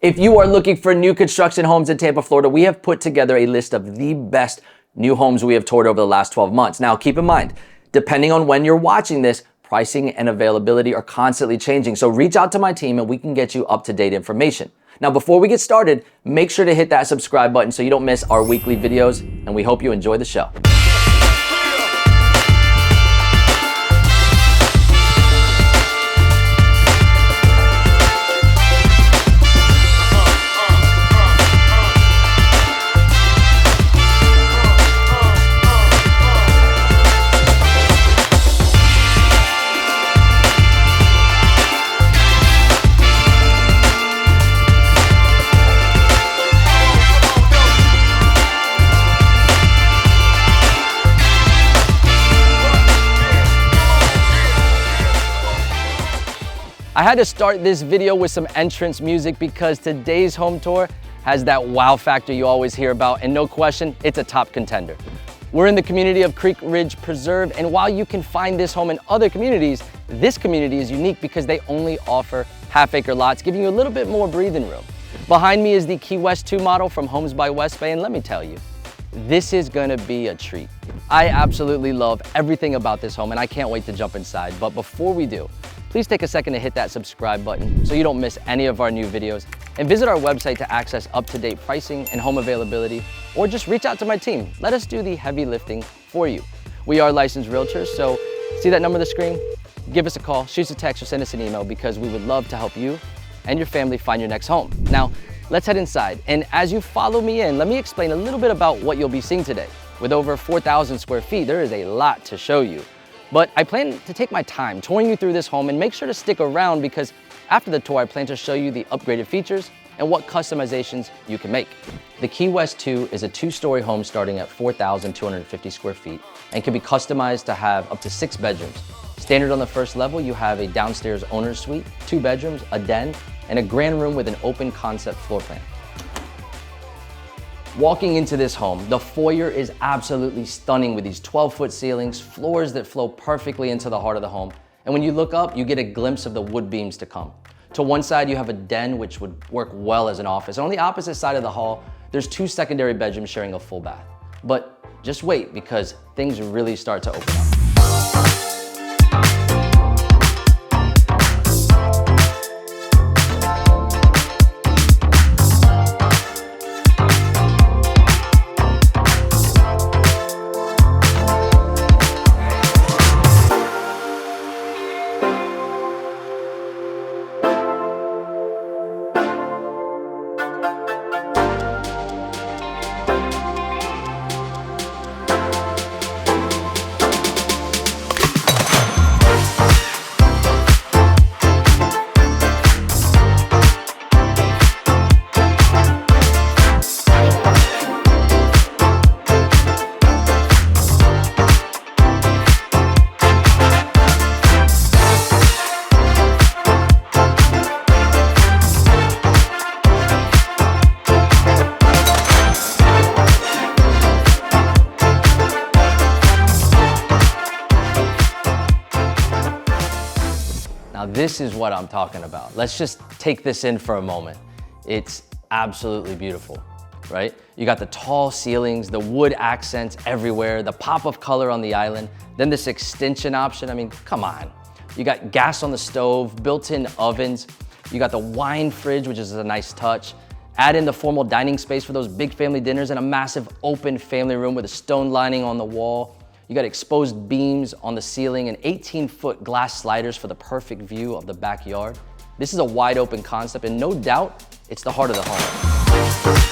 If you are looking for new construction homes in Tampa, Florida, we have put together a list of the best new homes we have toured over the last 12 months. Now, keep in mind, depending on when you're watching this, pricing and availability are constantly changing. So reach out to my team and we can get you up-to-date information. Now, before we get started, make sure to hit that subscribe button so you don't miss our weekly videos, and we hope you enjoy the show. I had to start this video with some entrance music because today's home tour has that wow factor you always hear about, and no question, it's a top contender. We're in the community of Creek Ridge Preserve, and while you can find this home in other communities, this community is unique because they only offer half-acre lots, giving you a little bit more breathing room. Behind me is the Key West 2 model from Homes by West Bay, and let me tell you, this is gonna be a treat. I absolutely love everything about this home, and I can't wait to jump inside. But before we do, please take a second to hit that subscribe button so you don't miss any of our new videos, and visit our website to access up-to-date pricing and home availability, or just reach out to my team. Let us do the heavy lifting for you. We are licensed realtors, so see that number on the screen? Give us a call, shoot us a text, or send us an email because we would love to help you and your family find your next home. Now, let's head inside, and as you follow me in, let me explain a little bit about what you'll be seeing today. With over 4,000 square feet, there is a lot to show you. But I plan to take my time touring you through this home, and make sure to stick around because after the tour, I plan to show you the upgraded features and what customizations you can make. The Key West 2 is a 2-story home starting at 4,250 square feet and can be customized to have up to 6 bedrooms. Standard on the first level, you have a downstairs owner's suite, 2 bedrooms, a den, and a grand room with an open concept floor plan. Walking into this home, the foyer is absolutely stunning with these 12-foot ceilings, floors that flow perfectly into the heart of the home. And when you look up, you get a glimpse of the wood beams to come. To one side, you have a den, which would work well as an office. And on the opposite side of the hall, there's 2 secondary bedrooms sharing a full bath. But just wait, because things really start to open up. Now this is what I'm talking about. Let's just take this in for a moment. It's absolutely beautiful, right? You got the tall ceilings, the wood accents everywhere, the pop of color on the island, then this extension option. I mean, come on. You got gas on the stove, built-in ovens. You got the wine fridge, which is a nice touch. Add in the formal dining space for those big family dinners and a massive open family room with a stone lining on the wall. You got exposed beams on the ceiling and 18-foot glass sliders for the perfect view of the backyard. This is a wide open concept, and no doubt, it's the heart of the home.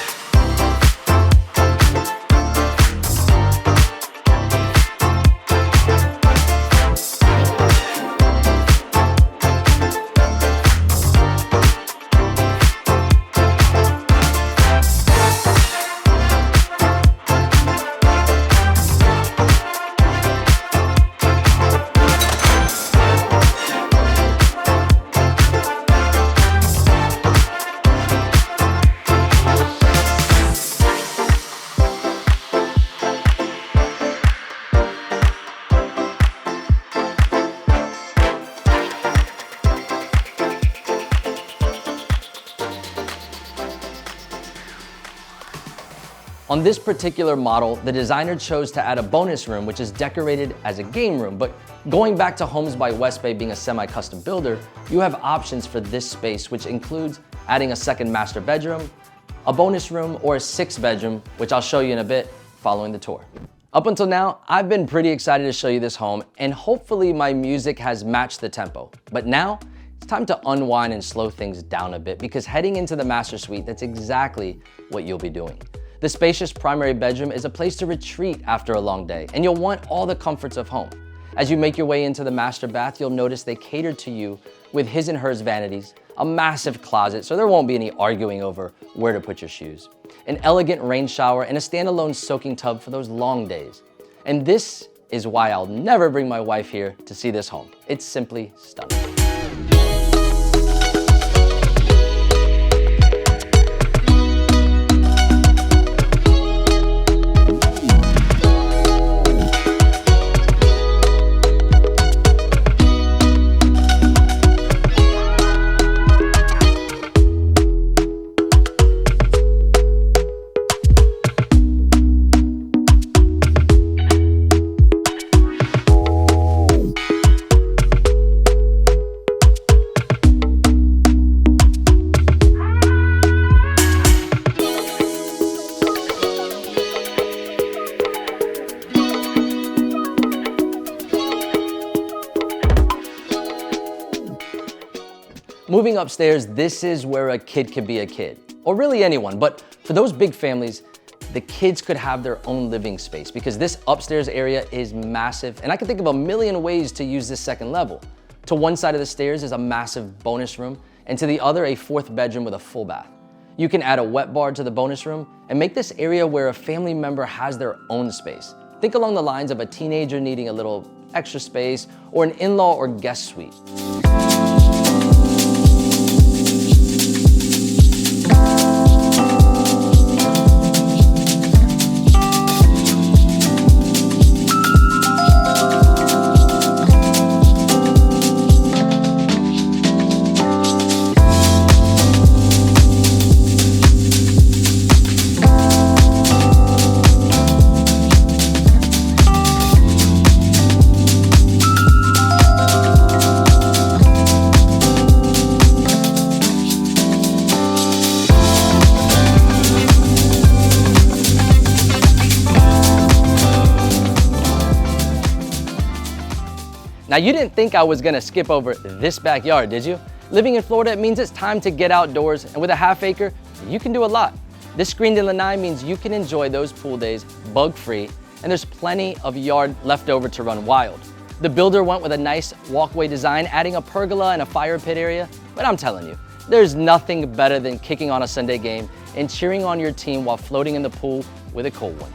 On this particular model, the designer chose to add a bonus room, which is decorated as a game room. But going back to Homes by West Bay being a semi-custom builder, you have options for this space, which includes adding a second master bedroom, a bonus room, or a 6-bedroom, which I'll show you in a bit following the tour. Up until now, I've been pretty excited to show you this home, and hopefully my music has matched the tempo. But now, it's time to unwind and slow things down a bit, because heading into the master suite, that's exactly what you'll be doing. The spacious primary bedroom is a place to retreat after a long day, and you'll want all the comforts of home. As you make your way into the master bath, you'll notice they cater to you with his and hers vanities, a massive closet so there won't be any arguing over where to put your shoes, an elegant rain shower, and a standalone soaking tub for those long days. And this is why I'll never bring my wife here to see this home. It's simply stunning. Moving upstairs, this is where a kid could be a kid, or really anyone, but for those big families, the kids could have their own living space because this upstairs area is massive, and I can think of a million ways to use this second level. To one side of the stairs is a massive bonus room, and to the other, a 4th bedroom with a full bath. You can add a wet bar to the bonus room and make this area where a family member has their own space. Think along the lines of a teenager needing a little extra space, or an in-law or guest suite. Now, you didn't think I was gonna skip over this backyard, did you? Living in Florida, it means it's time to get outdoors, and with a ½ acre, you can do a lot. This screened-in lanai means you can enjoy those pool days bug-free, and there's plenty of yard left over to run wild. The builder went with a nice walkway design, adding a pergola and a fire pit area, but I'm telling you, there's nothing better than kicking on a Sunday game and cheering on your team while floating in the pool with a cold one.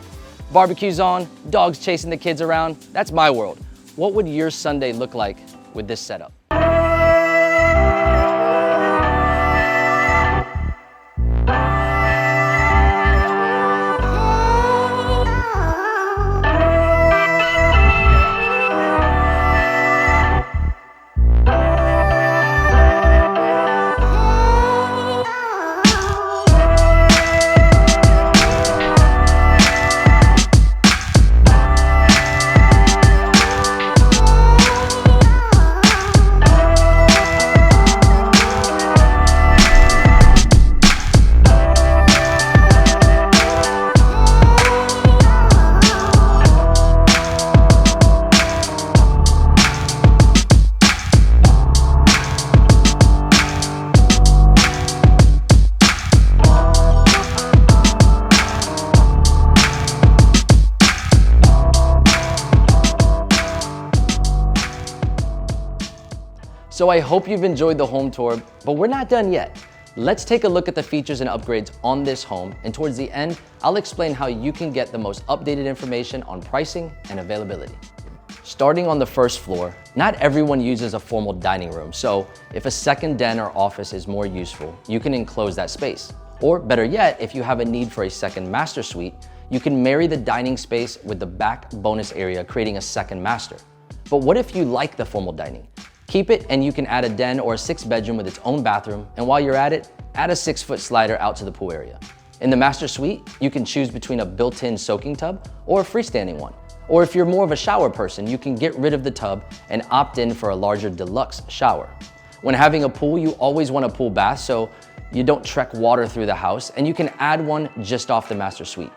Barbecue's on, dogs chasing the kids around, that's my world. What would your Sunday look like with this setup? So I hope you've enjoyed the home tour, but we're not done yet. Let's take a look at the features and upgrades on this home, and towards the end, I'll explain how you can get the most updated information on pricing and availability. Starting on the first floor, not everyone uses a formal dining room, so if a second den or office is more useful, you can enclose that space. Or better yet, if you have a need for a second master suite, you can marry the dining space with the back bonus area, creating a second master. But what if you like the formal dining? Keep it, and you can add a den or a 6-bedroom with its own bathroom, and while you're at it, add a 6-foot slider out to the pool area. In the master suite, you can choose between a built-in soaking tub or a freestanding one. Or if you're more of a shower person, you can get rid of the tub and opt in for a larger deluxe shower. When having a pool, you always want a pool bath so you don't trek water through the house, and you can add one just off the master suite.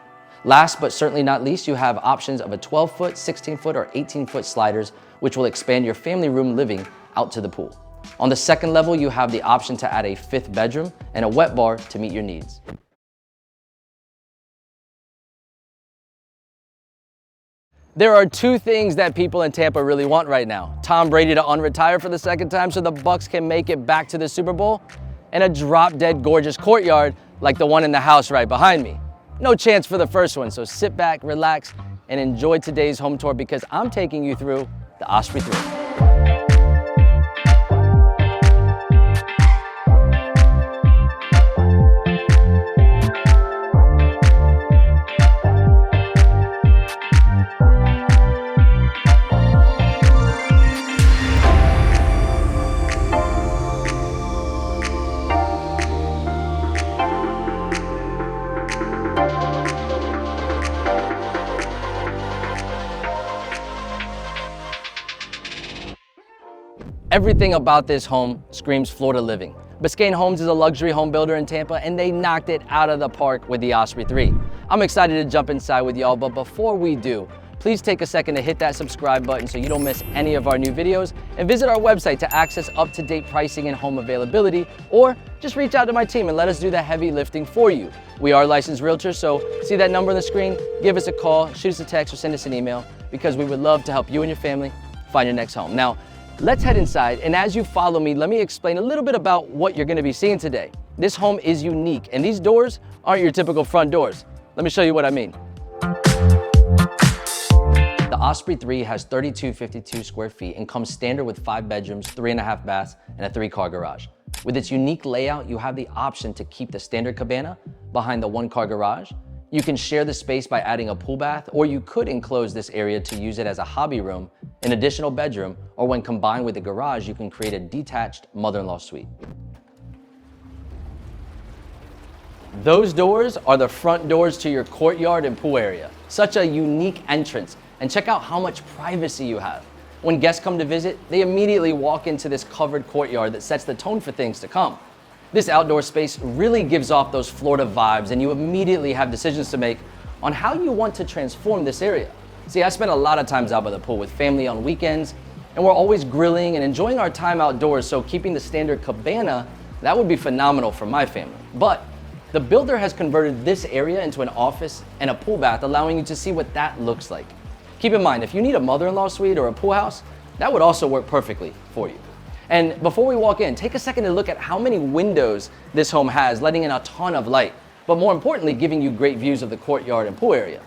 Last but certainly not least, you have options of a 12-foot, 16-foot, or 18-foot sliders, which will expand your family room living out to the pool. On the second level, you have the option to add a 5th bedroom and a wet bar to meet your needs. There are 2 things that people in Tampa really want right now: Tom Brady to unretire for the 2nd time so the Bucs can make it back to the Super Bowl, and a drop-dead gorgeous courtyard like the one in the house right behind me. No chance for the first one, so sit back, relax, and enjoy today's home tour because I'm taking you through the Osprey 3. Everything about this home screams Florida living. Biscayne Homes is a luxury home builder in Tampa, and they knocked it out of the park with the Osprey 3. I'm excited to jump inside with y'all, but before we do, please take a second to hit that subscribe button so you don't miss any of our new videos, and visit our website to access up-to-date pricing and home availability, or just reach out to my team and let us do the heavy lifting for you. We are licensed realtors, so see that number on the screen, give us a call, shoot us a text, or send us an email, because we would love to help you and your family find your next home. Now, let's head inside, and as you follow me, let me explain a little bit about what you're gonna be seeing today. This home is unique, and these doors aren't your typical front doors. Let me show you what I mean. The Osprey 3 has 3,252 square feet and comes standard with 5 bedrooms, 3.5 baths, and a 3-car garage. With its unique layout, you have the option to keep the standard cabana behind the 1-car garage. You can share the space by adding a pool bath, or you could enclose this area to use it as a hobby room, an additional bedroom, or when combined with the garage, you can create a detached mother-in-law suite. Those doors are the front doors to your courtyard and pool area. Such a unique entrance, and check out how much privacy you have. When guests come to visit, they immediately walk into this covered courtyard that sets the tone for things to come. This outdoor space really gives off those Florida vibes, and you immediately have decisions to make on how you want to transform this area. See, I spend a lot of times out by the pool with family on weekends, and we're always grilling and enjoying our time outdoors, so keeping the standard cabana, that would be phenomenal for my family. But the builder has converted this area into an office and a pool bath, allowing you to see what that looks like. Keep in mind, if you need a mother-in-law suite or a pool house, that would also work perfectly for you. And before we walk in, take a second to look at how many windows this home has, letting in a ton of light, but more importantly, giving you great views of the courtyard and pool area.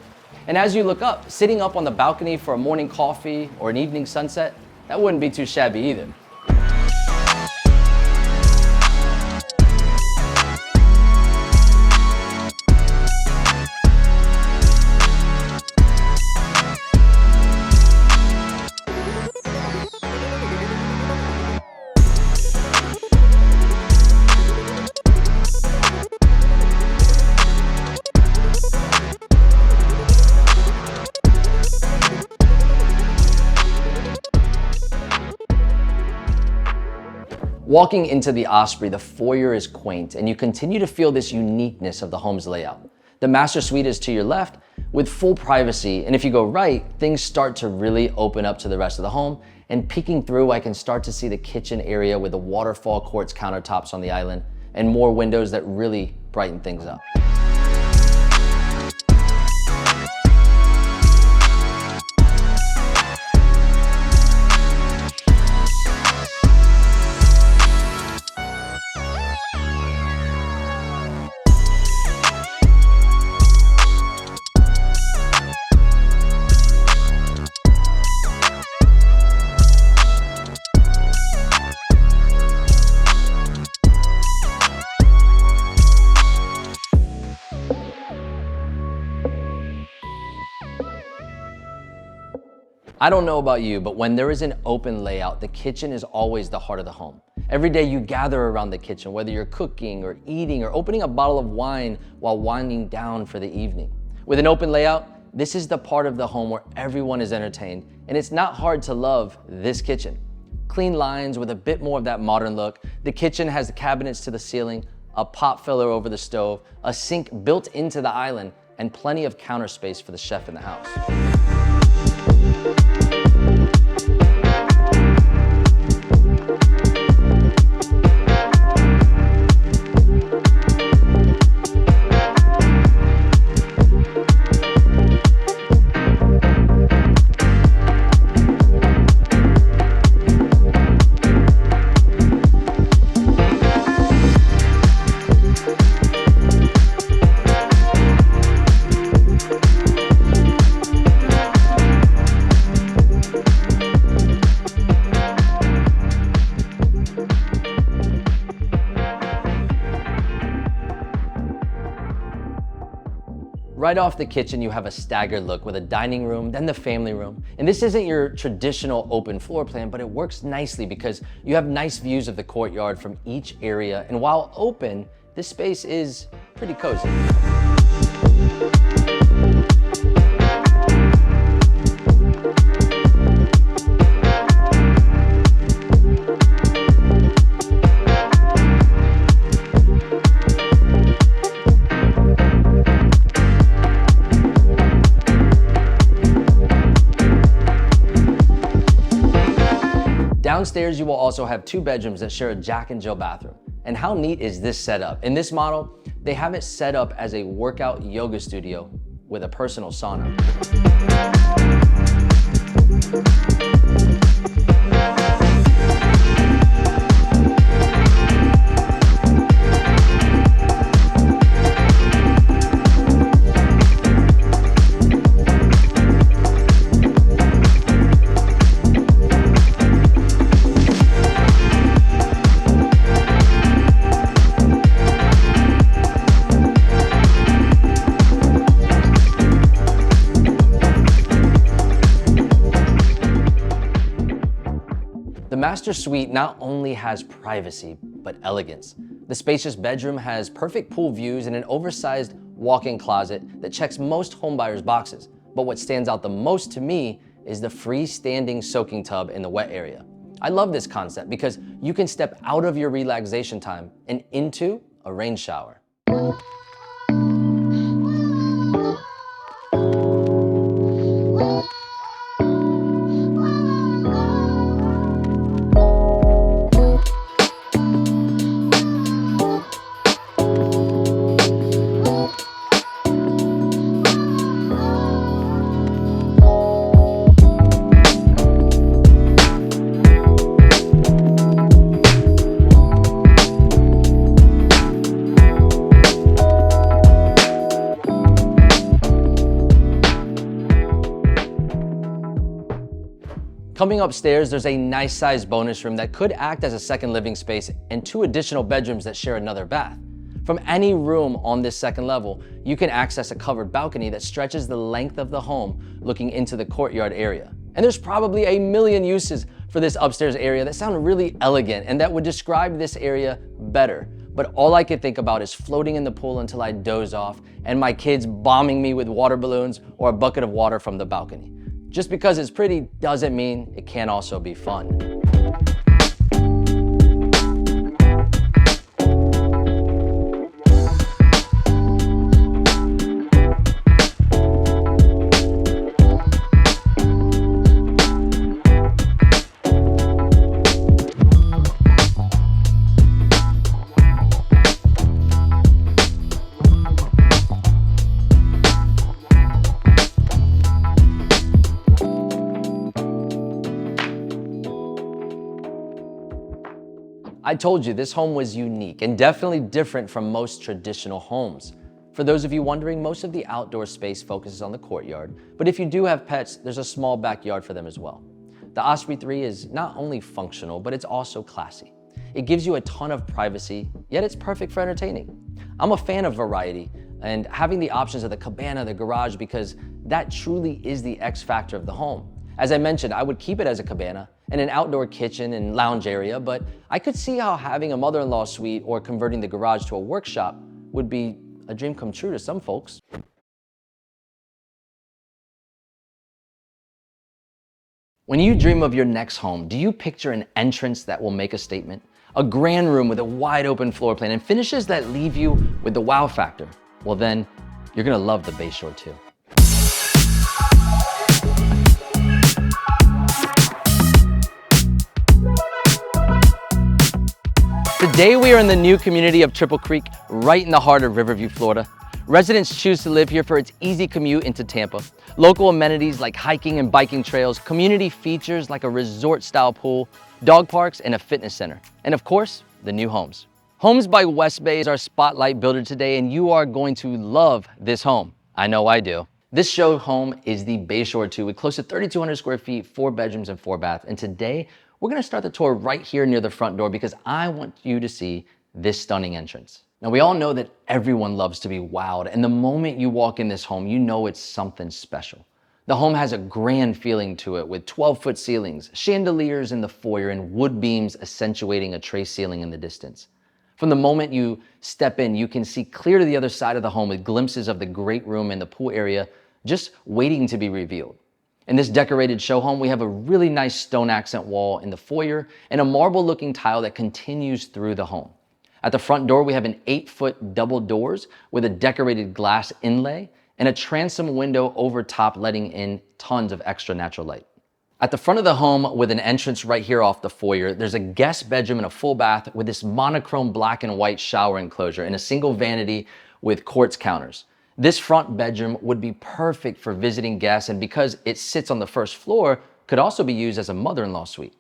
And as you look up, sitting up on the balcony for a morning coffee or an evening sunset, that wouldn't be too shabby either. Walking into the Osprey, the foyer is quaint, and you continue to feel this uniqueness of the home's layout. The master suite is to your left with full privacy, and if you go right, things start to really open up to the rest of the home, and peeking through, I can start to see the kitchen area with the waterfall quartz countertops on the island and more windows that really brighten things up. I don't know about you, but when there is an open layout, the kitchen is always the heart of the home. Every day you gather around the kitchen, whether you're cooking or eating or opening a bottle of wine while winding down for the evening. With an open layout, this is the part of the home where everyone is entertained, and it's not hard to love this kitchen. Clean lines with a bit more of that modern look. The kitchen has the cabinets to the ceiling, a pot filler over the stove, a sink built into the island, and plenty of counter space for the chef in the house. Right off the kitchen, you have a staggered look with a dining room, then the family room. And this isn't your traditional open floor plan, but it works nicely because you have nice views of the courtyard from each area. And while open, this space is pretty cozy. Downstairs, you will also have 2 bedrooms that share a Jack and Jill bathroom. And how neat is this setup? In this model, they have it set up as a workout yoga studio with a personal sauna. The master suite not only has privacy, but elegance. The spacious bedroom has perfect pool views and an oversized walk-in closet that checks most homebuyers' boxes. But what stands out the most to me is the freestanding soaking tub in the wet area. I love this concept because you can step out of your relaxation time and into a rain shower. Coming upstairs, there's a nice sized bonus room that could act as a second living space and 2 additional bedrooms that share another bath. From any room on this second level, you can access a covered balcony that stretches the length of the home looking into the courtyard area. And there's probably a million uses for this upstairs area that sound really elegant and that would describe this area better. But all I could think about is floating in the pool until I doze off and my kids bombing me with water balloons or a bucket of water from the balcony. Just because it's pretty doesn't mean it can't also be fun. I told you this home was unique and definitely different from most traditional homes. For those of you wondering, most of the outdoor space focuses on the courtyard, but if you do have pets, there's a small backyard for them as well. The Osprey 3 is not only functional, but it's also classy. It gives you a ton of privacy, yet it's perfect for entertaining. I'm a fan of variety and having the options of the cabana, the garage, because that truly is the X factor of the home. As I mentioned, I would keep it as a cabana and an outdoor kitchen and lounge area, but I could see how having a mother-in-law suite or converting the garage to a workshop would be a dream come true to some folks. When you dream of your next home, do you picture an entrance that will make a statement? A grand room with a wide open floor plan and finishes that leave you with the wow factor? Well then, you're gonna love the Bayshore too. Today we are in the new community of Triple Creek, right in the heart of Riverview, Florida. Residents choose to live here for its easy commute into Tampa. Local amenities like hiking and biking trails, community features like a resort-style pool, dog parks, and a fitness center. And of course, the new homes. Homes by West Bay is our spotlight builder today, and you are going to love this home. I know I do. This show home is the Bayshore 2 with close to 3,200 square feet, 4 bedrooms and 4 baths. And today, we're gonna start the tour right here near the front door because I want you to see this stunning entrance. Now, we all know that everyone loves to be wowed, and the moment you walk in this home, you know it's something special. The home has a grand feeling to it with 12-foot ceilings, chandeliers in the foyer, and wood beams accentuating a tray ceiling in the distance. From the moment you step in, you can see clear to the other side of the home with glimpses of the great room and the pool area just waiting to be revealed. In this decorated show home, we have a really nice stone accent wall in the foyer and a marble-looking tile that continues through the home. At the front door, we have an 8-foot double doors with a decorated glass inlay and a transom window over top letting in tons of extra natural light. At the front of the home, with an entrance right here off the foyer, there's a guest bedroom and a full bath with this monochrome black and white shower enclosure and a single vanity with quartz counters. This front bedroom would be perfect for visiting guests, and because it sits on the first floor, could also be used as a mother-in-law suite.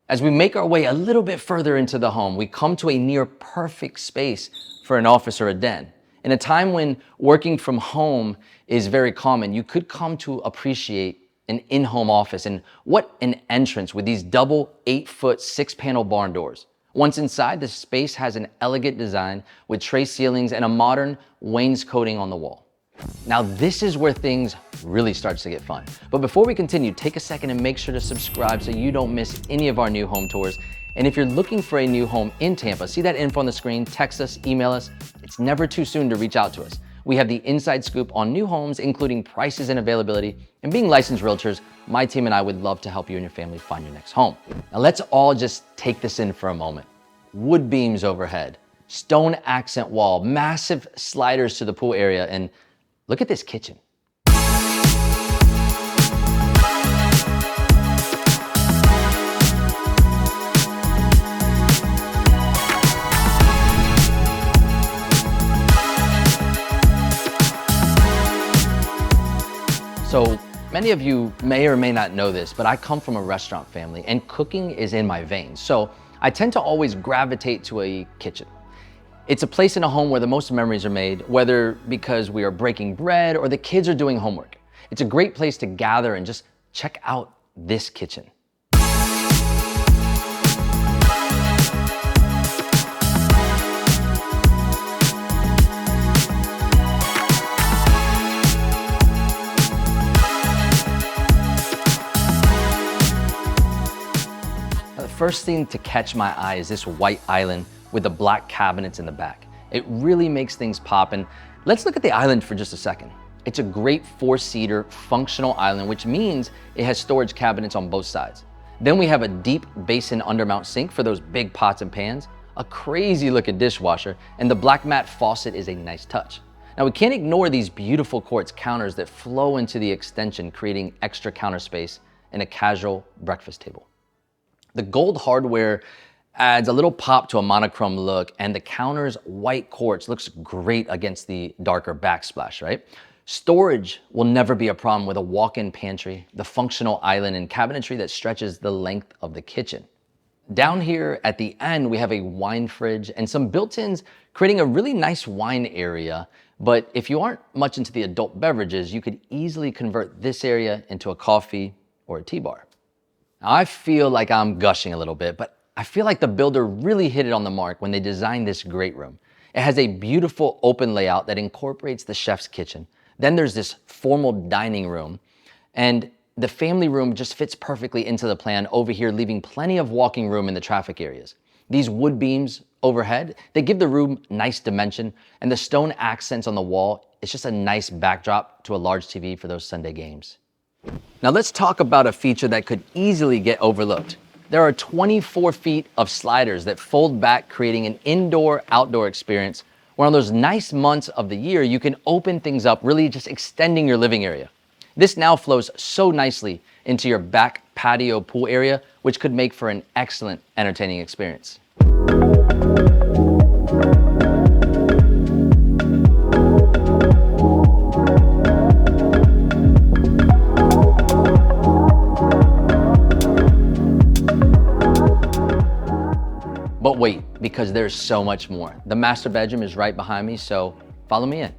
As we make our way a little bit further into the home, we come to a near perfect space for an office or a den. In a time when working from home is very common, you could come to appreciate an in-home office, and what an entrance with these double 8-foot 6-panel barn doors. Once inside, the space has an elegant design with tray ceilings and a modern wainscoting on the wall. Now, this is where things really starts to get fun. But before we continue, take a second and make sure to subscribe so you don't miss any of our new home tours. And if you're looking for a new home in Tampa, see that info on the screen, text us, email us. It's never too soon to reach out to us. We have the inside scoop on new homes, including prices and availability. And being licensed realtors, my team and I would love to help you and your family find your next home. Now let's all just take this in for a moment. Wood beams overhead, stone accent wall, massive sliders to the pool area, and look at this kitchen. So many of you may or may not know this, but I come from a restaurant family and cooking is in my veins. So I tend to always gravitate to a kitchen. It's a place in a home where the most memories are made, whether because we are breaking bread or the kids are doing homework. It's a great place to gather and just check out this kitchen. The first thing to catch my eye is this white island with the black cabinets in the back. It really makes things pop, and let's look at the island for just a second. It's a great 4-seater functional island, which means it has storage cabinets on both sides. Then we have a deep basin undermount sink for those big pots and pans, a crazy looking dishwasher, and the black matte faucet is a nice touch. Now we can't ignore these beautiful quartz counters that flow into the extension, creating extra counter space and a casual breakfast table. The gold hardware adds a little pop to a monochrome look, and the counter's white quartz looks great against the darker backsplash, right? Storage will never be a problem with a walk-in pantry, the functional island, and cabinetry that stretches the length of the kitchen. Down here at the end, we have a wine fridge and some built-ins, creating a really nice wine area. But if you aren't much into the adult beverages, you could easily convert this area into a coffee or a tea bar. Now, I feel like I'm gushing a little bit, but I feel like the builder really hit it on the mark when they designed this great room. It has a beautiful open layout that incorporates the chef's kitchen. Then there's this formal dining room, and The family room just fits perfectly into the plan over here, leaving plenty of walking room in the traffic areas. These wood beams overhead, they give the room nice dimension, and the stone accents on the wall, it's just a nice backdrop to a large TV for those Sunday games. Now let's talk about a feature that could easily get overlooked. There are 24 feet of sliders that fold back, creating an indoor-outdoor experience where on those nice months of the year, you can open things up, really just extending your living area. This now flows so nicely into your back patio pool area, which could make for an excellent entertaining experience. But wait, because there's so much more. The master bedroom is right behind me, so follow me in.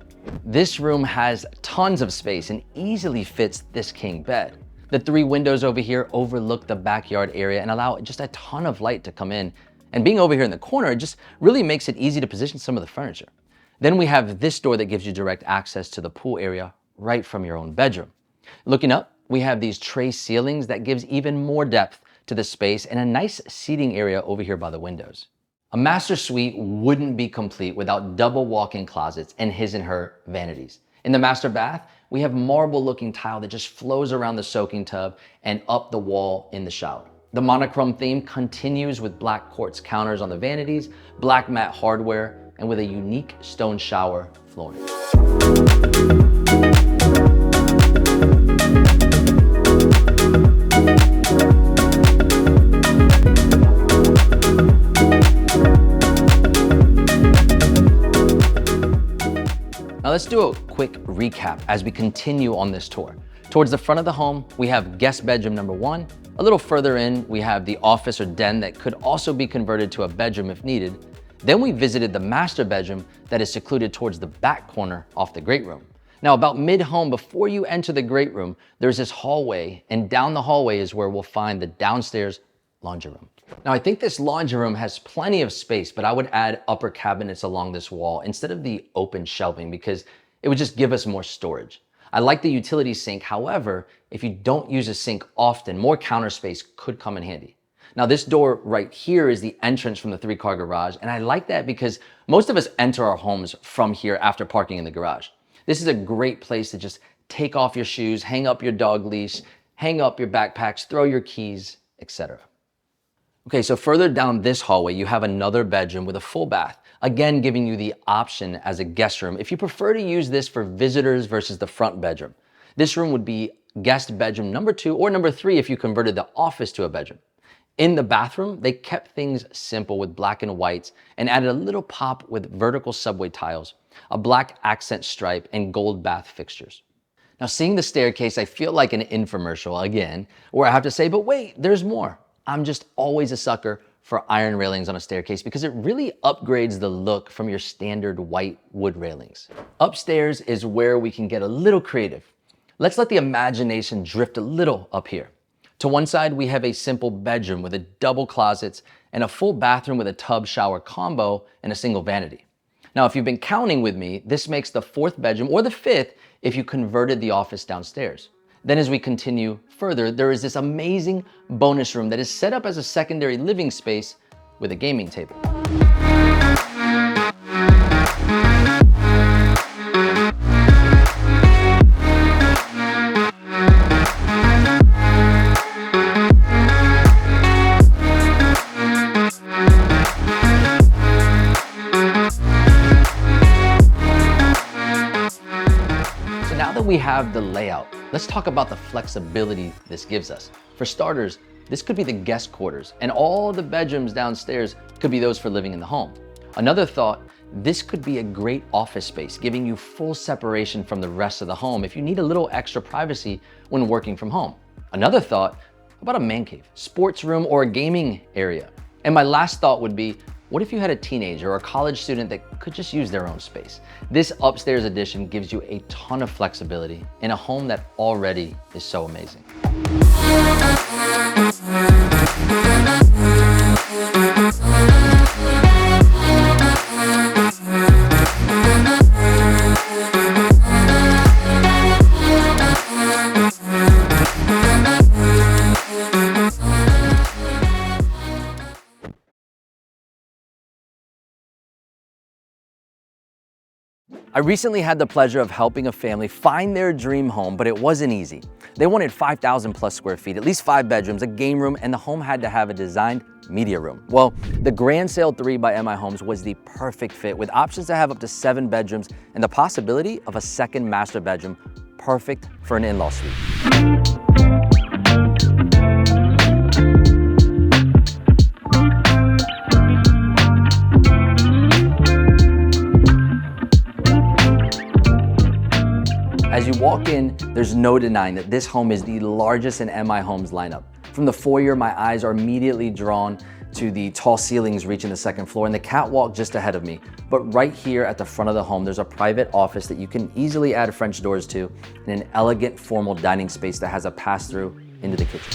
This room has tons of space and easily fits this king bed. The 3 windows over here overlook the backyard area and allow just a ton of light to come in. And being over here in the corner, it just really makes it easy to position some of the furniture. Then we have this door that gives you direct access to the pool area right from your own bedroom. Looking up, we have these tray ceilings that gives even more depth to the space and a nice seating area over here by the windows. A master suite wouldn't be complete without double walk-in closets and his and her vanities. In the master bath, we have marble-looking tile that just flows around the soaking tub and up the wall in the shower. The monochrome theme continues with black quartz counters on the vanities, black matte hardware, and with a unique stone shower flooring. Now let's do a quick recap as we continue on this tour. Towards the front of the home, we have guest bedroom number 1. A little further in, we have the office or den that could also be converted to a bedroom if needed. Then we visited the master bedroom that is secluded towards the back corner off the great room. Now about mid-home, before you enter the great room, there's this hallway, and down the hallway is where we'll find the downstairs laundry room. Now I think this laundry room has plenty of space, but I would add upper cabinets along this wall instead of the open shelving because it would just give us more storage. I like the utility sink. However, if you don't use a sink often, more counter space could come in handy. Now this door right here is the entrance from the 3-car garage, and I like that because most of us enter our homes from here after parking in the garage. This is a great place to just take off your shoes, hang up your dog leash, hang up your backpacks, throw your keys, etc. Okay, so further down this hallway, you have another bedroom with a full bath, again giving you the option as a guest room if you prefer to use this for visitors versus the front bedroom. This room would be guest bedroom number 2 or number 3 if you converted the office to a bedroom. In the bathroom, they kept things simple with black and whites and added a little pop with vertical subway tiles, a black accent stripe, and gold bath fixtures. Now seeing the staircase, I feel like an infomercial again, where I have to say, but wait, there's more. I'm just always a sucker for iron railings on a staircase because it really upgrades the look from your standard white wood railings. Upstairs is where we can get a little creative. Let's let the imagination drift a little up here. To one side, we have a simple bedroom with a double closets and a full bathroom with a tub shower combo and a single vanity. Now, if you've been counting with me, this makes the 4th bedroom or the 5th if you converted the office downstairs. Then as we continue further, there is this amazing bonus room that is set up as a secondary living space with a gaming table. So now that we have the layout, let's talk about the flexibility this gives us. For starters, this could be the guest quarters, and all the bedrooms downstairs could be those for living in the home. Another thought, this could be a great office space, giving you full separation from the rest of the home if you need a little extra privacy when working from home. Another thought, how about a man cave, sports room, or a gaming area? And my last thought would be, what if you had a teenager or a college student that could just use their own space? This upstairs addition gives you a ton of flexibility in a home that already is so amazing. I recently had the pleasure of helping a family find their dream home, but it wasn't easy. They wanted 5,000 plus square feet, at least 5 bedrooms, a game room, and the home had to have a designed media room. Well, the Grand Sale 3 by MI Homes was the perfect fit with options to have up to 7 bedrooms and the possibility of a second master bedroom, perfect for an in-law suite. As you walk in, there's no denying that this home is the largest in MI Homes lineup. From the foyer, my eyes are immediately drawn to the tall ceilings reaching the second floor and the catwalk just ahead of me. But right here at the front of the home, there's a private office that you can easily add French doors to and an elegant formal dining space that has a pass-through into the kitchen.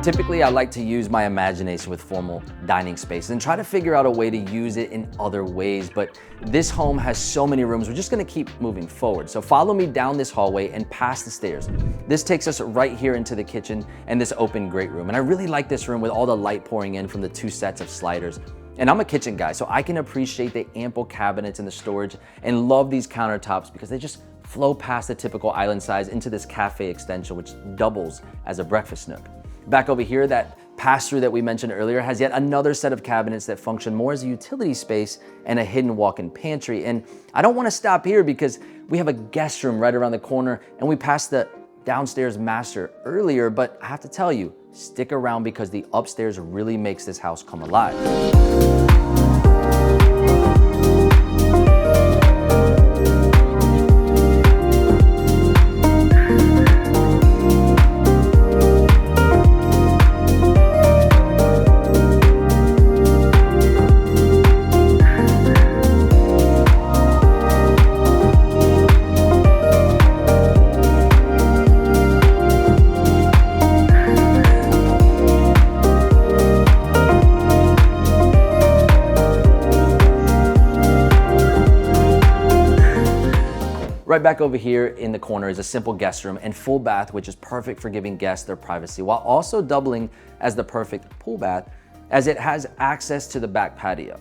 Typically, I like to use my imagination with formal dining spaces and try to figure out a way to use it in other ways, but this home has so many rooms, we're just gonna keep moving forward. So follow me down this hallway and past the stairs. This takes us right here into the kitchen and this open great room. And I really like this room with all the light pouring in from the 2 sets of sliders. And I'm a kitchen guy, so I can appreciate the ample cabinets and the storage and love these countertops because they just flow past the typical island size into this cafe extension, which doubles as a breakfast nook. Back over here, that pass-through that we mentioned earlier has yet another set of cabinets that function more as a utility space and a hidden walk-in pantry. And I don't want to stop here because we have a guest room right around the corner and we passed the downstairs master earlier, but I have to tell you, stick around because the upstairs really makes this house come alive. Right back over here in the corner is a simple guest room and full bath, which is perfect for giving guests their privacy while also doubling as the perfect pool bath as it has access to the back patio.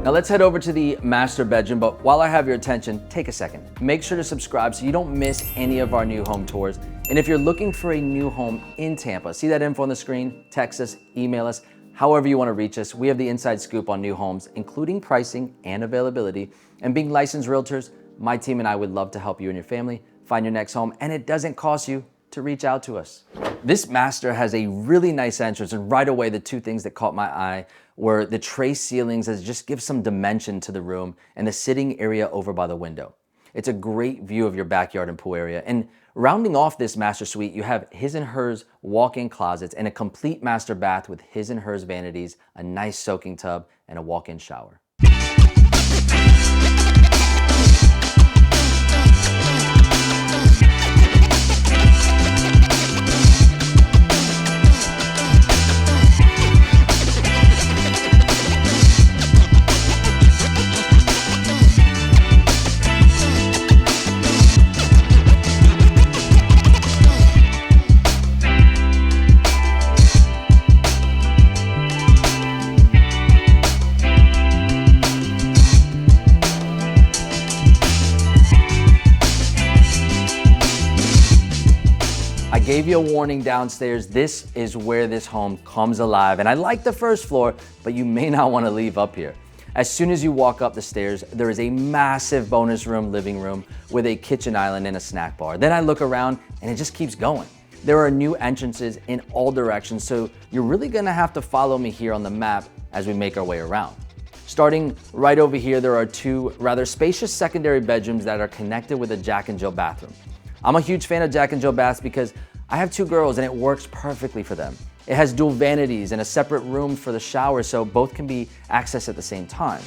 Now let's head over to the master bedroom, but while I have your attention, take a second. Make sure to subscribe so you don't miss any of our new home tours. And if you're looking for a new home in Tampa, see that info on the screen, text us, email us, however you want to reach us. We have the inside scoop on new homes, including pricing and availability. And being licensed realtors, my team and I would love to help you and your family find your next home, and it doesn't cost you to reach out to us. This master has a really nice entrance, and right away the 2 things that caught my eye were the tray ceilings that just give some dimension to the room and the sitting area over by the window. It's a great view of your backyard and pool area. And rounding off this master suite, you have his and hers walk-in closets and a complete master bath with his and hers vanities, a nice soaking tub, and a walk-in shower. I gave you a warning downstairs. This is where this home comes alive. And I like the first floor, but you may not want to leave up here. As soon as you walk up the stairs, there is a massive bonus room, living room with a kitchen island and a snack bar. Then I look around and it just keeps going. There are new entrances in all directions, so you're really gonna have to follow me here on the map as we make our way around. Starting right over here, there are 2 rather spacious secondary bedrooms that are connected with a Jack and Jill bathroom. I'm a huge fan of Jack and Jill baths because I have 2 girls and it works perfectly for them. It has dual vanities and a separate room for the shower, so both can be accessed at the same time.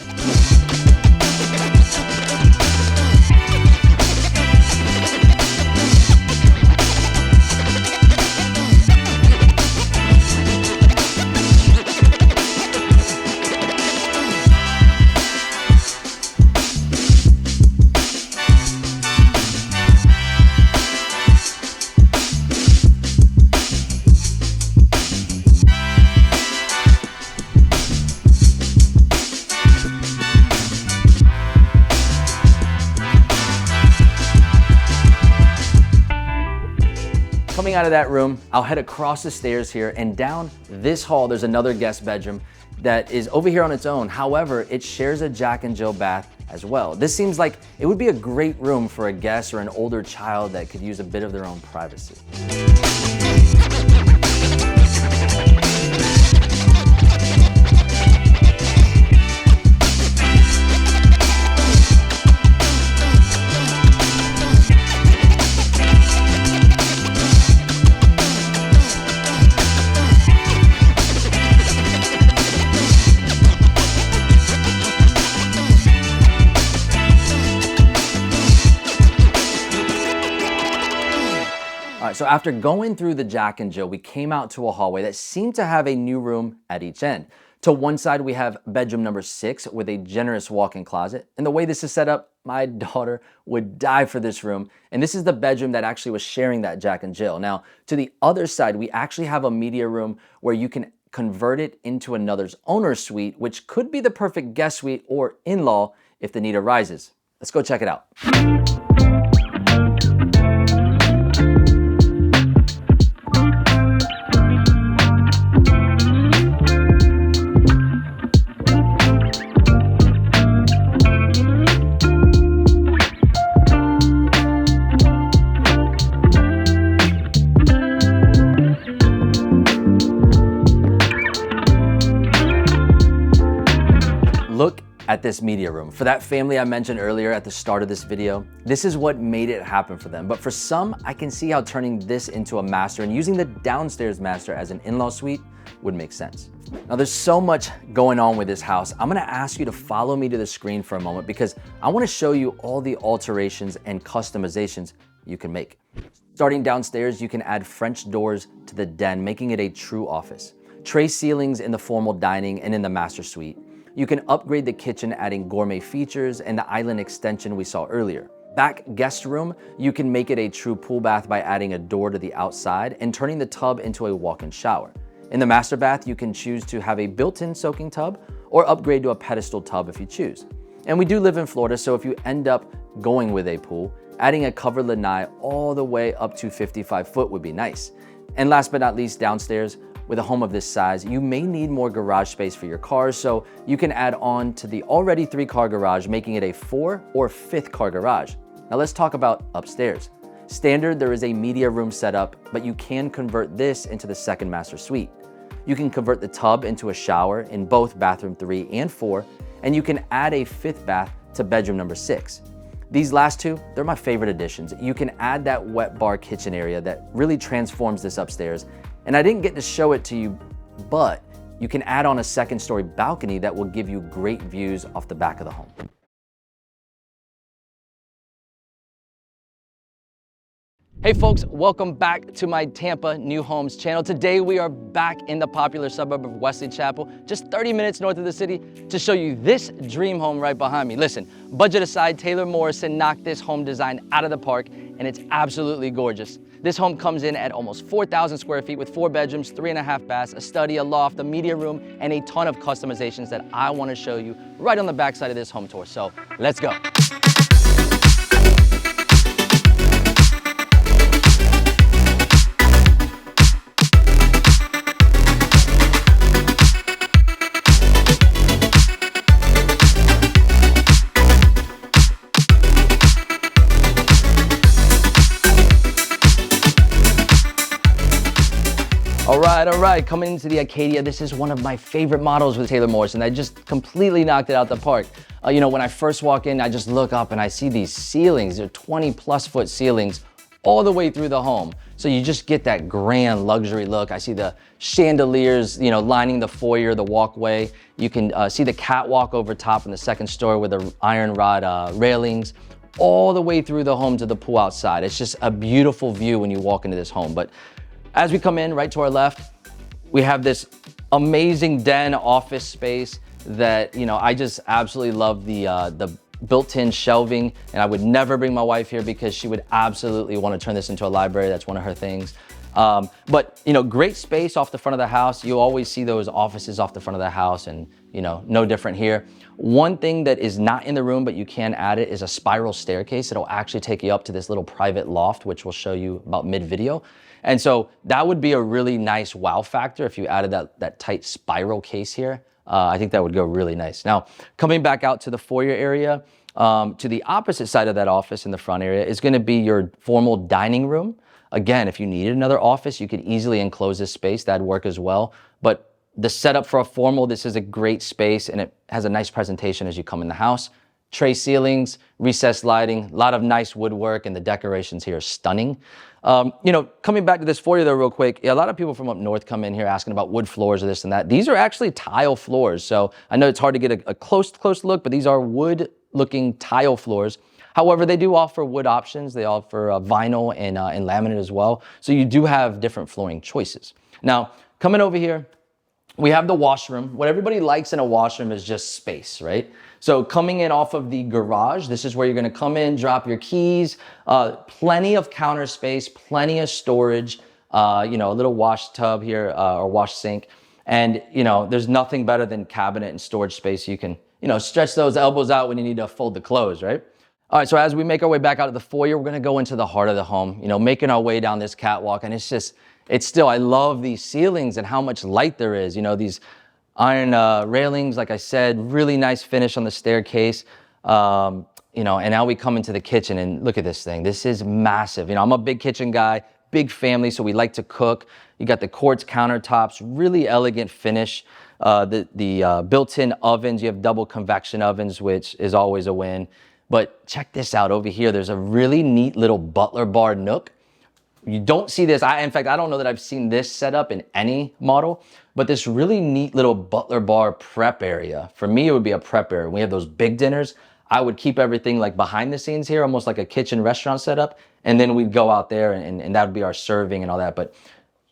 Coming out of that room, I'll head across the stairs here and down this hall, there's another guest bedroom that is over here on its own. However, it shares a Jack and Jill bath as well. This seems like it would be a great room for a guest or an older child that could use a bit of their own privacy. So after going through the Jack and Jill, we came out to a hallway that seemed to have a new room at each end. To one side, we have bedroom number 6 with a generous walk-in closet. And the way this is set up, my daughter would die for this room. And this is the bedroom that actually was sharing that Jack and Jill. Now, to the other side, we actually have a media room where you can convert it into another's owner's suite, which could be the perfect guest suite or in-law if the need arises. Let's go check it out. Look at this media room. For that family I mentioned earlier at the start of this video, this is what made it happen for them. But for some, I can see how turning this into a master and using the downstairs master as an in-law suite would make sense. Now there's so much going on with this house. I'm gonna ask you to follow me to the screen for a moment because I wanna show you all the alterations and customizations you can make. Starting downstairs, you can add French doors to the den, making it a true office. Tray ceilings in the formal dining and in the master suite. You can upgrade the kitchen, adding gourmet features and the island extension we saw earlier. Back guest room, you can make it a true pool bath by adding a door to the outside and turning the tub into a walk-in shower. In the master bath, you can choose to have a built-in soaking tub or upgrade to a pedestal tub if you choose. And we do live in Florida, so if you end up going with a pool, adding a covered lanai all the way up to 55 foot would be nice. And last but not least, downstairs, with a home of this size, you may need more garage space for your cars, so you can add on to the already 3-car garage, making it a 4 or 5th car garage. Now let's talk about upstairs. Standard, there is a media room set up, but you can convert this into the second master suite. You can convert the tub into a shower in both bathroom 3 and 4, and you can add a 5th bath to bedroom number 6. These last two, they're my favorite additions. You can add that wet bar kitchen area that really transforms this upstairs. And I didn't get to show it to you, but you can add on a 2nd-story balcony that will give you great views off the back of the home. Hey folks, welcome back to my Tampa New Homes channel. Today we are back in the popular suburb of Wesley Chapel, just 30 minutes north of the city, to show you this dream home right behind me. Listen, budget aside, Taylor Morrison knocked this home design out of the park, and it's absolutely gorgeous. This home comes in at almost 4,000 square feet with 4 bedrooms, 3.5 baths, a study, a loft, a media room, and a ton of customizations that I want to show you right on the backside of this home tour. So let's go. All right, coming into the Acadia, this is one of my favorite models with Taylor Morrison. I just completely knocked it out the park. You know, when I first walk in, I just look up and I see these ceilings. They're 20+ foot ceilings all the way through the home. So you just get that grand luxury look. I see the chandeliers, you know, lining the foyer, the walkway. You can see the catwalk over top in the 2nd story with the iron rod railings all the way through the home to the pool outside. It's just a beautiful view when you walk into this home. But as we come in, right to our left, we have this amazing den office space that, you know, I just absolutely love the built-in shelving, and I would never bring my wife here because she would absolutely want to turn this into a library. That's one of her things. But great space off the front of the house. You always see those offices off the front of the house, and no different here. One thing that is not in the room, but you can add it, is a spiral staircase. It'll actually take you up to this little private loft, which we'll show you about mid-video. And so that would be a really nice wow factor if you added that tight spiral case here. I think that would go really nice. Now, coming back out to the foyer area, to the opposite side of that office in the front area is going to be your formal dining room. Again, if you needed another office, you could easily enclose this space. That'd work as well. But the setup for a formal, this is a great space, and it has a nice presentation as you come in the house. Tray ceilings, recessed lighting, a lot of nice woodwork, and the decorations here are stunning. Coming back to this foyer though real quick, a lot of people from up north come in here asking about wood floors or this and that. These are actually tile floors. So I know it's hard to get a close look, but these are wood looking tile floors. However, they do offer wood options. They offer vinyl and laminate as well. So you do have different flooring choices. Now, coming over here, we have the washroom. What everybody likes in a washroom is just space, right? So coming in off of the garage, this is where you're gonna come in, drop your keys, plenty of counter space, plenty of storage, a little wash tub here or wash sink. And, there's nothing better than cabinet and storage space. You can, stretch those elbows out when you need to fold the clothes, right? All right, so as we make our way back out of the foyer, we're gonna go into the heart of the home, making our way down this catwalk. And I love these ceilings and how much light there is. These iron railings, like I said, really nice finish on the staircase. And now we come into the kitchen and look at this thing. This is massive. I'm a big kitchen guy, big family, so we like to cook. You got the quartz countertops, really elegant finish. The built-in ovens, you have double convection ovens, which is always a win. But check this out over here. There's a really neat little butler bar nook. You don't see this. In fact, I don't know that I've seen this set up in any model, but this really neat little butler bar prep area. For me, it would be a prep area. We have those big dinners. I would keep everything like behind the scenes here, almost like a kitchen restaurant setup. And then we'd go out there and that would be our serving and all that. But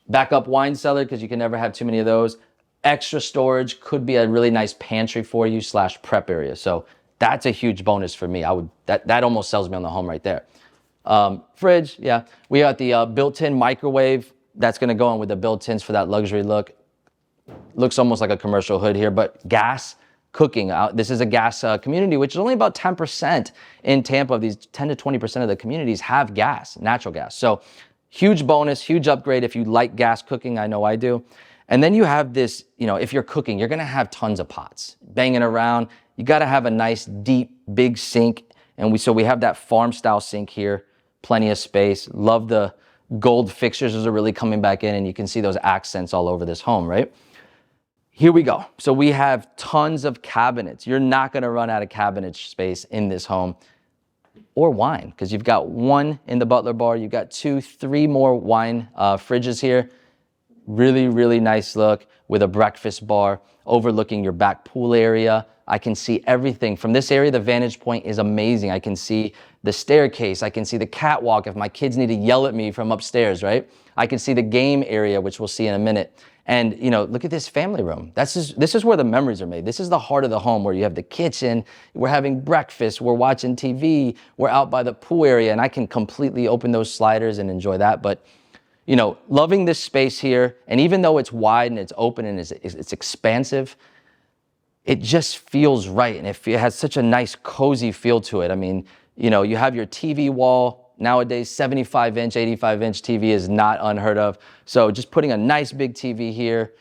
backup wine cellar, because you can never have too many of those. Extra storage, could be a really nice pantry for you / prep area. So that's a huge bonus for me. That almost sells me on the home right there. Fridge, yeah. We got the built-in microwave. That's gonna go in with the built-ins for that luxury look. Looks almost like a commercial hood here, but gas cooking. This is a gas community, which is only about 10% in Tampa. These 10 to 20% of the communities have gas, natural gas. So huge bonus, huge upgrade if you like gas cooking. I know I do. And then you have this, if you're cooking, you're gonna have tons of pots banging around. You gotta have a nice, deep, big sink. And so we have that farm style sink here, plenty of space. Love the gold fixtures. Those are really coming back in, and you can see those accents all over this home, right? Here we go. So we have tons of cabinets. You're not gonna run out of cabinet space in this home, or wine, because you've got one in the butler bar, you've got 2, 3 more wine fridges here. Really, really nice look with a breakfast bar overlooking your back pool area. I can see everything. From this area, the vantage point is amazing. I can see the staircase. I can see the catwalk if my kids need to yell at me from upstairs, right? I can see the game area, which we'll see in a minute. And, look at this family room. This is where the memories are made. This is the heart of the home where you have the kitchen, we're having breakfast, we're watching TV, we're out by the pool area, and I can completely open those sliders and enjoy that. But, loving this space here, and even though it's wide and it's open and it's expansive, it just feels right, and it has such a nice cozy feel to it. I mean, you have your TV wall. Nowadays, 75-inch, 85-inch TV is not unheard of. So just putting a nice big TV here,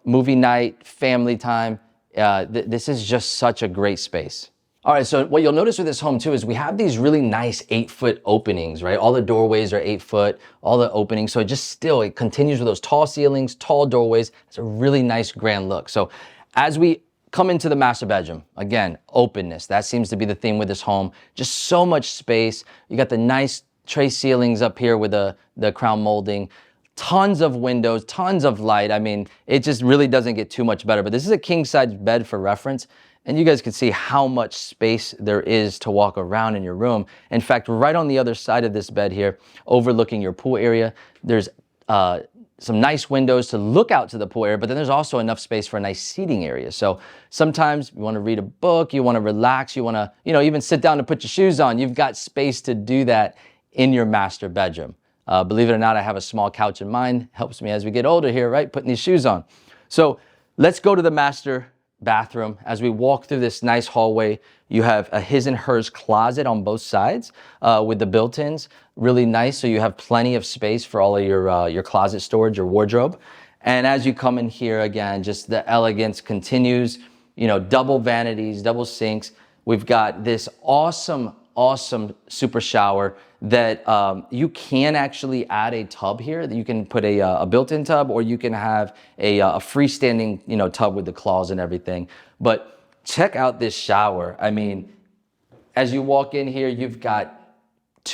movie night, family time, this is just such a great space. All right, so what you'll notice with this home too is we have these really nice 8-foot openings, right? All the doorways are 8 foot, all the openings. So it continues with those tall ceilings, tall doorways. It's a really nice grand look. So as we come into the master bedroom, again, openness. That seems to be the theme with this home. Just so much space. You got the nice tray ceilings up here with the crown molding. Tons of windows, tons of light. I mean, it just really doesn't get too much better. But this is a king-size bed for reference. And you guys can see how much space there is to walk around in your room. In fact, right on the other side of this bed here, overlooking your pool area, there's some nice windows to look out to the pool area, but then there's also enough space for a nice seating area. So sometimes you want to read a book, you want to relax, you want to, even sit down and put your shoes on. You've got space to do that in your master bedroom. Believe it or not, I have a small couch in mine. Helps me as we get older here, right? Putting these shoes on. So let's go to the master bathroom. As we walk through this nice hallway, you have a his and hers closet on both sides with the built-ins. Really nice, so you have plenty of space for all of your closet storage, your wardrobe. And as you come in here, again, just the elegance continues. You know, double vanities, double sinks. We've got this awesome super shower that you can actually add a tub here. That you can put a built-in tub, or you can have a freestanding, you know, tub with the claws and everything. But check out this shower. I mean, as you walk in here, you've got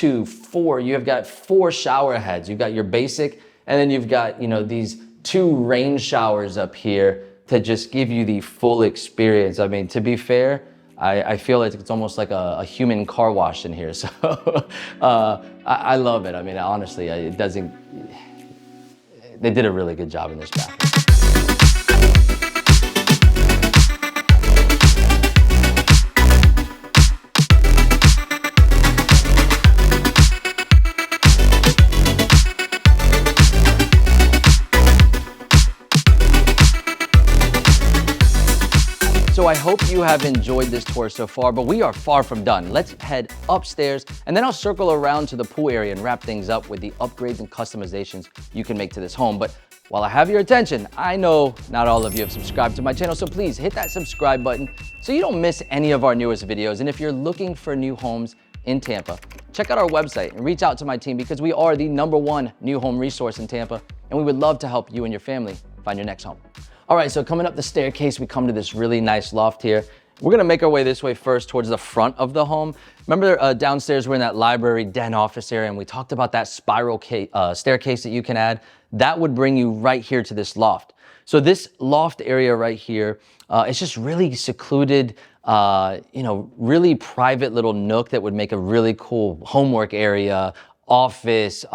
you've got 4 shower heads. You've got your basic, and then you've got, you know, these 2 rain showers up here to just give you the full experience. I mean, to be fair, I feel like it's almost like a human car wash in here. So I love it. I mean, honestly, they did a really good job in this bathroom. So I hope you have enjoyed this tour so far, but we are far from done. Let's head upstairs, and then I'll circle around to the pool area and wrap things up with the upgrades and customizations you can make to this home. But while I have your attention, I know not all of you have subscribed to my channel, so please hit that subscribe button so you don't miss any of our newest videos. And if you're looking for new homes in Tampa, check out our website and reach out to my team, because we are the #1 new home resource in Tampa, and we would love to help you and your family find your next home. All right, so coming up the staircase, we come to this really nice loft here. We're gonna make our way this way first towards the front of the home. Remember downstairs, we're in that library den office area, and we talked about that spiral staircase that you can add. That would bring you right here to this loft. So this loft area right here, it's just really secluded, you know, really private little nook that would make a really cool homework area, office,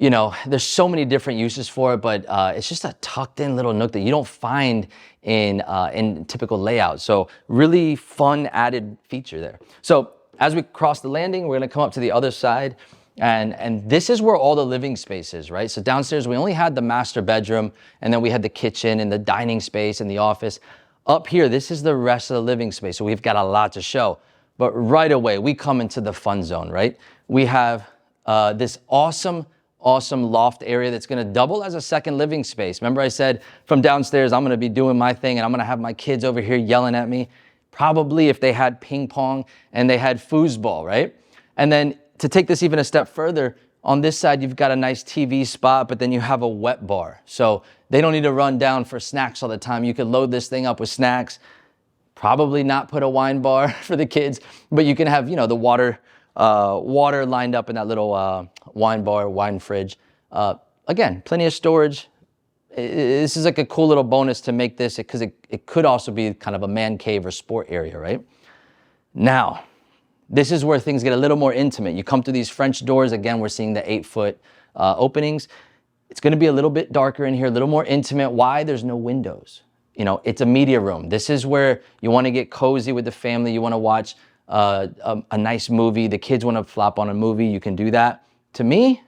you know, there's so many different uses for it, but it's just a tucked in little nook that you don't find in typical layouts. So really fun added feature there. So as we cross the landing, we're gonna come up to the other side, and this is where all the living space is, right? So downstairs, we only had the master bedroom, and then we had the kitchen and the dining space and the office. Up here, this is the rest of the living space. So we've got a lot to show. But right away, we come into the fun zone, right? We have this awesome loft area that's gonna double as a second living space. Remember I said from downstairs, I'm gonna be doing my thing and I'm gonna have my kids over here yelling at me. Probably if they had ping pong and they had foosball, right? And then to take this even a step further, on this side, you've got a nice TV spot, but then you have a wet bar. So they don't need to run down for snacks all the time. You could load this thing up with snacks, probably not put a wine bar for the kids, but you can have, you know, the water lined up in that little wine bar, wine fridge. Again, plenty of storage. This is like a cool little bonus to make this, because it could also be kind of a man cave or sport area, right? Now, this is where things get a little more intimate. You come through these French doors. Again, we're seeing the 8-foot openings. It's gonna be a little bit darker in here, a little more intimate. Why? There's no windows. You know, it's a media room. This is where you wanna get cozy with the family. You wanna watch a nice movie. The kids want to flop on a movie. You can do that. To me,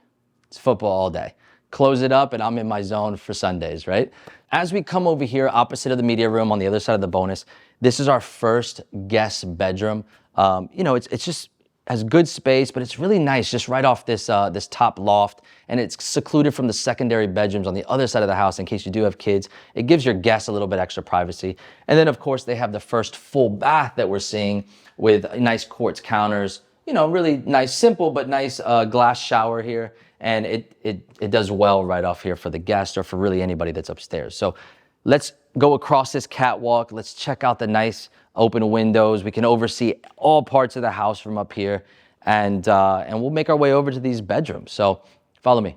it's football all day. Close it up and I'm in my zone for Sundays, right? As we come over here, opposite of the media room on the other side of the bonus, this is our first guest bedroom. You know, it's just has good space, but it's really nice just right off this this top loft, and it's secluded from the secondary bedrooms on the other side of the house in case you do have kids. It gives your guests a little bit extra privacy. And then of course they have the first full bath that we're seeing with nice quartz counters, you know, really nice, simple, but nice glass shower here. And it does well right off here for the guest or for really anybody that's upstairs. So let's go across this catwalk. Let's check out the nice open windows. We can oversee all parts of the house from up here, and we'll make our way over to these bedrooms. So follow me.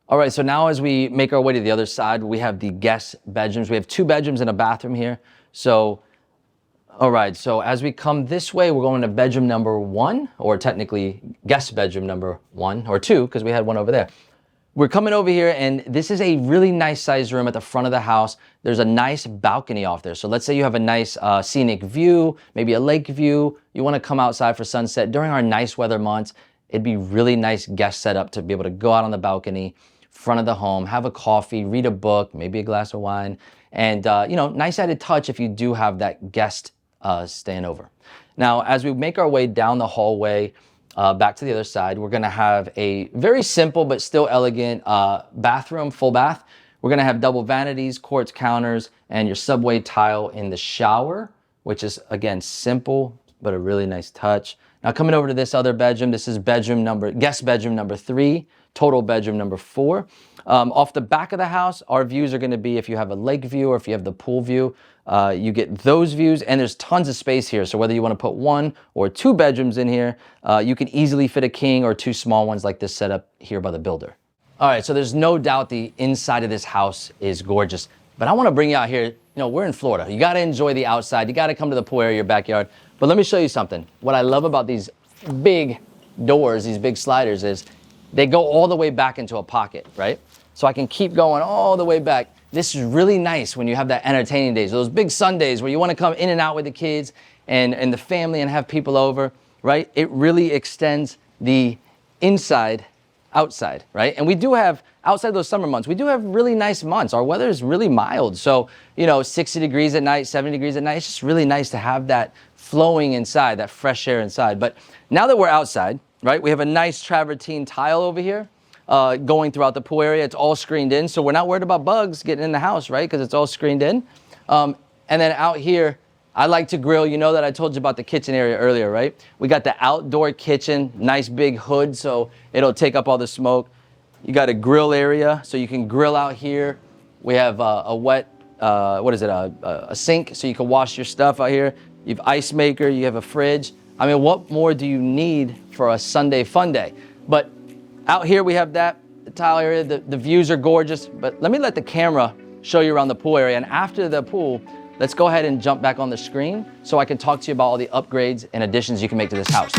All right, so now as we make our way to the other side, we have the guest bedrooms. We have 2 bedrooms and a bathroom here. So, all right, so as we come this way, we're going to bedroom number 1, or technically guest bedroom number 1 or 2, because we had one over there. We're coming over here, and this is a really nice sized room at the front of the house. There's a nice balcony off there. So let's say you have a nice scenic view, maybe a lake view. You want to come outside for sunset during our nice weather months. it'd be really nice guest setup to be able to go out on the balcony, front of the home, have a coffee, read a book, maybe a glass of wine, and nice added touch if you do have that guest staying over. Now, as we make our way down the hallway back to the other side, we're gonna have a very simple but still elegant bathroom, full bath. We're gonna have double vanities, quartz counters, and your subway tile in the shower, which is, again, simple, but a really nice touch. Now, coming over to this other bedroom, this is guest bedroom number 3, total bedroom number 4. Off the back of the house, our views are gonna be, if you have a lake view or if you have the pool view, you get those views, and there's tons of space here. So whether you wanna put 1 or 2 bedrooms in here, you can easily fit a king or 2 small ones like this setup here by the builder. All right, so there's no doubt the inside of this house is gorgeous, but I wanna bring you out here. We're in Florida. You gotta enjoy the outside. You gotta come to the pool area, your backyard. But let me show you something. What I love about these big doors, these big sliders, is they go all the way back into a pocket, right? So I can keep going all the way back. This is really nice when you have that entertaining days, those big Sundays where you wanna come in and out with the kids and the family and have people over, right? It really extends the inside outside, right? And we do have, outside those summer months, we do have really nice months. Our weather is really mild. So, 60 degrees at night, 70 degrees at night, it's just really nice to have that flowing inside, that fresh air inside. But now that we're outside, right, we have a nice travertine tile over here going throughout the pool area. It's all screened in, so we're not worried about bugs getting in the house, right? Because it's all screened in. And then out here, I like to grill. You know that I told you about the kitchen area earlier, right? We got the outdoor kitchen, nice big hood, so it'll take up all the smoke. You got a grill area, so you can grill out here. We have a wet, a sink, so you can wash your stuff out here. You have ice maker, you have a fridge. I mean, what more do you need for a Sunday fun day? But out here we have the tile area. The views are gorgeous, but let me let the camera show you around the pool area. And after the pool, let's go ahead and jump back on the screen so I can talk to you about all the upgrades and additions you can make to this house.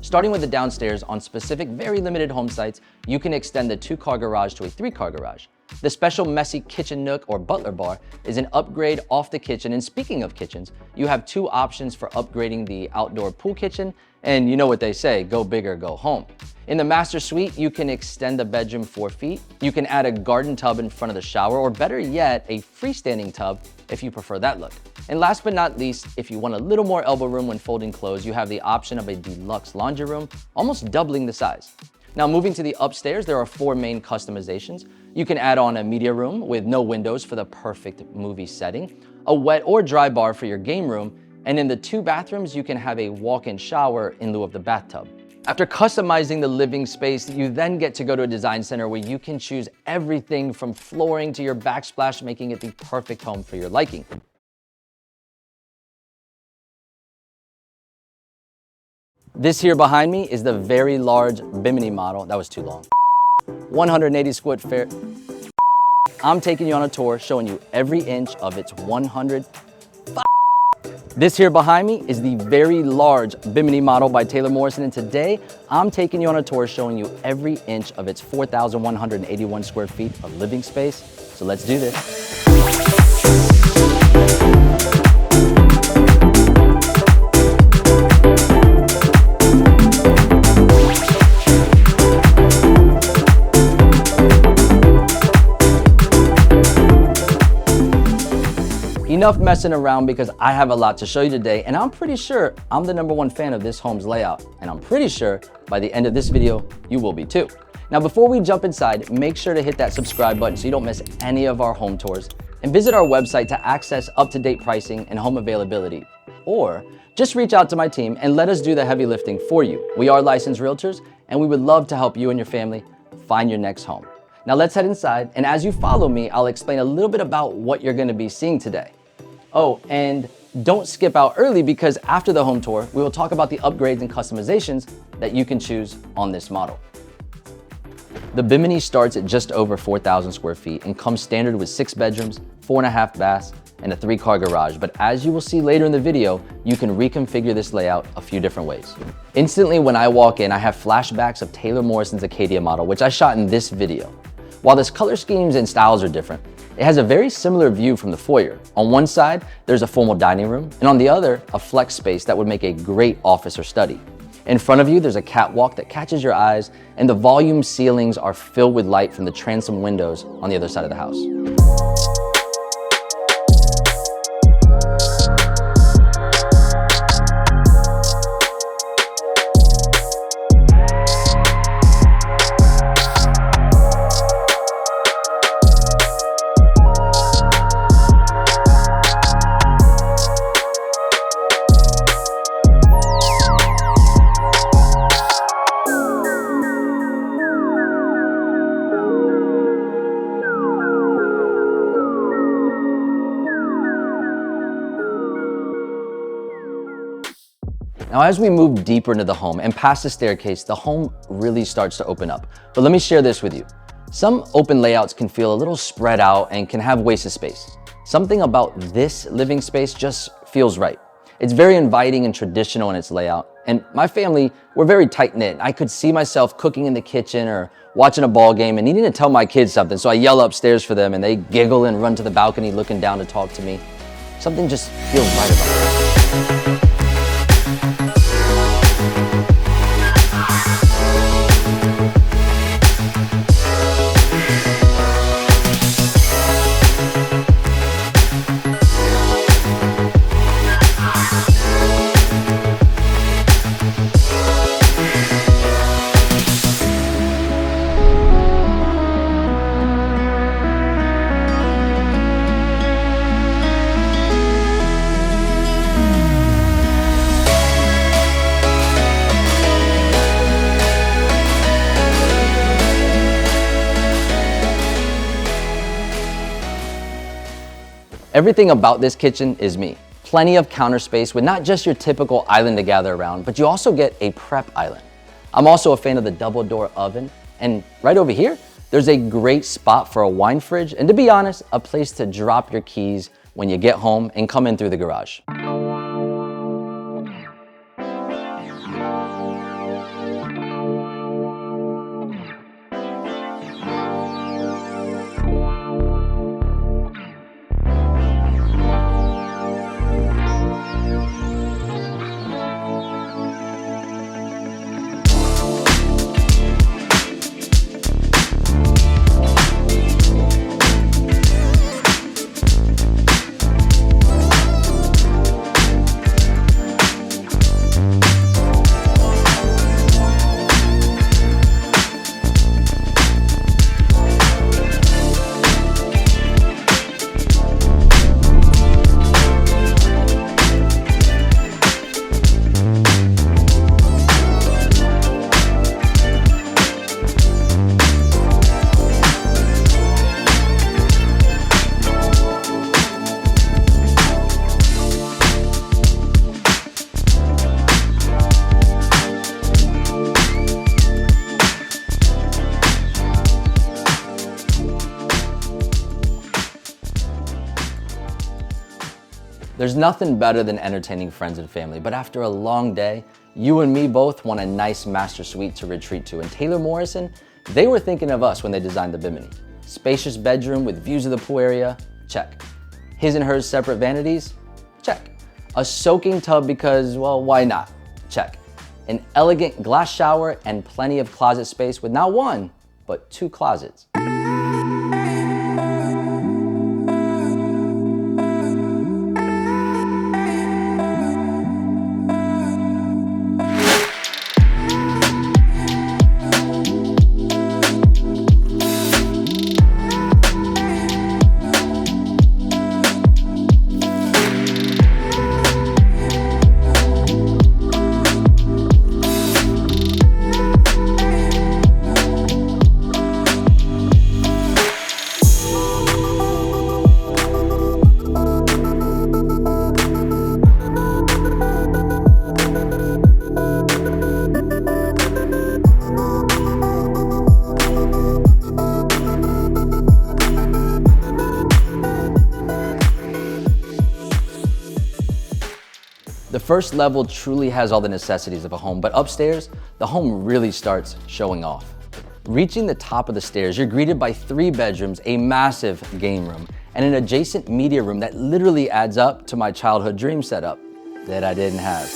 Starting with the downstairs, on specific, very limited home sites, you can extend the 2-car garage to a 3-car garage. The special messy kitchen nook or butler bar is an upgrade off the kitchen. And speaking of kitchens, you have 2 options for upgrading the outdoor pool kitchen. And you know what they say, go big or go home. In the master suite, you can extend the bedroom 4 feet. You can add a garden tub in front of the shower, or better yet, a freestanding tub if you prefer that look. And last but not least, if you want a little more elbow room when folding clothes, you have the option of a deluxe laundry room, almost doubling the size. Now, moving to the upstairs, there are 4 main customizations. You can add on a media room with no windows for the perfect movie setting, a wet or dry bar for your game room, and in the 2 bathrooms, you can have a walk-in shower in lieu of the bathtub. After customizing the living space, you then get to go to a design center where you can choose everything from flooring to your backsplash, making it the perfect home for your liking. This here behind me is the very large Bimini model. That was too long. 180 square feet. I'm taking you on a tour showing you every inch of its 100. This here behind me is the very large Bimini model by Taylor Morrison, and today I'm taking you on a tour showing you every inch of its 4,181 square feet of living space. So let's do this. Enough messing around, because I have a lot to show you today, and I'm pretty sure I'm the #1 fan of this home's layout, and I'm pretty sure by the end of this video, you will be too. Now, before we jump inside, make sure to hit that subscribe button so you don't miss any of our home tours, and visit our website to access up-to-date pricing and home availability. Or just reach out to my team and let us do the heavy lifting for you. We are licensed realtors, and we would love to help you and your family find your next home. Now let's head inside, and as you follow me, I'll explain a little bit about what you're gonna be seeing today. Oh, and don't skip out early because after the home tour, we will talk about the upgrades and customizations that you can choose on this model. The Bimini starts at just over 4,000 square feet and comes standard with 6 bedrooms, 4.5 baths, and a 3-car garage. But as you will see later in the video, you can reconfigure this layout a few different ways. Instantly when I walk in, I have flashbacks of Taylor Morrison's Acadia model, which I shot in this video. While the color schemes and styles are different, it has a very similar view from the foyer. On one side, there's a formal dining room, and on the other, a flex space that would make a great office or study. In front of you, there's a catwalk that catches your eyes, and the volume ceilings are filled with light from the transom windows on the other side of the house. Now, as we move deeper into the home and past the staircase, the home really starts to open up. But let me share this with you. Some open layouts can feel a little spread out and can have wasted space. Something about this living space just feels right. It's very inviting and traditional in its layout. And my family, we're very tight-knit. I could see myself cooking in the kitchen or watching a ball game and needing to tell my kids something. So I yell upstairs for them and they giggle and run to the balcony looking down to talk to me. Something just feels right about it. Everything about this kitchen is me. Plenty of counter space with not just your typical island to gather around, but you also get a prep island. I'm also a fan of the double door oven, and right over here, there's a great spot for a wine fridge, and to be honest, a place to drop your keys when you get home and come in through the garage. There's nothing better than entertaining friends and family, but after a long day, you and me both want a nice master suite to retreat to. And Taylor Morrison, they were thinking of us when they designed the Bimini. Spacious bedroom with views of the pool area, check. His and hers separate vanities, check. A soaking tub because, well, why not? Check. An elegant glass shower and plenty of closet space with not one, but 2 closets. The first level truly has all the necessities of a home, but upstairs, the home really starts showing off. Reaching the top of the stairs, you're greeted by 3 bedrooms, a massive game room, and an adjacent media room that literally adds up to my childhood dream setup that I didn't have.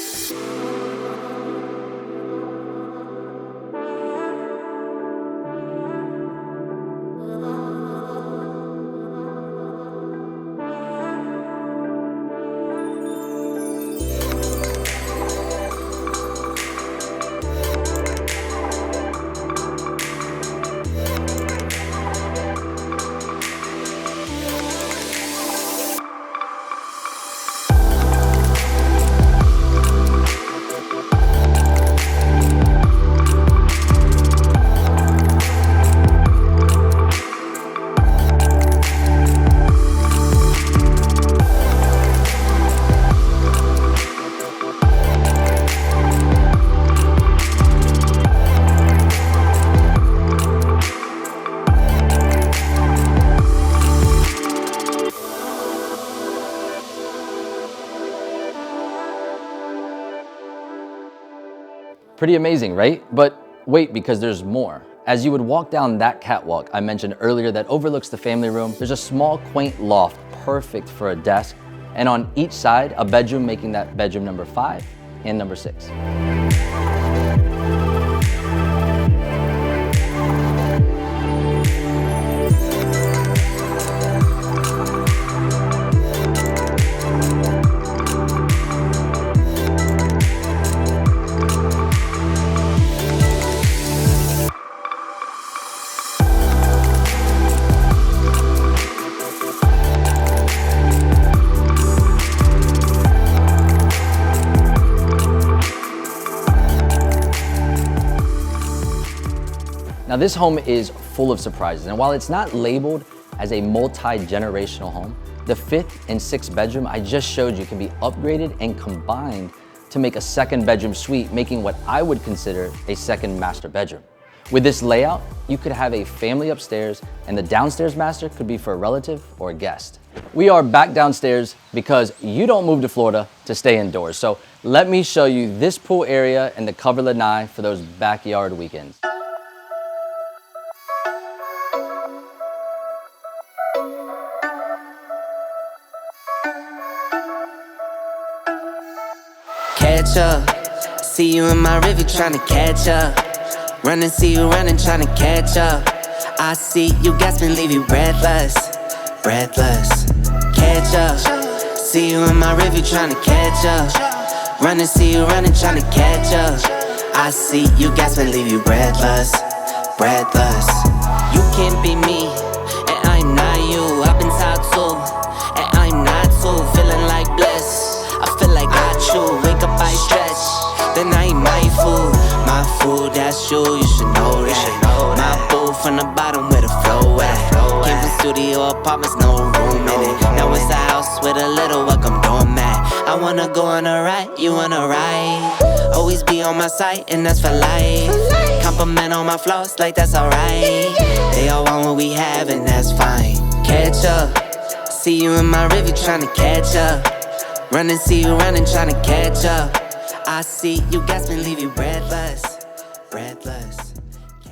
Pretty amazing, right? But wait, because there's more. As you would walk down that catwalk I mentioned earlier that overlooks the family room, there's a small, quaint loft perfect for a desk, and on each side, a bedroom, making that bedroom number 5 and number 6. Now this home is full of surprises, and while it's not labeled as a multi-generational home, the 5th and 6th bedroom I just showed you can be upgraded and combined to make a 2nd bedroom suite, making what I would consider a 2nd master bedroom. With this layout, you could have a family upstairs, and the downstairs master could be for a relative or a guest. We are back downstairs because you don't move to Florida to stay indoors. So let me show you this pool area and the cover lanai for those backyard weekends. Catch up, see you in my river tryna catch up. Run and see you running tryna catch up. I see you gasping, leave you breathless, breathless. Catch up, see you in my river tryna catch up. Run and see you running tryna catch up. I see you gasping, leave you breathless, breathless. You can't be me, and I'm not you. I've been taught to, and I'm not too. Feeling like bliss, I feel like I chew. Wake up, I stretch, then I eat my food. My food, that's you should know that. My boo from the bottom where the flow at. Came from studio apartments, no room in it. Now it's a house with a little welcome doormat. I wanna go on a ride, you wanna ride. Always be on my side, and that's for life. Compliment on my flaws, like that's alright. They all want what we have, and that's fine. Catch up, see you in my river tryna catch up. Run and see you running tryna catch up. I see you gasping, leave you breathless, breathless.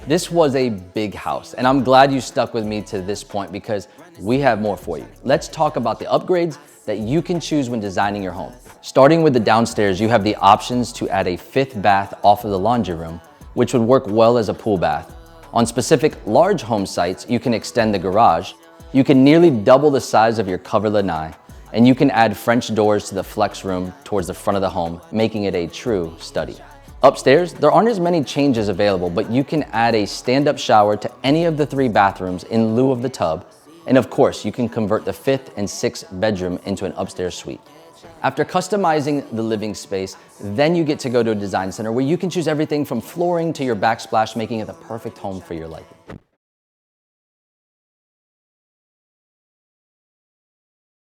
This was a big house, and I'm glad you stuck with me to this point because we have more for you. Let's talk about the upgrades that you can choose when designing your home. Starting with the downstairs, you have the options to add a 5th bath off of the laundry room, which would work well as a pool bath. On specific large home sites, you can extend the garage. You can nearly double the size of your cover lanai, and you can add French doors to the flex room towards the front of the home, making it a true study. Upstairs, there aren't as many changes available, but you can add a stand-up shower to any of the 3 bathrooms in lieu of the tub. And of course, you can convert the 5th and 6th bedroom into an upstairs suite. After customizing the living space, then you get to go to a design center where you can choose everything from flooring to your backsplash, making it the perfect home for your liking.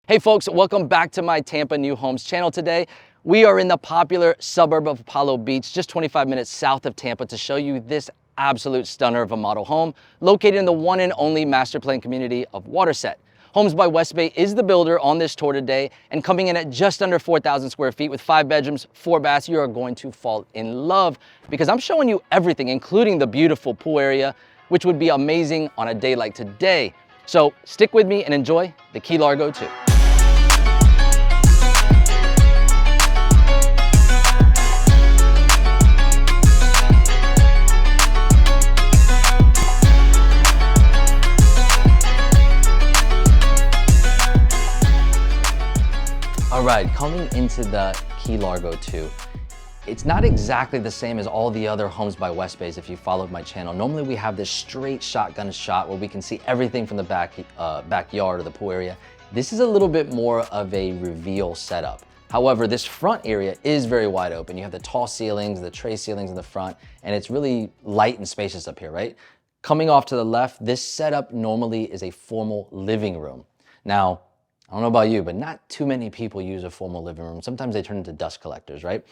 Hey folks, welcome back to my Tampa New Homes channel today. We are in the popular suburb of Apollo Beach, just 25 minutes south of Tampa, to show you this absolute stunner of a model home located in the one and only master plan community of Waterset. Homes by West Bay is the builder on this tour today, and coming in at just under 4,000 square feet with 5 bedrooms, 4 baths, you are going to fall in love because I'm showing you everything, including the beautiful pool area, which would be amazing on a day like today. So stick with me and enjoy the Key Largo 2. All right, coming into the Key Largo 2, it's not exactly the same as all the other Homes by West Bays if you followed my channel. Normally we have this straight shotgun shot where we can see everything from the backyard or the pool area. This is a little bit more of a reveal setup. However, this front area is very wide open. You have the tall ceilings, the tray ceilings in the front, and it's really light and spacious up here, right? Coming off to the left, this setup normally is a formal living room. Now, I don't know about you, but not too many people use a formal living room. Sometimes they turn into dust collectors, right?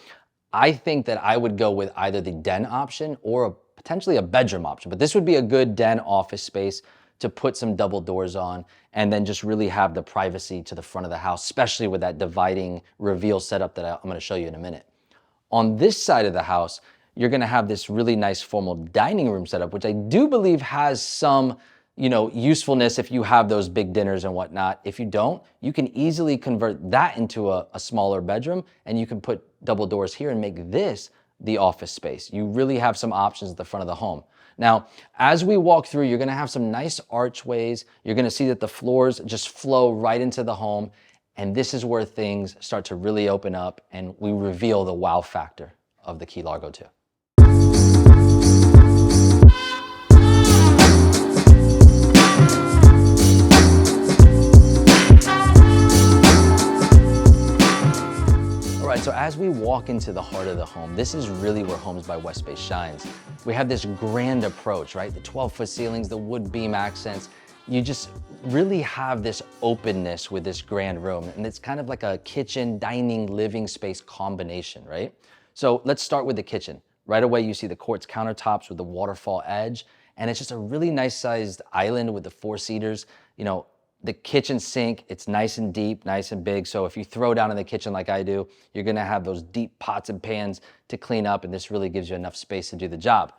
I think that I would go with either the den option or potentially a bedroom option, but this would be a good den office space to put some double doors on and then just really have the privacy to the front of the house, especially with that dividing reveal setup that I'm gonna show you in a minute. On this side of the house, you're gonna have this really nice formal dining room setup, which I do believe has some usefulness if you have those big dinners and whatnot. If you don't, you can easily convert that into a smaller bedroom and you can put double doors here and make this the office space. You really have some options at the front of the home. Now, as we walk through, you're gonna have some nice archways. You're gonna see that the floors just flow right into the home. And this is where things start to really open up and we reveal the wow factor of the Key Largo 2. So as we walk into the heart of the home, this is really where Homes by West Bay shines. We have this grand approach, right? The 12-foot ceilings, the wood beam accents. You just really have this openness with this grand room. And it's kind of like a kitchen, dining, living space combination, right? So let's start with the kitchen. Right away, you see the quartz countertops with the waterfall edge. And it's just a really nice sized island with the 4-seaters. The kitchen sink, it's nice and deep, nice and big. So if you throw down in the kitchen like I do, you're gonna have those deep pots and pans to clean up, and this really gives you enough space to do the job.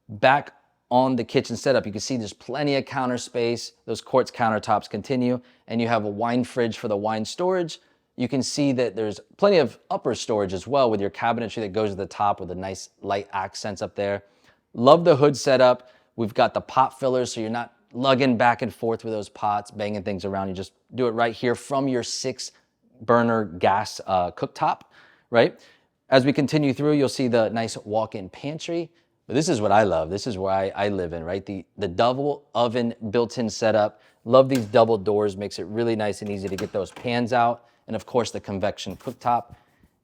Back on the kitchen setup, you can see there's plenty of counter space. Those quartz countertops continue, and you have a wine fridge for the wine storage. You can see that there's plenty of upper storage as well with your cabinetry that goes to the top with the nice light accents up there. Love the hood setup. We've got the pot fillers, so you're not lugging back and forth with those pots, banging things around. You just do it right here from your 6-burner gas cooktop, right? As we continue through, you'll see the nice walk-in pantry. But this is what I love. This is where I live in, right? The double oven built-in setup. Love these double doors. Makes it really nice and easy to get those pans out. And of course, the convection cooktop.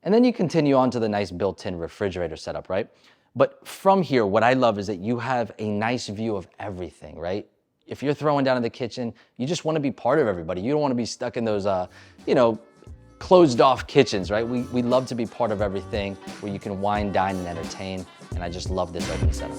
And then you continue on to the nice built-in refrigerator setup, right? But from here, what I love is that you have a nice view of everything, right? If you're throwing down in the kitchen, you just want to be part of everybody. You don't want to be stuck in those, closed off kitchens, right? We love to be part of everything where you can wine, dine, and entertain. And I just love this open setup.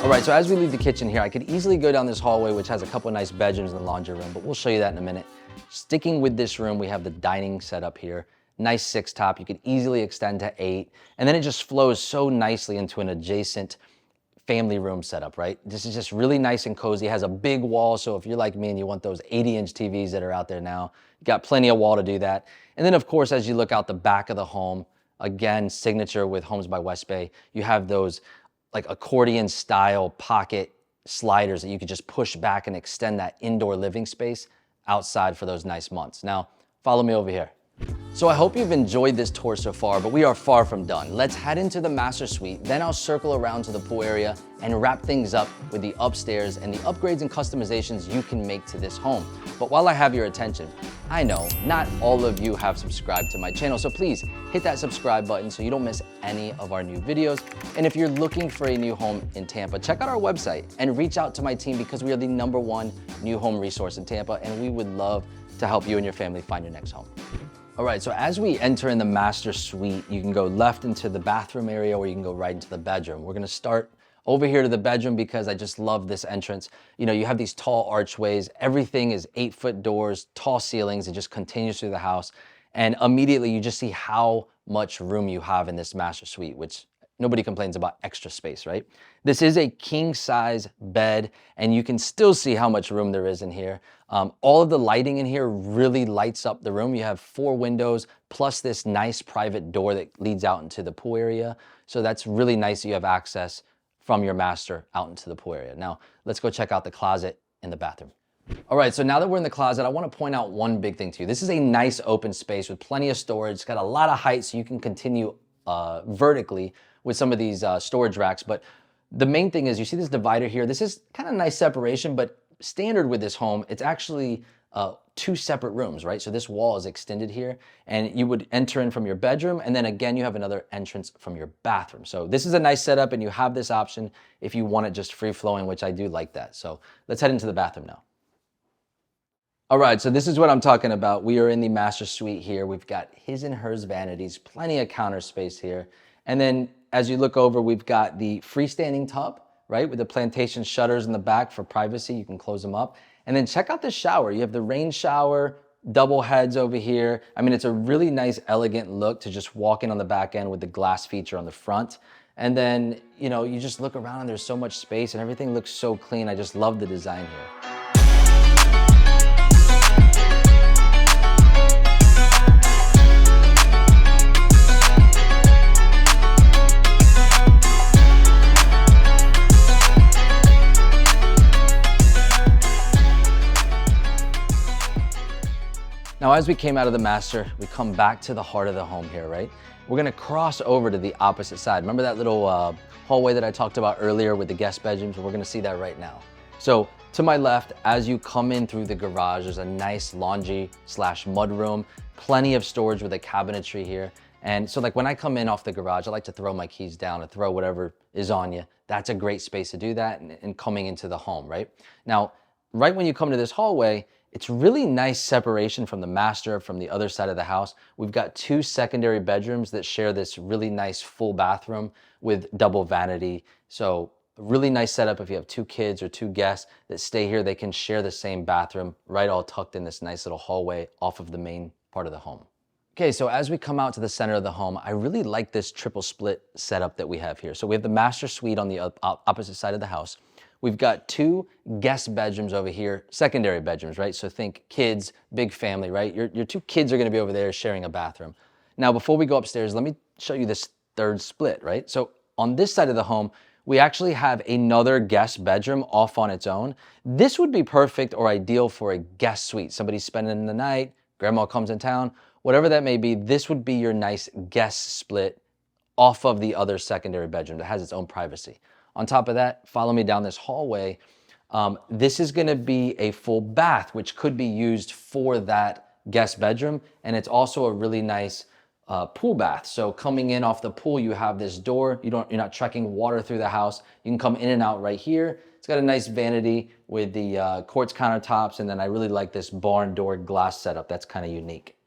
All right, so as we leave the kitchen here, I could easily go down this hallway, which has a couple of nice bedrooms and the laundry room, but we'll show you that in a minute. Sticking with this room, we have the dining setup here. Nice 6-top, you could easily extend to 8, and then it just flows so nicely into an adjacent family room setup, right? This is just really nice and cozy. It has a big wall, so if you're like me and you want those 80-inch TVs that are out there now, you got plenty of wall to do that. And then of course, as you look out the back of the home, again, signature with Homes by West Bay, you have those like accordion style pocket sliders that you could just push back and extend that indoor living space outside for those nice months. Now, follow me over here. So I hope you've enjoyed this tour so far, but we are far from done. Let's head into the master suite, then I'll circle around to the pool area and wrap things up with the upstairs and the upgrades and customizations you can make to this home. But while I have your attention, I know not all of you have subscribed to my channel, so please hit that subscribe button so you don't miss any of our new videos. And if you're looking for a new home in Tampa, check out our website and reach out to my team because we are the #1 new home resource in Tampa, and we would love to help you and your family find your next home. All right, so as we enter in the master suite, you can go left into the bathroom area or you can go right into the bedroom. We're gonna start over here to the bedroom because I just love this entrance. You know, you have these tall archways, everything is 8-foot doors, tall ceilings, it just continues through the house. And immediately you just see how much room you have in this master suite, which nobody complains about extra space, right? This is a king size bed and you can still see how much room there is in here. All of the lighting in here really lights up the room. You have 4 windows plus this nice private door that leads out into the pool area. So that's really nice that you have access from your master out into the pool area. Now, let's go check out the closet in the bathroom. All right, so now that we're in the closet, I want to point out one big thing to you. This is a nice open space with plenty of storage. It's got a lot of height so you can continue vertically with some of these storage racks. But the main thing is you see this divider here. This is kind of nice separation, but standard with this home, it's actually 2 separate rooms, right? So this wall is extended here and you would enter in from your bedroom and then again, you have another entrance from your bathroom. So this is a nice setup and you have this option if you want it just free flowing, which I do like that. So let's head into the bathroom now. All right, so this is what I'm talking about. We are in the master suite here. We've got his and hers vanities, plenty of counter space here. And then as you look over, we've got the freestanding tub, right? With the plantation shutters in the back for privacy, you can close them up. And then check out the shower. You have the rain shower, double heads over here. I mean, it's a really nice, elegant look to just walk in on the back end with the glass feature on the front. And then, you know, you just look around and there's so much space and everything looks so clean. I just love the design here. Now, as we came out of the master, we come back to the heart of the home here, right? We're gonna cross over to the opposite side. Remember that little hallway that I talked about earlier with the guest bedrooms? We're gonna see that right now. So to my left, as you come in through the garage, there's a nice laundry/mud room, plenty of storage with a cabinetry here. And so like when I come in off the garage, I like to throw my keys down and throw whatever is on you. That's a great space to do that and coming into the home, right? Now, right when you come to this hallway, it's really nice separation from the master, from the other side of the house. We've got 2 secondary bedrooms that share this really nice full bathroom with double vanity. So a really nice setup if you have 2 kids or 2 guests that stay here, they can share the same bathroom, right all tucked in this nice little hallway off of the main part of the home. Okay, so as we come out to the center of the home, I really like this triple split setup that we have here. So we have the master suite on the opposite side of the house. We've got 2 guest bedrooms over here, secondary bedrooms, right? So think kids, big family, right? Your 2 kids are gonna be over there sharing a bathroom. Now, before we go upstairs, let me show you this 3rd split, right? So on this side of the home, we actually have another guest bedroom off on its own. This would be perfect or ideal for a guest suite. Somebody's spending the night, grandma comes in town, whatever that may be, this would be your nice guest split off of the other secondary bedroom that has its own privacy. On top of that, follow me down this hallway. This is gonna be a full bath, which could be used for that guest bedroom. And it's also a really nice pool bath. So coming in off the pool, you have this door. You're not trekking water through the house. You can come in and out right here. It's got a nice vanity with the quartz countertops. And then I really like this barn door glass setup. That's kind of unique.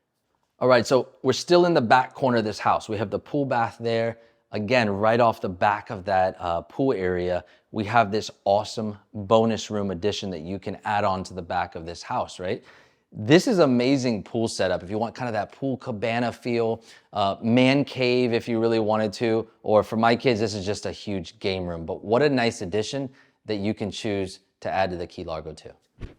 All right, so we're still in the back corner of this house. We have the pool bath there. Again, right off the back of that pool area, we have this awesome bonus room addition that you can add on to the back of this house, right? This is amazing pool setup. If you want kind of that pool cabana feel, man cave if you really wanted to, or for my kids, this is just a huge game room. But what a nice addition that you can choose to add to the Key Largo too.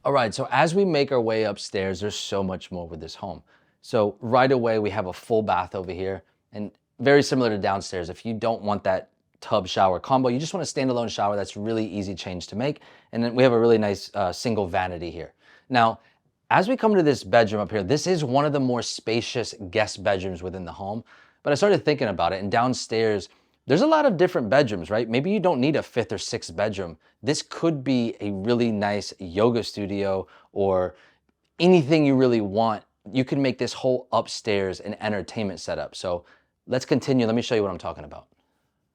All right, so as we make our way upstairs, there's so much more with this home. So right away, we have a full bath over here. And very similar to downstairs. If you don't want that tub shower combo, you just want a standalone shower, that's really easy change to make. And then we have a really nice single vanity here. Now, As we come to this bedroom up here, this is one of the more spacious guest bedrooms within the home. But I started thinking about it, and downstairs, there's a lot of different bedrooms, right? Maybe you don't need a 5th or 6th bedroom. This could be a really nice yoga studio or anything you really want. You can make this whole upstairs an entertainment setup. So let's continue. Let me show you what I'm talking about.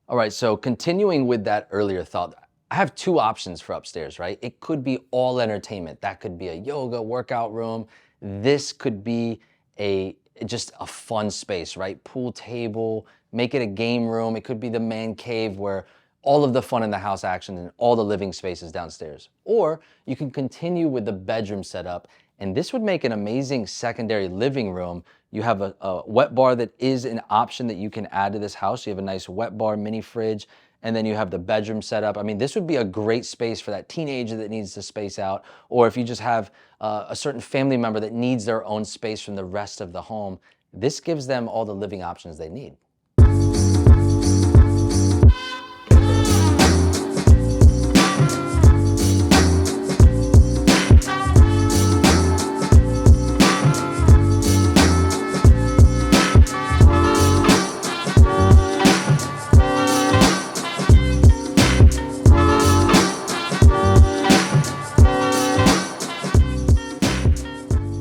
All right, so continuing with that earlier thought, I have 2 options for upstairs, right? It could be all entertainment. That could be a yoga workout room. This could be just a fun space, right? Pool table, make it a game room. It could be the man cave where all of the fun in the house action and all the living spaces downstairs. Or you can continue with the bedroom setup, and this would make an amazing secondary living room. You have a wet bar that is an option that you can add to this house. You have a nice wet bar, mini fridge, and then you have the bedroom setup. I mean, this would be a great space for that teenager that needs to space out, or if you just have a certain family member that needs their own space from the rest of the home. This gives them all the living options they need.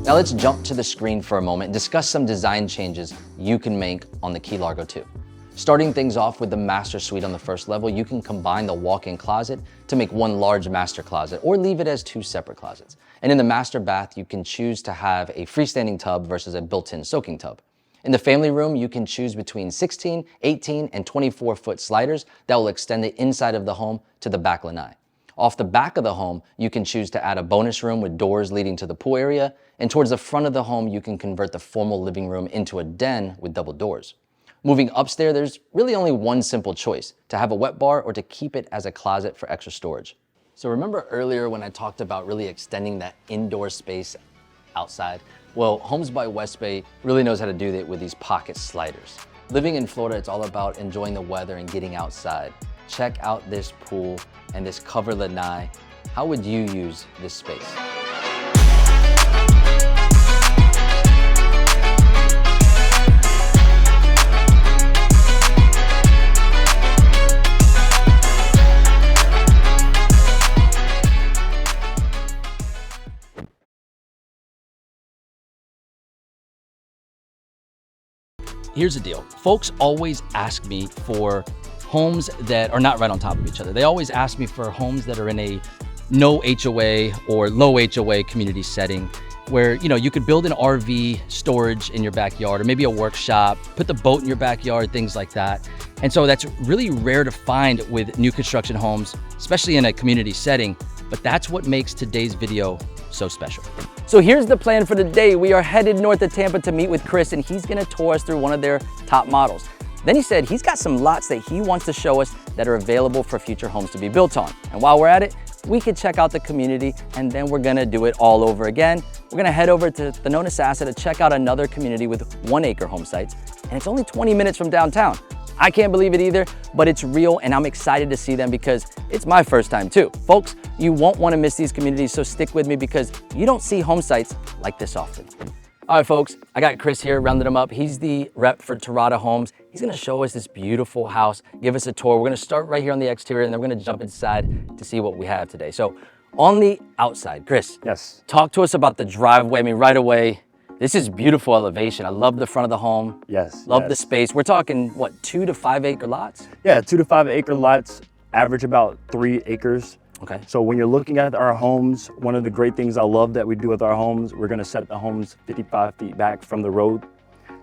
Now let's jump to the screen for a moment and discuss some design changes you can make on the Key Largo 2. Starting things off with the master suite on the first level, you can combine the walk-in closet to make one large master closet or leave it as 2 separate closets. And in the master bath, you can choose to have a freestanding tub versus a built-in soaking tub. In the family room, you can choose between 16, 18, and 24-foot sliders that will extend the inside of the home to the back lanai. Off the back of the home, you can choose to add a bonus room with doors leading to the pool area, and towards the front of the home, you can convert the formal living room into a den with double doors. Moving upstairs, there's really only one simple choice: to have a wet bar or to keep it as a closet for extra storage. So remember earlier when I talked about really extending that indoor space outside? Well, Homes by West Bay really knows how to do that with these pocket sliders. Living in Florida, it's all about enjoying the weather and getting outside. Check out this pool and this covered lanai. How would you use this space? Here's the deal. Folks always ask me for homes that are not right on top of each other. They always ask me for homes that are in a no HOA or low HOA community setting where, you know, you could build an RV storage in your backyard or maybe a workshop, put the boat in your backyard, things like that. And so that's really rare to find with new construction homes, especially in a community setting, but that's what makes today's video so special. So here's the plan for the day. We are headed north of Tampa to meet with Chris, and he's gonna tour us through one of their top models. Then he said he's got some lots that he wants to show us that are available for future homes to be built on. And while we're at it, we could check out the community, and then we're gonna do it all over again. We're gonna head over to the Nonasassa to check out another community with 1-acre home sites, and it's only 20 minutes from downtown. I can't believe it either, but it's real, and I'm excited to see them because it's my first time too. Folks, you won't wanna miss these communities, so stick with me because you don't see home sites like this often. All right, folks, I got Chris here, rounded him up. He's the rep for Terrata Homes. He's gonna show us this beautiful house, give us a tour. We're gonna start right here on the exterior, and then we're gonna jump inside to see what we have today. So on the outside, Chris, yes, talk to us about the driveway. I mean, right away, this is beautiful elevation. I love the front of the home. Yes. Love the space. We're talking, what, 2 to 5 acre lots? Yeah, 2 to 5 acre lots, average about 3 acres. Okay. So when you're looking at our homes, one of the great things I love that we do with our homes, we're gonna set the homes 55 feet back from the road.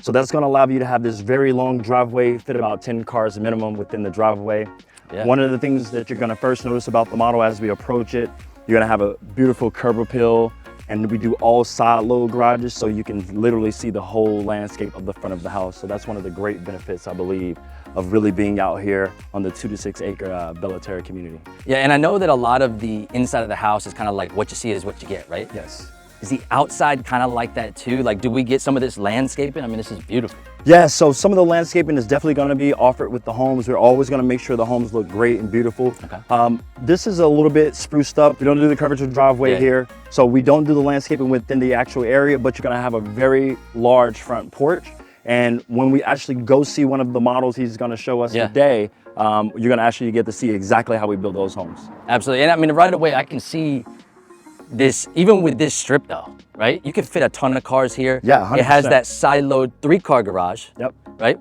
So that's gonna allow you to have this very long driveway, fit about 10 cars minimum within the driveway. Yeah. One of the things that you're gonna first notice about the model as we approach it, you're gonna have a beautiful curb appeal, and we do all side load garages, so you can literally see the whole landscape of the front of the house. So that's one of the great benefits, I believe, of really being out here on the 2 to 6 acre Bella Terra community. Yeah, and I know that a lot of the inside of the house is kind of like what you see is what you get, right? Yes. Is the outside kind of like that too? Like, do we get some of this landscaping? I mean, this is beautiful. Yeah, so some of the landscaping is definitely going to be offered with the homes. We're always going to make sure the homes look great and beautiful. Okay. This is a little bit spruced up. We don't do the curvature driveway here, so we don't do the landscaping within the actual area, but you're going to have a very large front porch. And when we actually go see one of the models he's going to show us today, you're going to actually get to see exactly how we build those homes. Absolutely. And I mean, right away, I can see this, even with this strip though, right? You can fit a ton of cars here. Yeah, 100%. It has that side load 3-car garage. Yep. Right?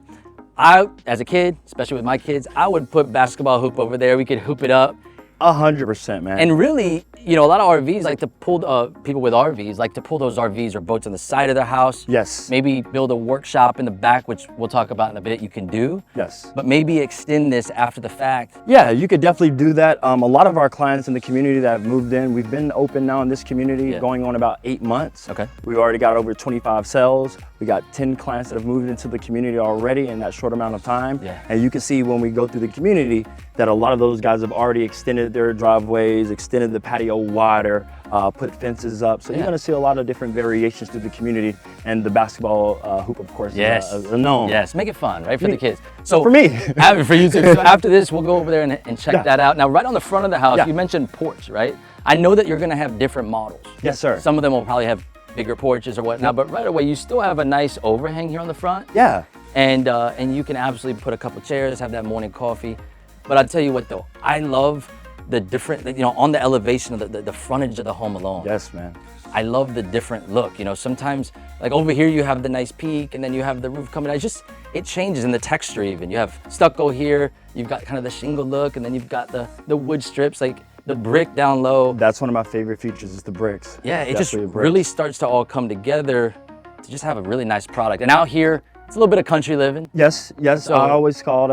I, as a kid, especially with my kids, I would put basketball hoop over there. We could hoop it up. 100%, man. And really, you know, a lot of RVs like to pull, people with RVs like to pull those RVs or boats on the side of their house. Yes. Maybe build a workshop in the back, which we'll talk about in a bit, you can do. Yes. But maybe extend this after the fact. Yeah, you could definitely do that. A lot of our clients in the community that have moved in, we've been open now in this community going on about 8 months. Okay. We've already got over 25 sales. We got 10 clients that have moved into the community already in that short amount of time. Yeah. And you can see when we go through the community that a lot of those guys have already extended their driveways, extended the patio wider, put fences up. So you're gonna see a lot of different variations through the community, and the basketball hoop, of course, is a known. Yes, make it fun, right, for the kids. So for me. For you too. So after this, we'll go over there and check that out. Now, right on the front of the house, you mentioned porch, right? I know that you're gonna have different models. Yes, sir. Some of them will probably have bigger porches or whatnot, but right away, you still have a nice overhang here on the front. Yeah. And you can absolutely put a couple chairs, have that morning coffee. But I'll tell you what though, I love the different, you know, on the elevation of the frontage of the home alone. Yes, man. I love the different look. You know, sometimes like over here you have the nice peak and then you have the roof coming out. It changes in the texture even. You have stucco here, you've got kind of the shingle look, and then you've got the wood strips, like the brick down low. That's one of my favorite features is the bricks. Yeah, it just really starts to all come together to just have a really nice product. And out here, it's a little bit of country living. Yes. So, I always called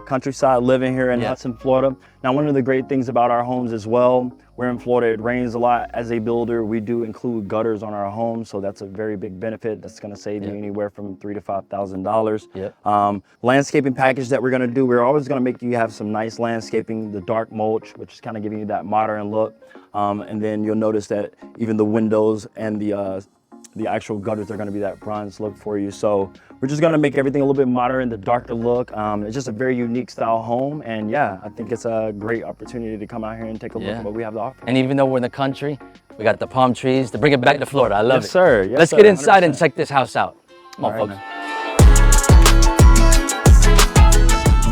countryside living here in Hudson, Florida. Now, one of the great things about our homes as well, we're in Florida, it rains a lot. As a builder, we do include gutters on our homes, so that's a very big benefit. That's gonna save you anywhere from $3,000 to $5,000. Landscaping package that we're gonna do, we're always gonna make you have some nice landscaping, the dark mulch, which is kind of giving you that modern look. And then you'll notice that even the windows and the actual gutters are going to be that bronze look for you. So we're just going to make everything a little bit modern, the darker look. It's just a very unique style home. And yeah, I think it's a great opportunity to come out here and take a look at what we have to offer. And even though we're in the country, we got the palm trees to bring it back to Florida. I love it. Yes, sir. Yes, Let's sir. get inside 100%. and check this house out. Come on, folks.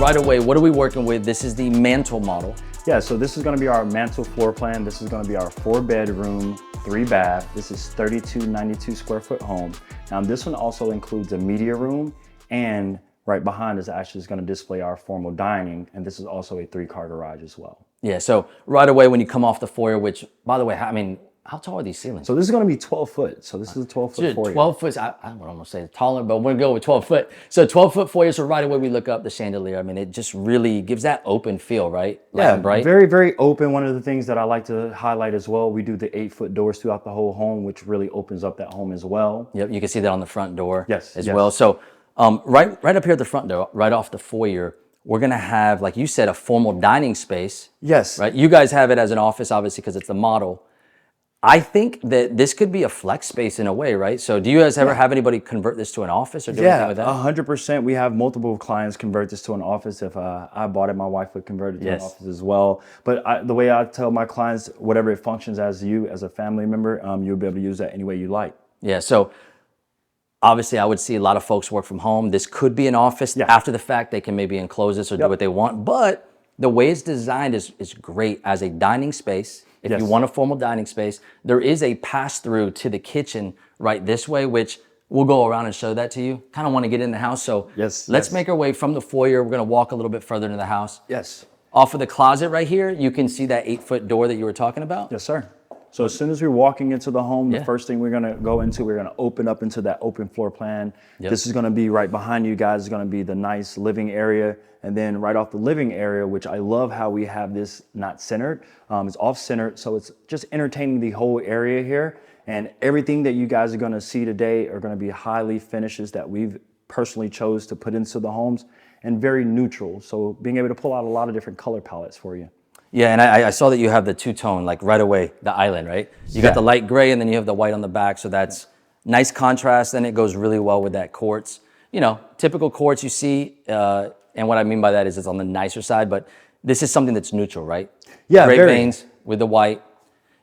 Right away, what are we working with? This is the mantle model. Yeah, so this is going to be our mantle floor plan. This is going to be our 4-bedroom, 3-bath. This is 3292 square foot home. Now this one also includes a media room, and right behind us actually is going to display our formal dining, and this is also a 3-car garage as well. Yeah, so right away when you come off the foyer, which by the way, I mean, how tall are these ceilings? So this is going to be 12 foot. So this is a 12 foot foyer. 12 foot, I would almost say taller, but we're going to go with 12 foot. So 12 foot foyer, so right away we look up the chandelier. I mean, it just really gives that open feel, right? Light and bright. Very, very open. One of the things that I like to highlight as well, we do the 8-foot doors throughout the whole home, which really opens up that home as well. Yep, you can see that on the front door as yes. well. So right up here at the front door, right off the foyer, we're gonna have, like you said, a formal dining space. Yes. Right, you guys have it as an office, obviously, because it's the model. I think that this could be a flex space in a way, right? So do you guys ever have anybody convert this to an office or do anything with that? 100%. We have multiple clients convert this to an office. If I bought it, my wife would convert it to an office as well. But the way I tell my clients, whatever it functions as you, as a family member, you'll be able to use that any way you like. Yeah, so obviously I would see a lot of folks work from home. This could be an office. After the fact, they can maybe enclose this or do what they want. But the way it's designed is great as a dining space. If you want a formal dining space, there is a pass-through to the kitchen right this way, which we'll go around and show that to you. Kind of want to get in the house, so let's make our way from the foyer. We're going to walk a little bit further into the house. Yes. Off of the closet right here, you can see that 8-foot door that you were talking about. Yes, sir. So as soon as we're walking into the home, the first thing we're going to go into, we're going to open up into that open floor plan. This is going to be right behind you guys, is going to be the nice living area. And then right off the living area, which I love how we have this not centered, it's off centered. So it's just entertaining the whole area here. And everything that you guys are going to see today are going to be highly finishes that we've personally chose to put into the homes, and very neutral. So being able to pull out a lot of different color palettes for you. Yeah, and I saw that you have the two-tone, like right away, the island, right? You got the light gray and then you have the white on the back, so that's nice contrast, and it goes really well with that quartz. you know, typical quartz you see, and what I mean by that is it's on the nicer side, but this is something that's neutral, right? Yeah, Great very. veins with the white.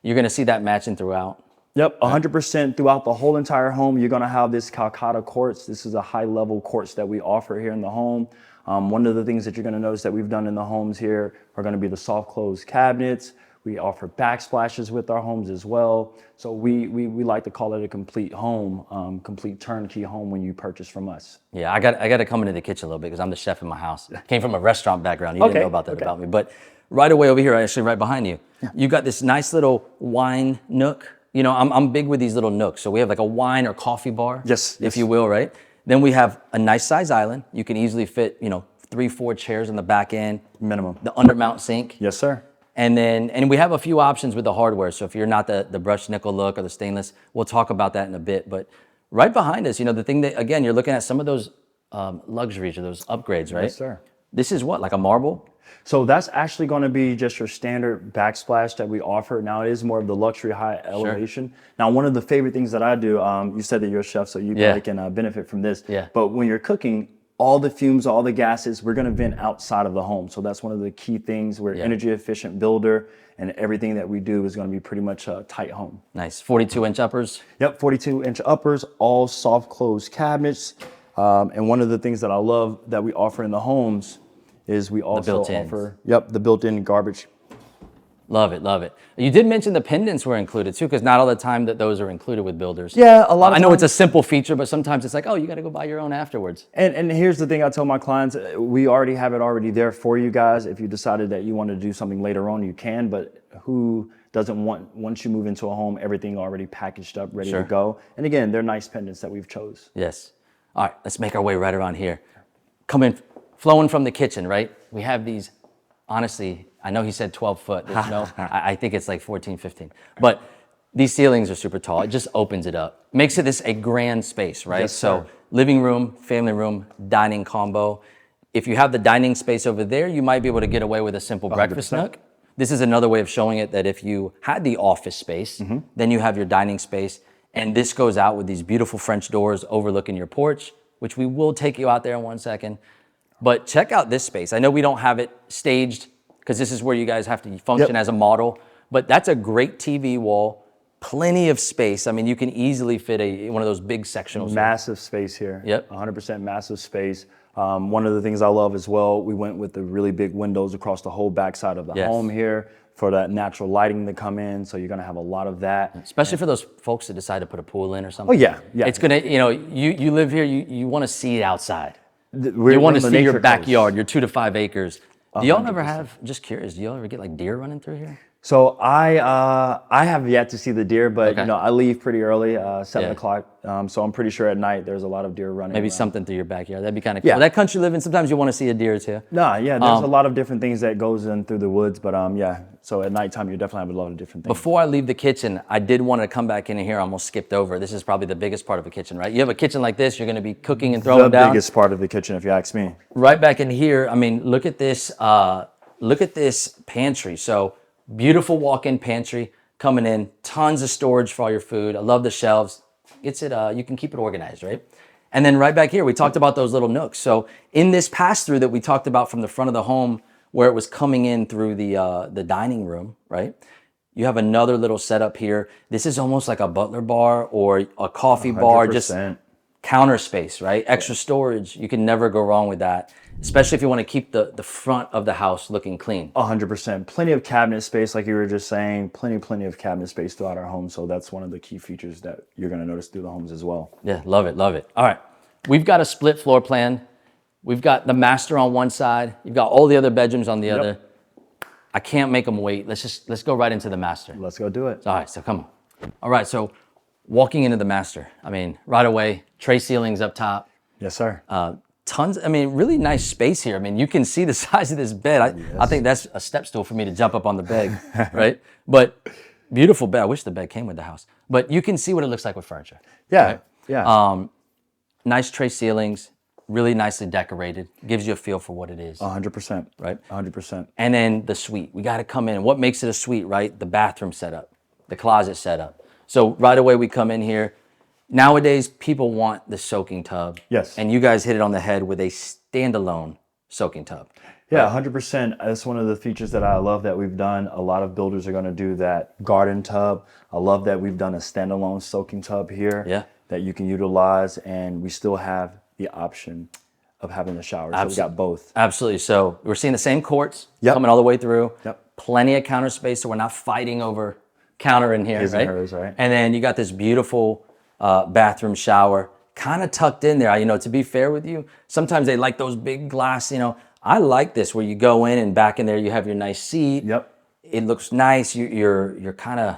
You're gonna see that matching throughout. Yep, 100% throughout the whole entire home. You're gonna have this Calcutta quartz. This is a high level quartz that we offer here in the home. One of the things that you're gonna notice that we've done in the homes here are gonna be the soft close cabinets. We offer backsplashes with our homes as well. So we like to call it a complete home, complete turnkey home when you purchase from us. Yeah, I got to come into the kitchen a little bit because I'm the chef in my house. Came from a restaurant background. You didn't know about that about me. But right away over here, actually right behind you, you got this nice little wine nook. You know, I'm big with these little nooks. So we have like a wine or coffee bar, if you will, right? Then we have a nice size island. You can easily fit, you know, 3-4 chairs in the back end. Minimum. The undermount sink. Yes, sir. And we have a few options with the hardware. So if you're not the brushed nickel look or the stainless, we'll talk about that in a bit. But right behind us, you know, the thing that, again, you're looking at some of those luxuries or those upgrades, right? Yes, sir. This is what, like a marble? So that's actually going to be just your standard backsplash that we offer. Now it is more of the luxury high elevation. Now, one of the favorite things that I do, you said that you're a chef, so you probably can benefit from this. Yeah. But when you're cooking, all the fumes, all the gases, we're going to vent outside of the home. So that's one of the key things. We're energy efficient builder, and everything that we do is going to be pretty much a tight home. Nice. 42-inch uppers? Yep, 42-inch uppers, all soft close cabinets. And one of the things that I love that we offer in the homes is we also offer the built-in garbage. Love it, love it. You did mention the pendants were included too, because not all the time that those are included with builders. Yeah, a lot of I know it's a simple feature, but sometimes it's like, oh, you got to go buy your own afterwards. And here's the thing I tell my clients, we already have it already there for you guys. If you decided that you want to do something later on, you can, but who doesn't want, once you move into a home, everything already packaged up, ready to go. And again, they're nice pendants that we've chose. Yes. All right, let's make our way right around here. Coming, flowing from the kitchen, right? We have these, honestly, I know he said 12 foot. There's no, I think it's like 14, 15. But these ceilings are super tall. It just opens it up. Makes it a grand space, right? Yes, so living room, family room, dining combo. If you have the dining space over there, you might be able to get away with a simple 100%. Breakfast nook. This is another way of showing it that if you had the office space, then you have your dining space. And this goes out with these beautiful French doors overlooking your porch, which we will take you out there in 1 second. But check out this space. I know we don't have it staged because this is where you guys have to function as a model, but that's a great TV wall, plenty of space. I mean, you can easily fit one of those big sectionals. Massive space here. Yep. 100% massive space. One of the things I love as well, we went with the really big windows across the whole backside of the home here for that natural lighting to come in. So you're gonna have a lot of that. Especially for those folks that decide to put a pool in or something. Oh yeah, yeah. It's gonna, you know, you live here, you wanna see it outside. You want to see your backyard, your 2 to 5 acres. Do y'all ever have, just curious, do y'all ever get like deer running through here? So I have yet to see the deer, but you know, I leave pretty early, 7 o'clock. So I'm pretty sure at night there's a lot of deer running. Maybe around. Something through your backyard. That'd be kind of cool. That country living, sometimes you want to see a deer too. No, yeah, there's a lot of different things that goes in through the woods, but yeah. So at nighttime you definitely have a lot of different things. Before I leave the kitchen, I did want to come back in here. I almost skipped over. This is probably the biggest part of a kitchen, right? You have a kitchen like this, you're going to be cooking and throwing down. The biggest part of the kitchen, if you ask me. Right back in here. I mean, look at this. Look at this pantry. So beautiful walk-in pantry coming in, tons of storage for all your food. I love the shelves. It's you can keep it organized, right? And then right back here, we talked about those little nooks. So in this pass-through that we talked about from the front of the home, where it was coming in through the dining room, right? You have another little setup here. This is almost like a butler bar or a coffee 100%. Bar, just counter space, right? Extra storage. You can never go wrong with that, especially if you want to keep the front of the house looking clean. 100%. Plenty of cabinet space, like you were just saying. Plenty of cabinet space throughout our home. So that's one of the key features that you're going to notice through the homes as well. Yeah, love it, love it. All right, we've got a split floor plan. We've got the master on one side. You've got all the other bedrooms on the other. I can't make them wait. Let's go right into the master. Let's go do it. All right, so come on. All right, so walking into the master, I mean, right away, tray ceilings up top. Yes, sir. Tons, I mean, really nice space here. I mean, you can see the size of this bed. I think that's a step stool for me to jump up on the bed, right? But beautiful bed. I wish the bed came with the house. But you can see what it looks like with furniture. Yeah, right? yeah. Nice tray ceilings. Really nicely decorated, gives you a feel for what it is. 100%, right? 100%. And then the suite, we got to come in. What makes it a suite, right? The bathroom setup, the closet setup. So right away we come in here, Nowadays, people want the soaking tub. Yes. And you guys hit it on the head with a standalone soaking tub. Yeah, 100%. That's one of the features that I love that we've done. A lot of builders are going to do that garden tub. I love that we've done a standalone soaking tub here. Yeah. That you can utilize, and we still have the option of having the shower. So we got both. Absolutely. So we're seeing the same quartz Yep. coming all the way through. Yep. Plenty of counter space, so we're not fighting over counter in here, His right? and hers, right? And then you got this beautiful bathroom shower, kind of tucked in there. You know, to be fair with you, sometimes they like those big glass. You know, I like this where you go in and back in there you have your nice seat. Yep. It looks nice. You're kind of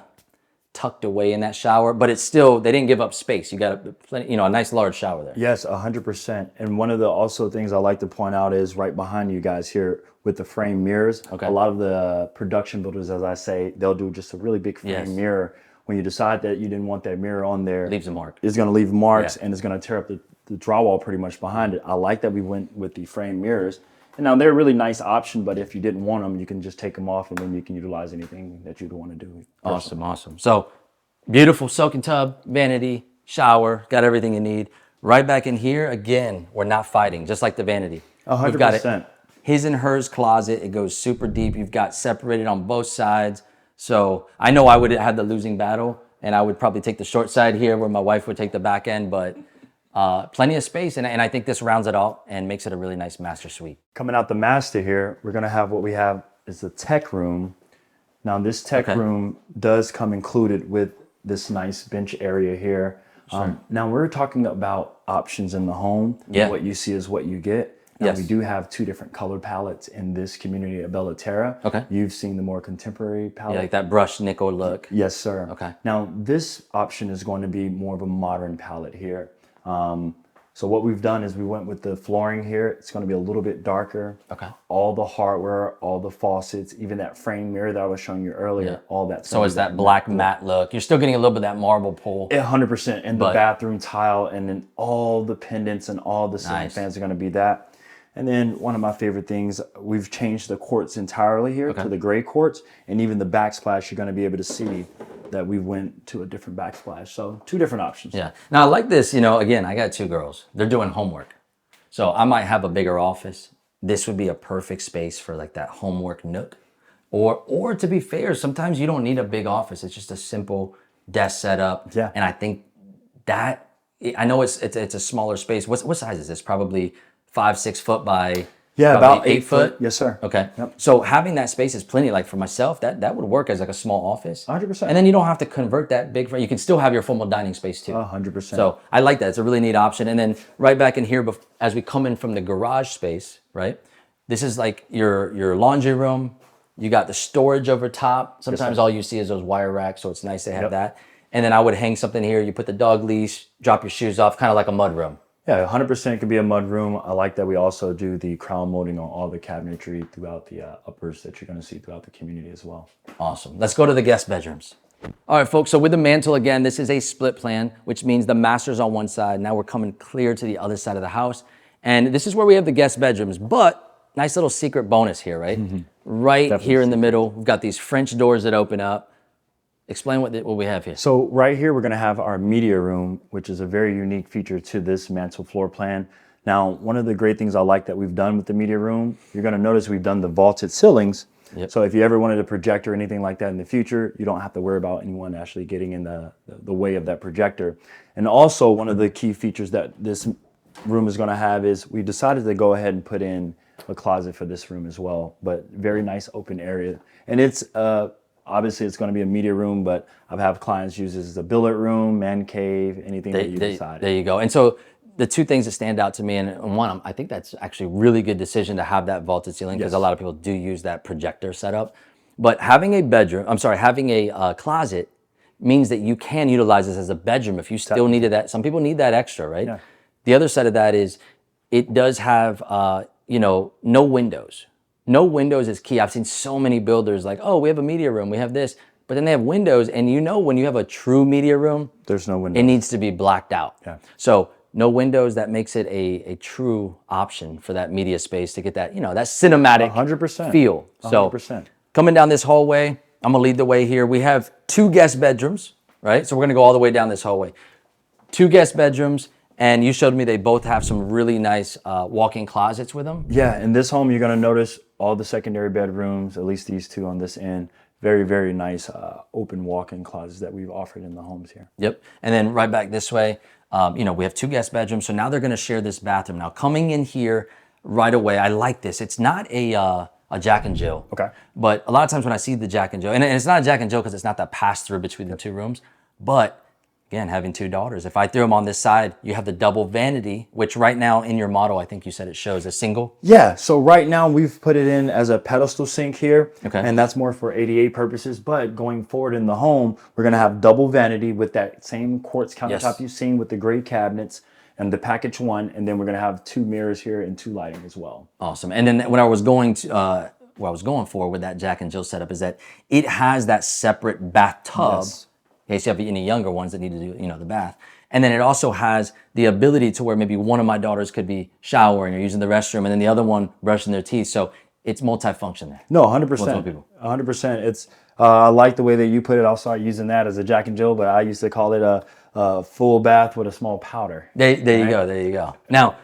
tucked away in that shower, but it's still, they didn't give up space. You got a nice large shower there. Yes, 100%. And one of the also things I like to point out is right behind you guys here with the frame mirrors. Okay. A lot of the production builders, as I say, they'll do just a really big frame Yes. mirror. When you decide that you didn't want that mirror on there, Leaves a mark. it's going to leave marks, Yeah. and it's going to tear up the drywall pretty much behind it. I like that we went with the frame mirrors. And now they're a really nice option, but if you didn't want them, you can just take them off and then you can utilize anything that you'd want to do. Awesome, awesome. So beautiful soaking tub, vanity, shower, got everything you need. Right back in here, again, we're not fighting, just like the vanity. 100%. We've got it, his and hers closet. It goes super deep. You've got separated on both sides. So I know I would have the losing battle, and I would probably take the short side here where my wife would take the back end, but plenty of space. And I think this rounds it all and makes it a really nice master suite. Coming out the master here, we're going to have what we have is the tech room. Now this tech room does come included with this nice bench area here. Now we're talking about options in the home. Yeah. What you see is what you get. Now Yes. we do have two different color palettes in this community at Bella Terra. Okay. You've seen the more contemporary palette. Yeah, like that brushed nickel look. Yes, sir. Okay. Now this option is going to be more of a modern palette here. So what we've done is we went with the flooring here. It's going to be a little bit darker. Okay. All the hardware, all the faucets, even that frame mirror that I was showing you earlier, all that. So it's that black matte look. You're still getting a little bit of that marble pull. 100%. And the bathroom tile, and then all the pendants and all the ceiling Nice. fans are going to be that. And then one of my favorite things, we've changed the quartz entirely here to the gray quartz, and even the backsplash, you're going to be able to see that we went to a different backsplash. So two different options. Yeah. Now I like this, again, I got two girls. They're doing homework. So I might have a bigger office. This would be a perfect space for like that homework nook. Or to be fair, sometimes you don't need a big office. It's just a simple desk setup. Yeah. And I think that, I know it's a smaller space. What size is this? Probably 5-6 foot by about 8 foot. Yes, sir. Okay. Yep. So having that space is plenty. Like for myself, that would work as like a small office. 100%. And then you don't have to convert that big. You can still have your formal dining space too. 100%. So I like that. It's a really neat option. And then right back in here, as we come in from the garage space, right? This is like your laundry room. You got the storage over top. Sometimes all you see is those wire racks, so it's nice to have that. And then I would hang something here. You put the dog leash, drop your shoes off, kind of like a mud room. Yeah, 100% could be a mud room. I like that we also do the crown molding on all the cabinetry throughout the uppers that you're going to see throughout the community as well. Awesome. Let's go to the guest bedrooms. All right, folks. So with the mantle, again, this is a split plan, which means the master's on one side. Now we're coming clear to the other side of the house. And this is where we have the guest bedrooms, but nice little secret bonus here, right? Right Definitely. here in the middle, we've got these French doors that open up. Explain what we have here. So right here, we're going to have our media room, which is a very unique feature to this mantle floor plan. Now, one of the great things I like that we've done with the media room, you're going to notice we've done the vaulted ceilings. Yep. So if you ever wanted a projector or anything like that in the future, you don't have to worry about anyone actually getting in the way of that projector. And also one of the key features that this room is going to have is we decided to go ahead and put in a closet for this room as well, but very nice open area. And it's obviously it's going to be a media room, but I've had clients use this as a billet room, man cave, anything that you decide. There you go. And so the two things that stand out to me, and one, I think that's actually a really good decision to have that vaulted ceiling, because a lot of people do use that projector setup. But having a closet means that you can utilize this as a bedroom if you still needed that. Some people need that extra, right? Yeah. The other side of that is it does have, no windows. No windows is key. I've seen so many builders like, oh, we have a media room, we have this, but then they have windows, and when you have a true media room, There's no window. it needs to be blacked out. Yeah. So no windows, that makes it a true option for that media space to get that, that cinematic 100%. feel. So 100%. coming down this hallway, I'm gonna lead the way here. We have two guest bedrooms, right? So we're gonna go all the way down this hallway. 2 guest bedrooms, and you showed me they both have some really nice walk-in closets with them. Yeah, in this home, you're gonna notice all the secondary bedrooms, at least these 2 on this end. Very, very nice open walk-in closets that we've offered in the homes here. Yep. And then right back this way, you know, we have 2 guest bedrooms. So now they're going to share this bathroom. Now coming in here right away, I like this. It's not a Jack and Jill. Okay. But a lot of times when I see the Jack and Jill, and it's not a Jack and Jill because it's not that pass through between the 2 rooms, but again, having 2 daughters, if I threw them on this side, you have the double vanity, which right now in your model, I think you said it shows a single. Yeah, so right now we've put it in as a pedestal sink here, Okay. and that's more for ADA purposes. But going forward in the home, we're gonna have double vanity with that same quartz countertop Yes. you've seen with the gray cabinets and the package 1, and then we're gonna have 2 mirrors here and 2 lighting as well. Awesome. And then what I was going to, what I was going for with that Jack and Jill setup is that it has that separate bathtub. Yes. In case you have any younger ones that need to do, you know, the bath. And then it also has the ability to where maybe one of my daughters could be showering or using the restroom, and then the other one brushing their teeth. So it's multifunction there. No, Multiple 100%. people. 100%. It's I like the way that you put it. I'll start using that as a Jack and Jill, but I used to call it a full bath with a small powder. There you go. There you go. Now,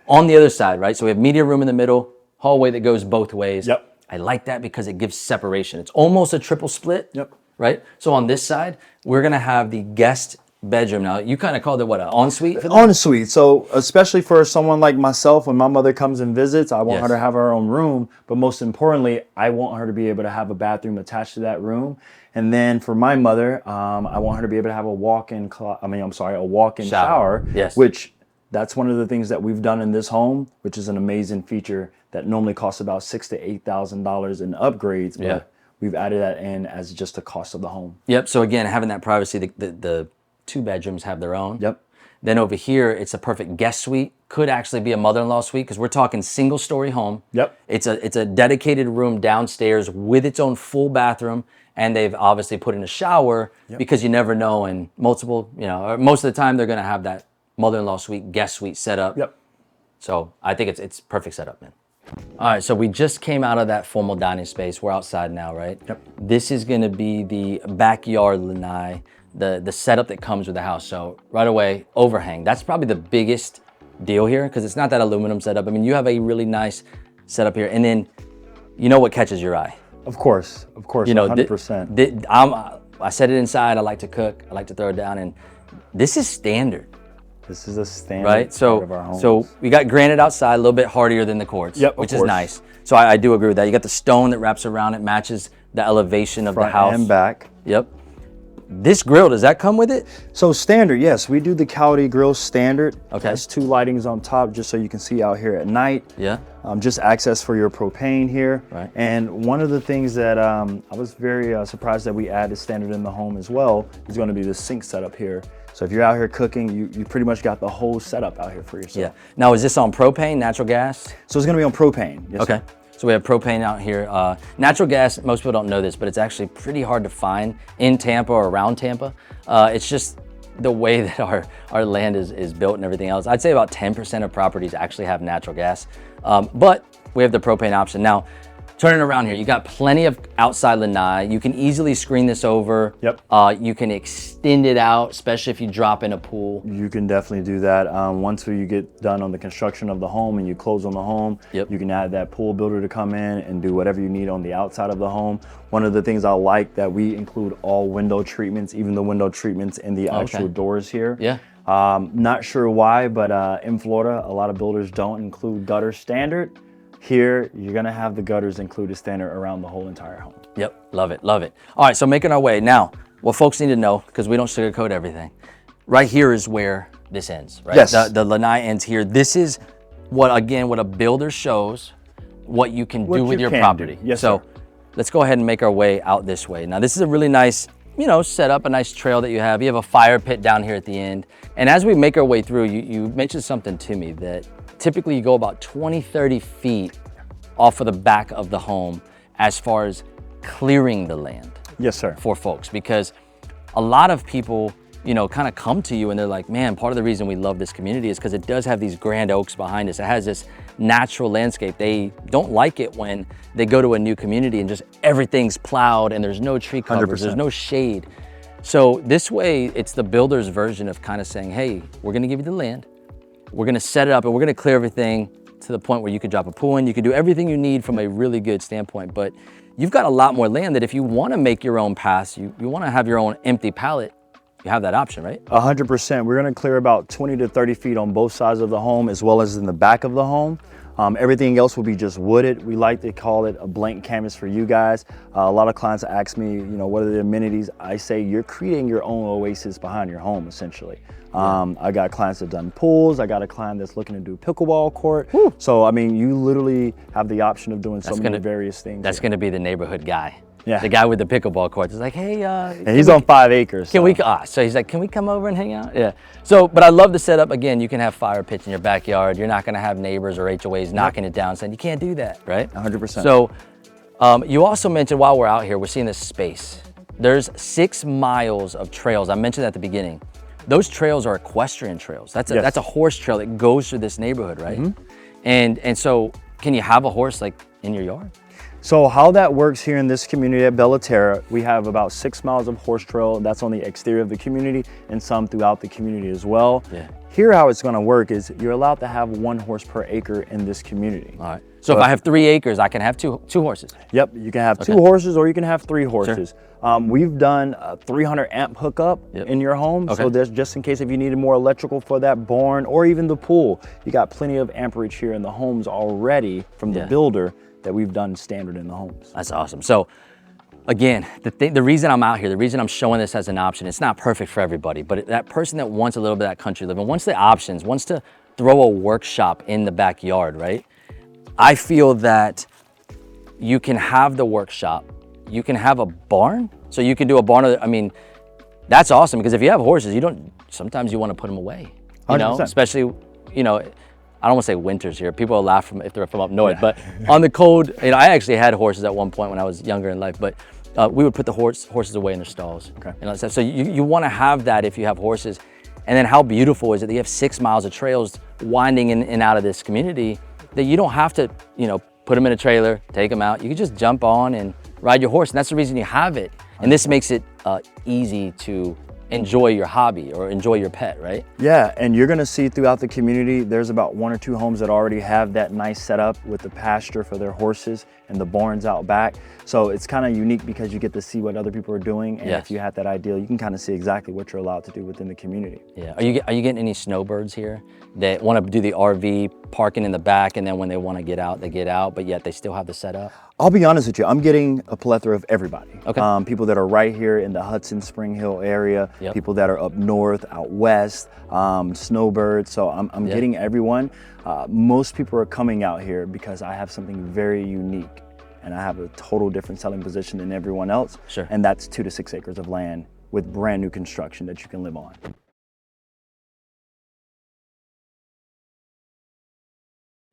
on the other side, right? So we have media room in the middle, hallway that goes both ways. Yep. I like that because it gives separation. It's almost a triple split. Yep. Right? So on this side, we're gonna have the guest bedroom. Now, you kind of called it what, an ensuite? For them? Ensuite. So especially for someone like myself, when my mother comes and visits, I want her Yes. to have her own room. But most importantly, I want her to be able to have a bathroom attached to that room. And then for my mother, I want her to be able to have a walk-in shower. Yes. Which that's one of the things that we've done in this home, which is an amazing feature that normally costs about $6,000 to $8,000 in upgrades. But Yeah. we've added that in as just the cost of the home. Yep. So again, having that privacy, the 2 bedrooms have their own. Yep. Then over here, it's a perfect guest suite. Could actually be a mother-in-law suite because we're talking single-story home. Yep. It's a dedicated room downstairs with its own full bathroom, and they've obviously put in a shower because you never know. And multiple, you know, or most of the time they're going to have that mother-in-law suite, guest suite set up. Yep. So I think it's perfect setup, man. All right, so we just came out of that formal dining space. We're outside now, right? Yep. This is gonna be the backyard lanai, the setup that comes with the house. So right away, overhang. That's probably the biggest deal here because it's not that aluminum setup. I mean, you have a really nice setup here. And then, you know what catches your eye? Of course, You know, 100%. I set it inside, I like to cook, I like to throw it down, and this is standard. This is a standard Right, part of our homes. so we got granite outside, a little bit hardier than the quartz, Yep, of which is course. nice. So I do agree with that. You got the stone that wraps around it, matches the elevation of front the house. and back. Yep. This grill, does that come with it? So standard, yes, we do the Cowdy grill standard. Okay. That's 2 lightings on top just so you can see out here at night. Yeah. Just access for your propane here. Right. And one of the things that I was very surprised that we added standard in the home as well is going to be the sink setup here. So if you're out here cooking, you pretty much got the whole setup out here for yourself. Yeah. Now, is this on propane, natural gas? So it's going to be on propane. Yes, Okay. So we have propane out here. Natural gas, most people don't know this, but it's actually pretty hard to find in Tampa or around Tampa. It's just the way that our land is built and everything else. I'd say about 10% of properties actually have natural gas, but we have the propane option. Now, turning around here, you got plenty of outside lanai. You can easily screen this over. Yep. You can extend it out, especially if you drop in a pool. You can definitely do that. Once you get done on the construction of the home and you close on the home, Yep. you can add that pool builder to come in and do whatever you need on the outside of the home. One of the things I like that we include all window treatments, even the window treatments in the actual doors here. Yeah. Not sure why, but in Florida, a lot of builders don't include gutter standard. Here, you're gonna have the gutters included standard around the whole entire home. Yep, love it, love it. All right, so making our way. Now, what folks need to know, because we don't sugarcoat everything, right here is where this ends, right? Yes. The lanai ends here. This is what a builder shows, what you can What do with you your can property. do. Yes, so sir. let's go ahead and make our way out this way. Now, this is a really nice, setup, a nice trail that you have. You have a fire pit down here at the end. And as we make our way through, you mentioned something to me that typically you go about 20, 30 feet off of the back of the home as far as clearing the land. Yes, sir. For folks, because a lot of people, kind of come to you and they're like, man, part of the reason we love this community is because it does have these grand oaks behind us. It has this natural landscape. They don't like it when they go to a new community and just everything's plowed and there's no tree covers, 100%. there's no shade. So this way, it's the builder's version of kind of saying, hey, we're gonna give you the land, we're gonna set it up, and we're gonna clear everything to the point where you could drop a pool in, you could do everything you need from a really good standpoint. But you've got a lot more land that if you wanna make your own paths, you wanna have your own empty palette, you have that option, right? 100%. We're gonna clear about 20 to 30 feet on both sides of the home as well as in the back of the home. Everything else will be just wooded. We like to call it a blank canvas for you guys. A lot of clients ask me, what are the amenities? I say you're creating your own oasis behind your home, essentially. I got clients that have done pools. I got a client that's looking to do pickleball court. Woo. So, I mean, you literally have the option of doing so many various things. That's gonna be the neighborhood guy. Yeah. The guy with the pickleball courts is like, hey, and he's on 5 acres. So he's like, can we come over and hang out? Yeah. So, but I love the setup. Again, you can have fire pits in your backyard. You're not gonna have neighbors or HOAs knocking it down saying, you can't do that, right? 100%. So, you also mentioned while we're out here, we're seeing this space. There's 6 miles of trails. I mentioned at the beginning. Those trails are equestrian trails. That's a horse trail that goes through this neighborhood, right? Mm-hmm. And so, can you have a horse like in your yard? So how that works here in this community at Bella Terra, we have about 6 miles of horse trail. That's on the exterior of the community and some throughout the community as well. Yeah. Here, how it's gonna work is you're allowed to have 1 horse per acre in this community. All right. So if I have 3 acres, I can have two horses. Yep, you can have 2 horses or you can have 3 horses. Sure. We've done a 300 amp hookup in your home. Okay. So there's just in case if you needed more electrical for that barn or even the pool, you got plenty of amperage here in the homes already from the builder that we've done standard in the homes. That's awesome. So again, the reason I'm out here, the reason I'm showing this as an option, it's not perfect for everybody, but that person that wants a little bit of that country living, wants the options, wants to throw a workshop in the backyard, right? I feel that you can have the workshop, you can have a barn, so you can do a barn. I mean, that's awesome because if you have horses, sometimes you want to put them away, 100%. Especially, I don't want to say winters here. People will laugh if they're from up north, but on the cold, I actually had horses at one point when I was younger in life, but we would put the horses away in their stalls. Okay. So you want to have that if you have horses. And then how beautiful is it that you have 6 miles of trails winding in and out of this community that you don't have to, put them in a trailer, take them out. You can just jump on and ride your horse. And that's the reason you have it. And this makes it easy to enjoy your hobby or enjoy your pet, right? Yeah, and you're gonna see throughout the community, there's about 1 or 2 homes that already have that nice setup with the pasture for their horses and the barns out back. So it's kind of unique because you get to see what other people are doing. And if you have that ideal, you can kind of see exactly what you're allowed to do within the community. Yeah, are you getting any snowbirds here that want to do the RV parking in the back and then when they want to get out, they get out, but yet they still have the setup? I'll be honest with you, I'm getting a plethora of everybody. Okay. People that are right here in the Hudson Spring Hill area, people that are up north, out west, snowbirds. So I'm getting everyone. Most people are coming out here because I have something very unique and I have a total different selling position than everyone else. Sure. And that's 2 to 6 acres of land with brand new construction that you can live on.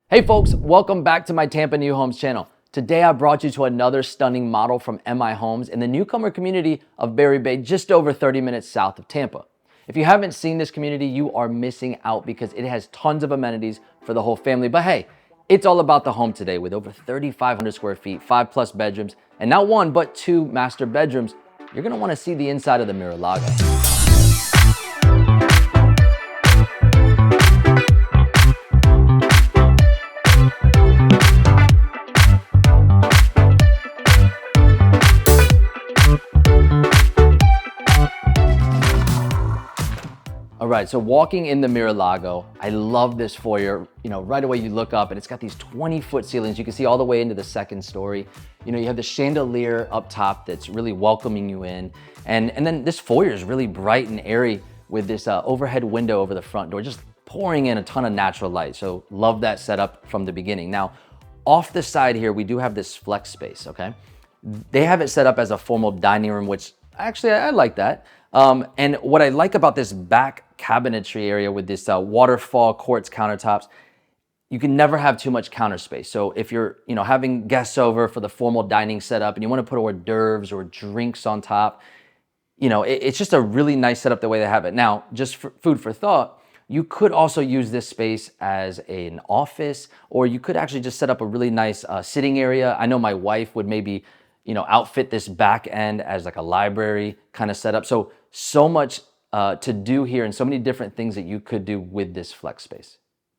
Hey folks, welcome back to my Tampa New Homes channel. Today I brought you to another stunning model from MI Homes in the newcomer community of Berry Bay, just over 30 minutes south of Tampa. If you haven't seen this community, you are missing out because it has tons of amenities for the whole family. But hey, it's all about the home today with over 3,500 square feet, 5+ bedrooms, and not 1, but 2 master bedrooms. You're gonna wanna see the inside of the Mar-a-Lago. All right, so walking in the Mar-a-Lago, I love this foyer. Right away you look up and it's got these 20-foot ceilings. You can see all the way into the 2nd story. You have the chandelier up top that's really welcoming you in. And then this foyer is really bright and airy with this overhead window over the front door, just pouring in a ton of natural light. So love that setup from the beginning. Now, off the side here, we do have this flex space, okay? They have it set up as a formal dining room, which actually I like that. And what I like about this back cabinetry area with this waterfall quartz countertops, you can never have too much counter space. So if you're having guests over for the formal dining setup and you want to put hors d'oeuvres or drinks on top, it's just a really nice setup the way they have it. Now, just for food for thought, you could also use this space as an office, or you could actually just set up a really nice sitting area. I know my wife would maybe outfit this back end as like a library kind of setup. So So much to do here and so many different things that you could do with this flex space.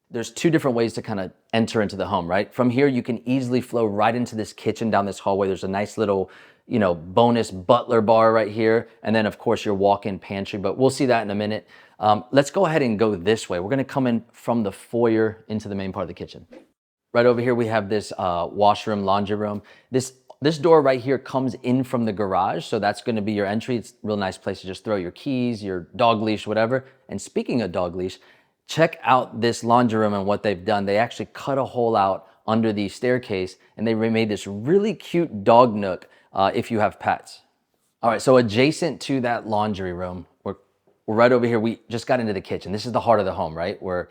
There's two different ways to kind of enter into the home, right? From here, you can easily flow right into this kitchen down this hallway. There's a nice little, bonus butler bar right here. And then of course your walk-in pantry, but we'll see that in a minute. Let's go ahead and go this way. We're gonna come in from the foyer into the main part of the kitchen. Right over here, we have this washroom, laundry room. This door right here comes in from the garage. So that's gonna be your entry. It's a real nice place to just throw your keys, your dog leash, whatever. And speaking of dog leash, check out this laundry room and what they've done. They actually cut a hole out under the staircase and they made this really cute dog nook if you have pets. All right, so adjacent to that laundry room, we're right over here. We just got into the kitchen. This is the heart of the home, right? Where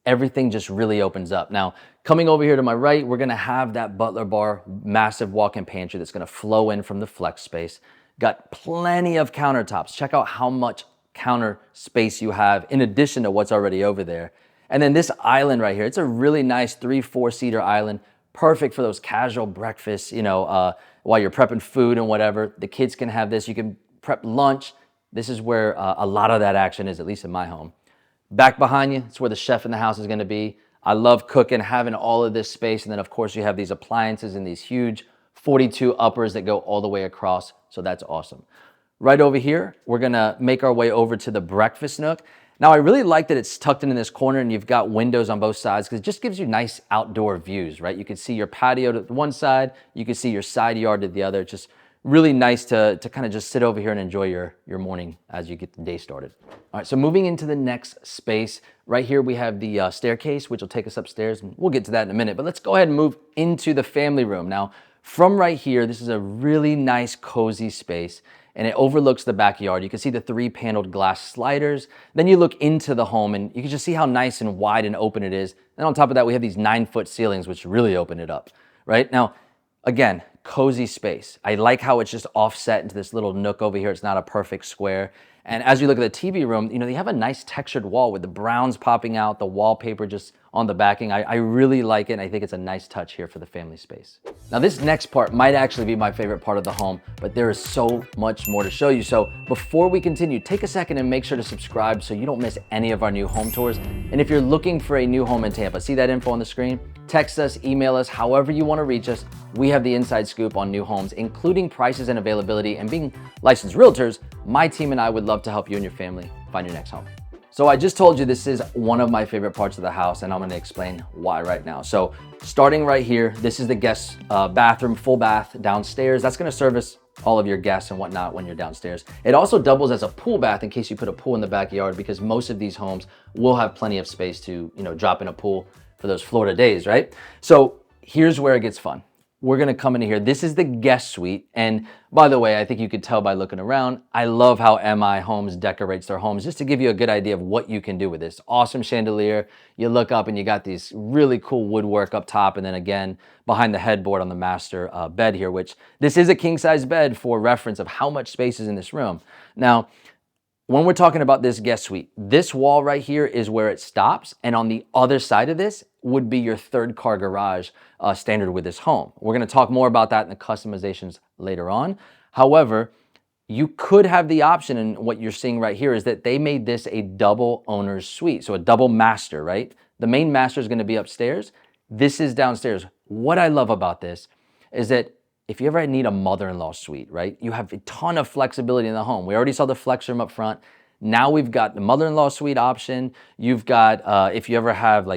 everything just really opens up. Now, coming over here to my right, we're gonna have that butler bar, massive walk-in pantry that's gonna flow in from the flex space. Got plenty of countertops. Check out how much counter space you have in addition to what's already over there. And then this island right here, it's a really nice 3-4 seater island, perfect for those casual breakfasts, while you're prepping food and whatever. The kids can have this. You can prep lunch. This is where a lot of that action is, at least in my home. Back behind you, it's where the chef in the house is gonna be. I love cooking, having all of this space. And then of course you have these appliances and these huge 42 uppers that go all the way across. So that's awesome. Right over here, we're gonna make our way over to the breakfast nook. Now, I really like that it's tucked in this corner and you've got windows on both sides because it just gives you nice outdoor views, right? You can see your patio to one side, you can see your side yard to the other. It's just really nice to kind of just sit over here and enjoy your morning as you get the day started. All right, so moving into the next space, right here we have the staircase, which will take us upstairs. And we'll get to that in a minute, but let's go ahead and move into the family room. Now, from right here, this is a really nice, cozy space. And it overlooks the backyard. You can see the 3-paneled glass sliders. Then you look into the home and you can just see how nice and wide and open it is. And on top of that, we have these 9-foot ceilings, which really open it up, right? Now, again, cozy space. I like how it's just offset into this little nook over here. It's not a perfect square. And as you look at the TV room, they have a nice textured wall with the browns popping out, the wallpaper just on the backing. I really like it, and I think it's a nice touch here for the family space. Now, this next part might actually be my favorite part of the home, but there is so much more to show you. So before we continue, take a second and make sure to subscribe so you don't miss any of our new home tours. And if you're looking for a new home in Tampa, see that info on the screen? Text us, email us, however you want to reach us. We have the inside scoop on new homes, including prices and availability. And being licensed realtors, my team and I would love to help you and your family find your next home. So I just told you this is one of my favorite parts of the house, and I'm going to explain why right now. So starting right here, this is the guest bathroom, full bath downstairs. That's going to service all of your guests and whatnot when you're downstairs. It also doubles as a pool bath in case you put a pool in the backyard, because most of these homes will have plenty of space to, drop in a pool for those Florida days, right? So here's where it gets fun. We're gonna come into here. This is the guest suite. And by the way, I think you could tell by looking around, I love how MI Homes decorates their homes, just to give you a good idea of what you can do with this. Awesome chandelier. You look up and you got these really cool woodwork up top. And then again, behind the headboard on the master bed here, which this is a king size bed for reference of how much space is in this room. Now, when we're talking about this guest suite, this wall right here is where it stops. And on the other side of this would be your 3rd car garage standard with this home. We're gonna talk more about that in the customizations later on. However, you could have the option, and what you're seeing right here is that they made this a double owner's suite. So a double master, right? The main master is gonna be upstairs. This is downstairs. What I love about this is that if you ever need a mother-in-law suite, right? You have a ton of flexibility in the home. We already saw the flex room up front. Now we've got the mother-in-law suite option. You've got, if you ever have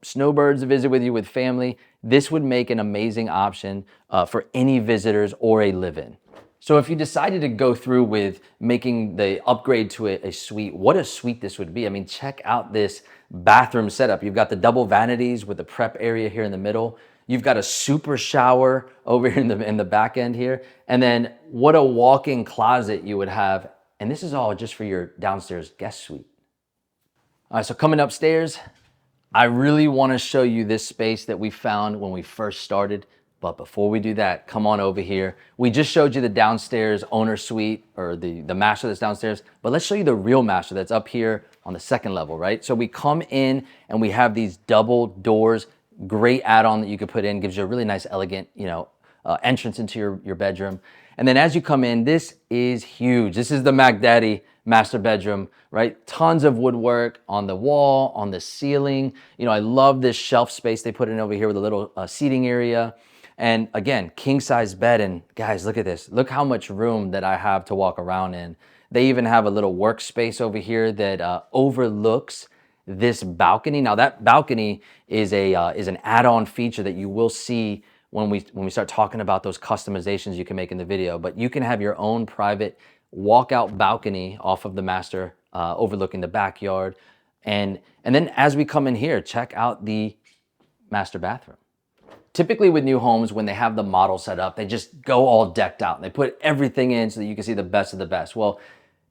snowbirds visit with you with family, this would make an amazing option for any visitors or a live-in. So if you decided to go through with making the upgrade to a suite, what a suite this would be. I mean, check out this bathroom setup. You've got the double vanities with the prep area here in the middle. You've got a super shower over here in the back end here. And then what a walk-in closet you would have. And this is all just for your downstairs guest suite. All right, so coming upstairs, I really want to show you this space that we found when we first started. But before we do that, come on over here. We just showed you the downstairs owner suite, or the master that's downstairs, but let's show you the real master that's up here on the 2nd level, right? So we come in and we have these double doors. Great add-on that you could put in, gives you a really nice, elegant, entrance into your bedroom. And then as you come in, this is huge. This is the Mac Daddy master bedroom, right? Tons of woodwork on the wall, on the ceiling. You know, I love this shelf space they put in over here with a little seating area. And again, king size bed. And guys, look at this. Look how much room that I have to walk around in. They even have a little workspace over here that overlooks this balcony. Now that balcony is an add-on feature that you will see when we start talking about those customizations you can make in the video. But you can have your own private walkout balcony off of the master, overlooking the backyard. And then as we come in here, check out the master bathroom. Typically with new homes, when they have the model set up, they just go all decked out. They put everything in so that you can see the best of the best. Well,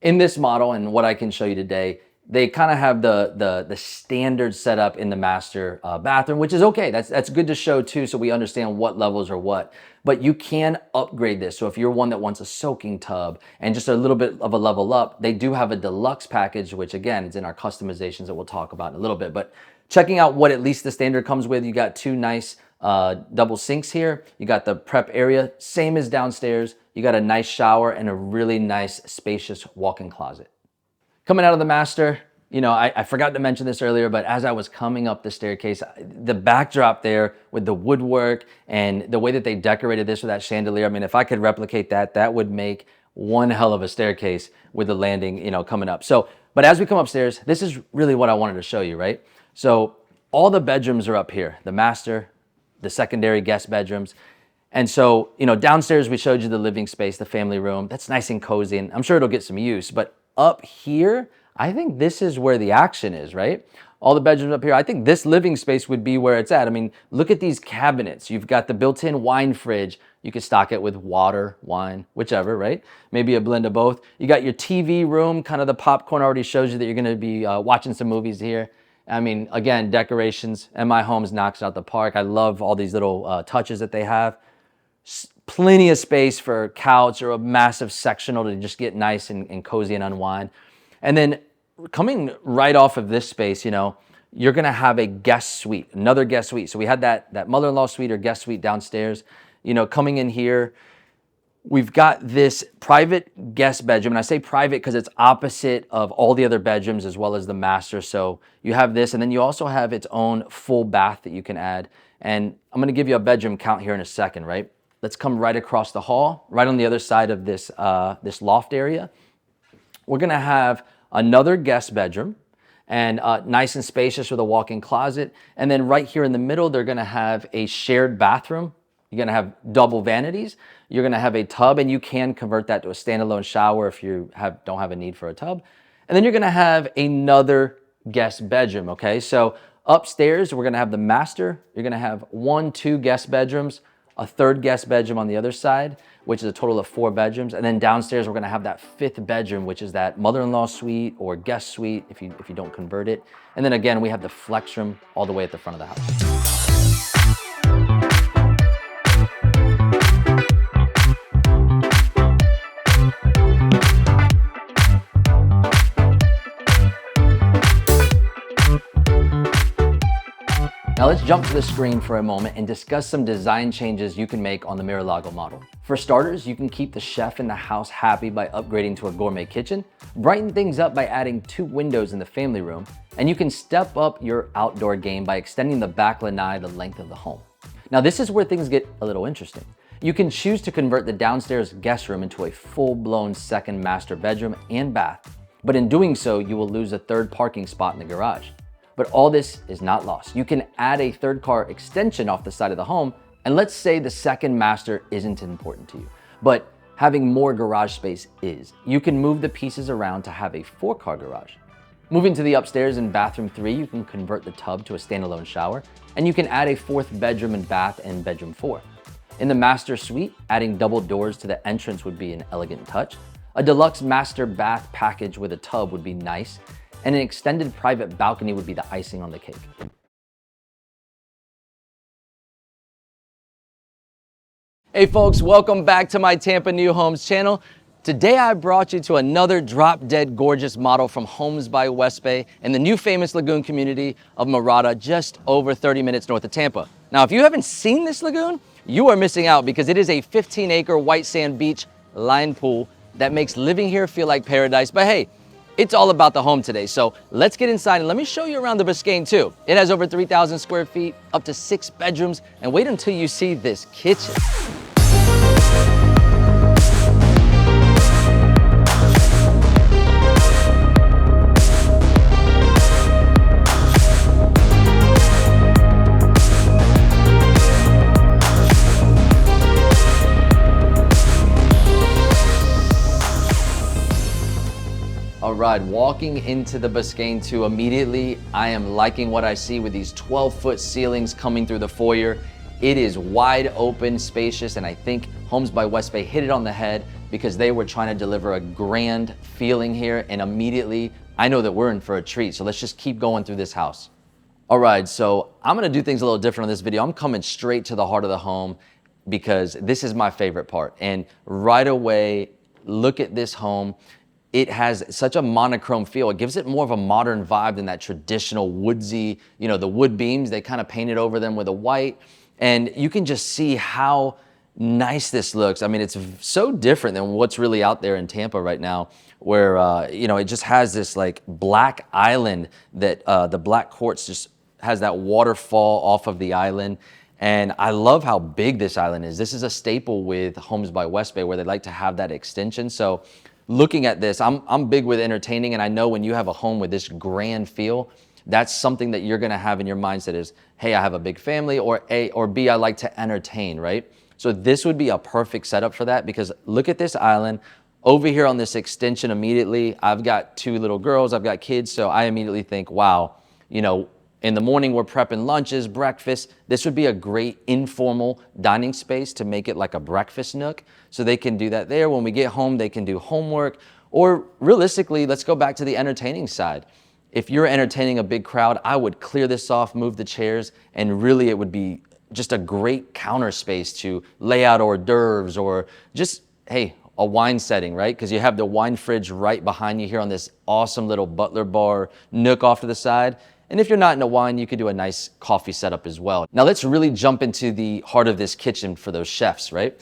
in this model and what I can show you today, they kind of have the standard setup in the master bathroom, which is okay. That's good to show too, so we understand what levels are what. But you can upgrade this. So if you're one that wants a soaking tub and just a little bit of a level up, they do have a deluxe package, which again, is in our customizations that we'll talk about in a little bit. But checking out what at least the standard comes with, you got two nice double sinks here. You got the prep area, same as downstairs. You got a nice shower and a really nice spacious walk-in closet. Coming out of the master, you know, I forgot to mention this earlier, but as I was coming up the staircase, the backdrop there with the woodwork and the way that they decorated this with that chandelier, I mean, if I could replicate that, that would make one hell of a staircase with the landing, you know, coming up. So, but as we come upstairs, this is really what I wanted to show you, right? So all the bedrooms are up here, the master, the secondary guest bedrooms. And so, you know, downstairs we showed you the living space, the family room. That's nice and cozy, and I'm sure it'll get some use. But up here, I think this is where the action is, right? All the bedrooms up here. I think this living space would be where it's at. I mean, look at these cabinets. You've got the built-in wine fridge. You can stock it with water, wine, whichever, right? Maybe a blend of both. You got your TV room, kind of the popcorn already shows you that you're gonna be watching some movies here. I mean, again, decorations, and my home's knocks out the park. I love all these little touches that they have. Plenty of space for a couch or a massive sectional to just get nice and cozy and unwind. And then coming right off of this space, you know, you're gonna have a guest suite, another guest suite. So we had that mother-in-law suite or guest suite downstairs. You know, coming in here, we've got this private guest bedroom, and I say private because it's opposite of all the other bedrooms as well as the master. So you have this, and then you also have its own full bath that you can add. And I'm gonna give you a bedroom count here in a second, right? Let's come right across the hall, right on the other side of this, this loft area. We're gonna have another guest bedroom, and nice and spacious with a walk-in closet. And then right here in the middle, they're gonna have a shared bathroom. You're gonna have double vanities. You're gonna have a tub, and you can convert that to a standalone shower if you don't have a need for a tub. And then you're gonna have another guest bedroom, okay? So upstairs, we're gonna have the master. You're gonna have 1, 2 guest bedrooms, a third guest bedroom on the other side, which is a total of 4 bedrooms. And then downstairs, we're gonna have that 5th bedroom, which is that mother-in-law suite or guest suite if you don't convert it. And then again, we have the flex room all the way at the front of the house. Now let's jump to the screen for a moment and discuss some design changes you can make on the Mar-a-Lago model. For starters, you can keep the chef in the house happy by upgrading to a gourmet kitchen, brighten things up by adding 2 windows in the family room, and you can step up your outdoor game by extending the back lanai the length of the home. Now this is where things get a little interesting. You can choose to convert the downstairs guest room into a full-blown second master bedroom and bath, but in doing so, you will lose a 3rd parking spot in the garage. But all this is not lost. You can add a 3rd car extension off the side of the home, and let's say the second master isn't important to you, but having more garage space is. You can move the pieces around to have a 4-car garage. Moving to the upstairs in bathroom 3, you can convert the tub to a standalone shower, and you can add a 4th bedroom and bath in bedroom 4. In the master suite, adding double doors to the entrance would be an elegant touch. A deluxe master bath package with a tub would be nice, and an extended private balcony would be the icing on the cake. Hey folks, welcome back to my Tampa New Homes channel. Today I brought you to another drop-dead gorgeous model from Homes by West Bay in the new famous lagoon community of Mirada, just over 30 minutes north of Tampa. Now, if you haven't seen this lagoon, you are missing out because it is a 15-acre white sand beach lined pool that makes living here feel like paradise. But hey, it's all about the home today. So let's get inside and let me show you around the Biscayne too. It has over 3,000 square feet, up to 6 bedrooms, and wait until you see this kitchen. All right, walking into the Biscayne 2 immediately, I am liking what I see with these 12-foot ceilings coming through the foyer. It is wide open, spacious, and I think Homes by West Bay hit it on the head because they were trying to deliver a grand feeling here, and immediately I know that we're in for a treat. So let's just keep going through this house. All right, so I'm gonna do things a little different on this video. I'm coming straight to the heart of the home because this is my favorite part. And right away, look at this home. It has such a monochrome feel. It gives it more of a modern vibe than that traditional woodsy, the wood beams, they kind of painted over them with a white. And you can just see how nice this looks. I mean, it's so different than what's really out there in Tampa right now, where, it just has this like black island that the black quartz just has that waterfall off of the island. And I love how big this island is. This is a staple with Homes by West Bay where they like to have that extension. So looking at this, I'm big with entertaining, and I know when you have a home with this grand feel, that's something that you're gonna have in your mindset is, hey, I have a big family, or A, or B, I like to entertain, right? So this would be a perfect setup for that because look at this island. Over here on this extension immediately, I've got 2 little girls, I've got kids, so I immediately think, wow, in the morning we're prepping lunches, breakfast. This would be a great informal dining space to make it like a breakfast nook. So they can do that there. When we get home, they can do homework. Or realistically, let's go back to the entertaining side. If you're entertaining a big crowd, I would clear this off, move the chairs, and really it would be just a great counter space to lay out hors d'oeuvres or just, hey, a wine setting, right? Because you have the wine fridge right behind you here on this awesome little butler bar nook off to the side. And if you're not into wine, you could do a nice coffee setup as well. Now let's really jump into the heart of this kitchen for those chefs, right?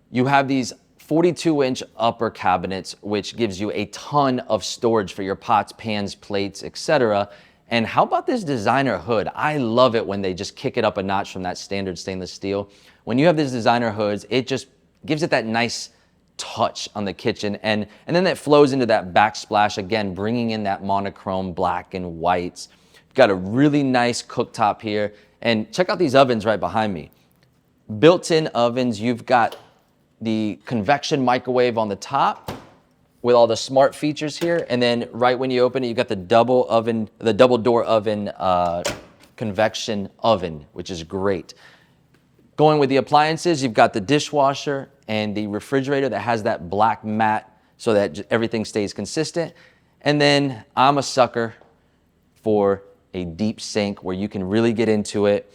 You have these 42-inch upper cabinets, which gives you a ton of storage for your pots, pans, plates, etc. And how about this designer hood? I love it when they just kick it up a notch from that standard stainless steel. When you have these designer hoods, it just gives it that nice touch on the kitchen, and then that flows into that backsplash, again, bringing in that monochrome black and whites. Got a really nice cooktop here, and check out these ovens right behind me. Built-in ovens. You've got the convection microwave on the top with all the smart features here, and then right when you open it, you got the double door oven convection oven, which is great. Going with the appliances, you've got the dishwasher and the refrigerator that has that black mat so that everything stays consistent. And then I'm a sucker for a deep sink where you can really get into it.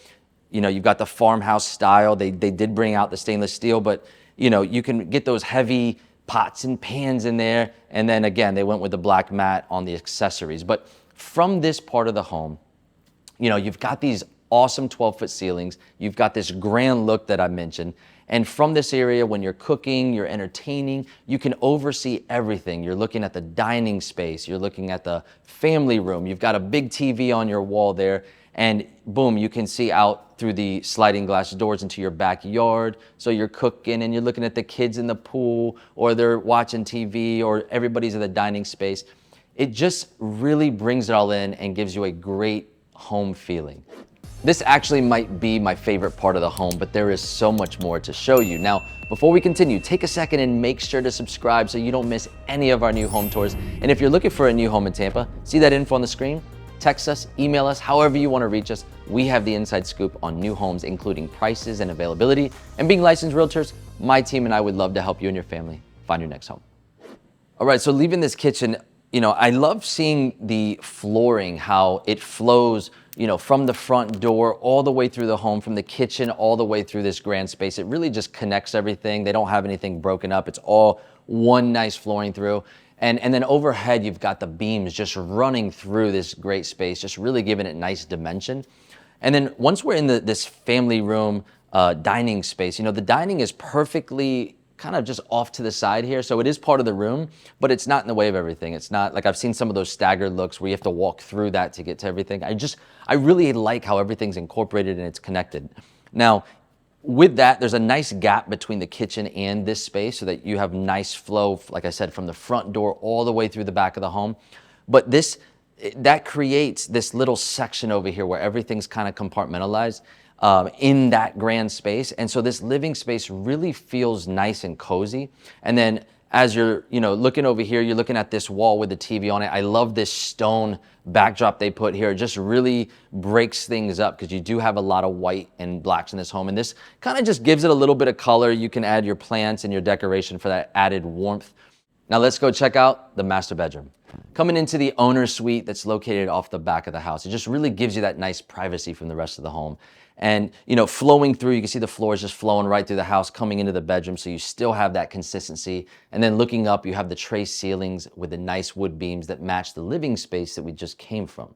You've got the farmhouse style. They did bring out the stainless steel, but you can get those heavy pots and pans in there. And then again, they went with the black mat on the accessories. But from this part of the home, you've got these awesome 12-foot ceilings. You've got this grand look that I mentioned. And from this area, when you're cooking, you're entertaining, you can oversee everything. You're looking at the dining space, you're looking at the family room, you've got a big TV on your wall there, and boom, you can see out through the sliding glass doors into your backyard. So you're cooking and you're looking at the kids in the pool, or they're watching TV, or everybody's in the dining space. It just really brings it all in and gives you a great home feeling. This actually might be my favorite part of the home, but there is so much more to show you. Now, before we continue, take a second and make sure to subscribe so you don't miss any of our new home tours. And if you're looking for a new home in Tampa, see that info on the screen? Text us, email us, however you want to reach us. We have the inside scoop on new homes, including prices and availability. And being licensed realtors, my team and I would love to help you and your family find your next home. All right, so leaving this kitchen, I love seeing the flooring, how it flows from the front door all the way through the home, from the kitchen all the way through this grand space. It really just connects everything. They don't have anything broken up. It's all one nice flooring through. And then overhead, you've got the beams just running through this great space, just really giving it nice dimension. And then once we're in this family room, dining space. You know, the dining is perfectly kind of just off to the side here. So it is part of the room, but it's not in the way of everything. It's not like I've seen some of those staggered looks where you have to walk through that to get to everything. I really like how everything's incorporated and it's connected. Now, with that, there's a nice gap between the kitchen and this space so that you have nice flow, like I said, from the front door all the way through the back of the home. But that creates this little section over here where everything's kind of compartmentalized in that grand space. And so this living space really feels nice and cozy. And then as you're, looking over here, you're looking at this wall with the TV on it. I love this stone backdrop they put here. It just really breaks things up because you do have a lot of white and blacks in this home. And this kind of just gives it a little bit of color. You can add your plants and your decoration for that added warmth. Now let's go check out the master bedroom. Coming into the owner's suite that's located off the back of the house. It just really gives you that nice privacy from the rest of the home. And, flowing through, you can see the floors just flowing right through the house, coming into the bedroom, so you still have that consistency. And then looking up, you have the tray ceilings with the nice wood beams that match the living space that we just came from.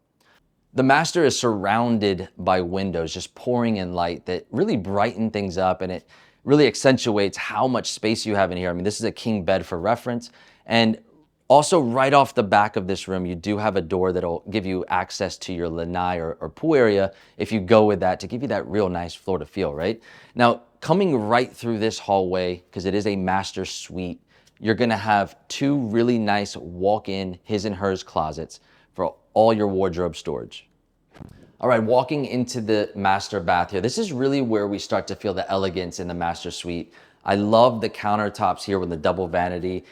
The master is surrounded by windows, just pouring in light that really brighten things up, and it really accentuates how much space you have in here. I mean, this is a king bed for reference. And also, right off the back of this room, you do have a door that'll give you access to your lanai or pool area if you go with that, to give you that real nice floor to feel, right? Now, coming right through this hallway, because it is a master suite, you're gonna have two really nice walk-in his and hers closets for all your wardrobe storage. All right, walking into the master bath here, this is really where we start to feel the elegance in the master suite. I love the countertops here with the double vanity.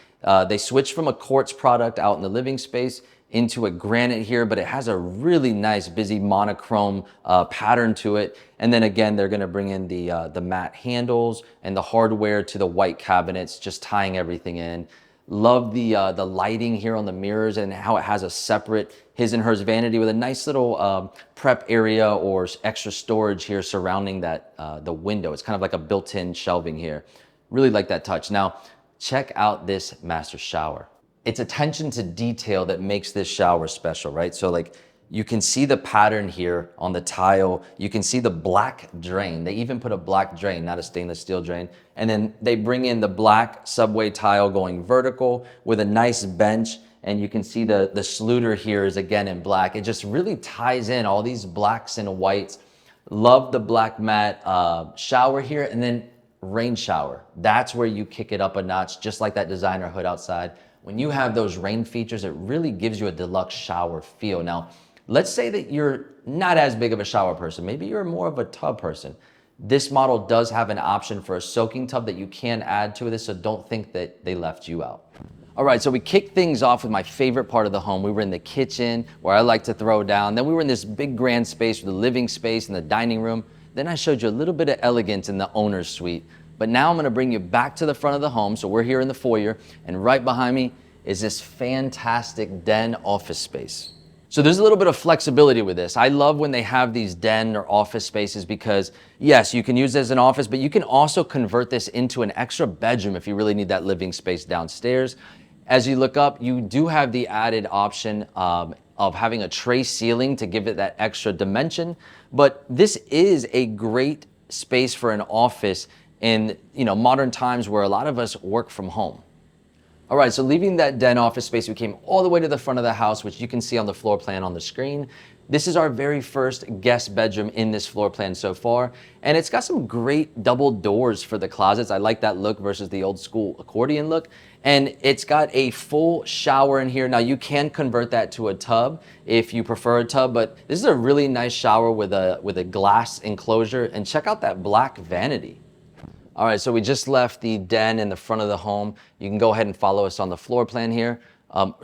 They switched from a quartz product out in the living space into a granite here, but it has a really nice busy monochrome pattern to it. And then again, they're gonna bring in the matte handles and the hardware to the white cabinets, just tying everything in. Love the lighting here on the mirrors and how it has a separate his and hers vanity with a nice little prep area or extra storage here surrounding that the window. It's kind of like a built-in shelving here. Really like that touch. Now, check out this master shower. It's attention to detail that makes this shower special, right? So like you can see the pattern here on the tile. You can see the black drain. They even put a black drain, not a stainless steel drain. And then they bring in the black subway tile going vertical with a nice bench. And you can see the sluter here is again in black. It just really ties in all these blacks and whites. Love the black matte shower here. And then rain shower. That's where you kick it up a notch, just like that designer hood outside. When you have those rain features, it really gives you a deluxe shower feel. Now, let's say that you're not as big of a shower person. Maybe you're more of a tub person. This model does have an option for a soaking tub that you can add to this, so don't think that they left you out. All right, so we kicked things off with my favorite part of the home. We were in the kitchen where I like to throw down. Then we were in this big grand space with the living space and the dining room. Then I showed you a little bit of elegance in the owner's suite. But now I'm gonna bring you back to the front of the home. So we're here in the foyer, and right behind me is this fantastic den office space. So there's a little bit of flexibility with this. I love when they have these den or office spaces because yes, you can use it as an office, but you can also convert this into an extra bedroom if you really need that living space downstairs. As you look up, you do have the added option of having a tray ceiling to give it that extra dimension. But this is a great space for an office in modern times where a lot of us work from home. All right, so leaving that den office space, we came all the way to the front of the house, which you can see on the floor plan on the screen. This is our very first guest bedroom in this floor plan so far, and it's got some great double doors for the closets. I like that look versus the old school accordion look. And it's got a full shower in here. Now you can convert that to a tub if you prefer a tub, but this is a really nice shower with a glass enclosure. And check out that black vanity. All right, so we just left the den in the front of the home. You can go ahead and follow us on the floor plan here.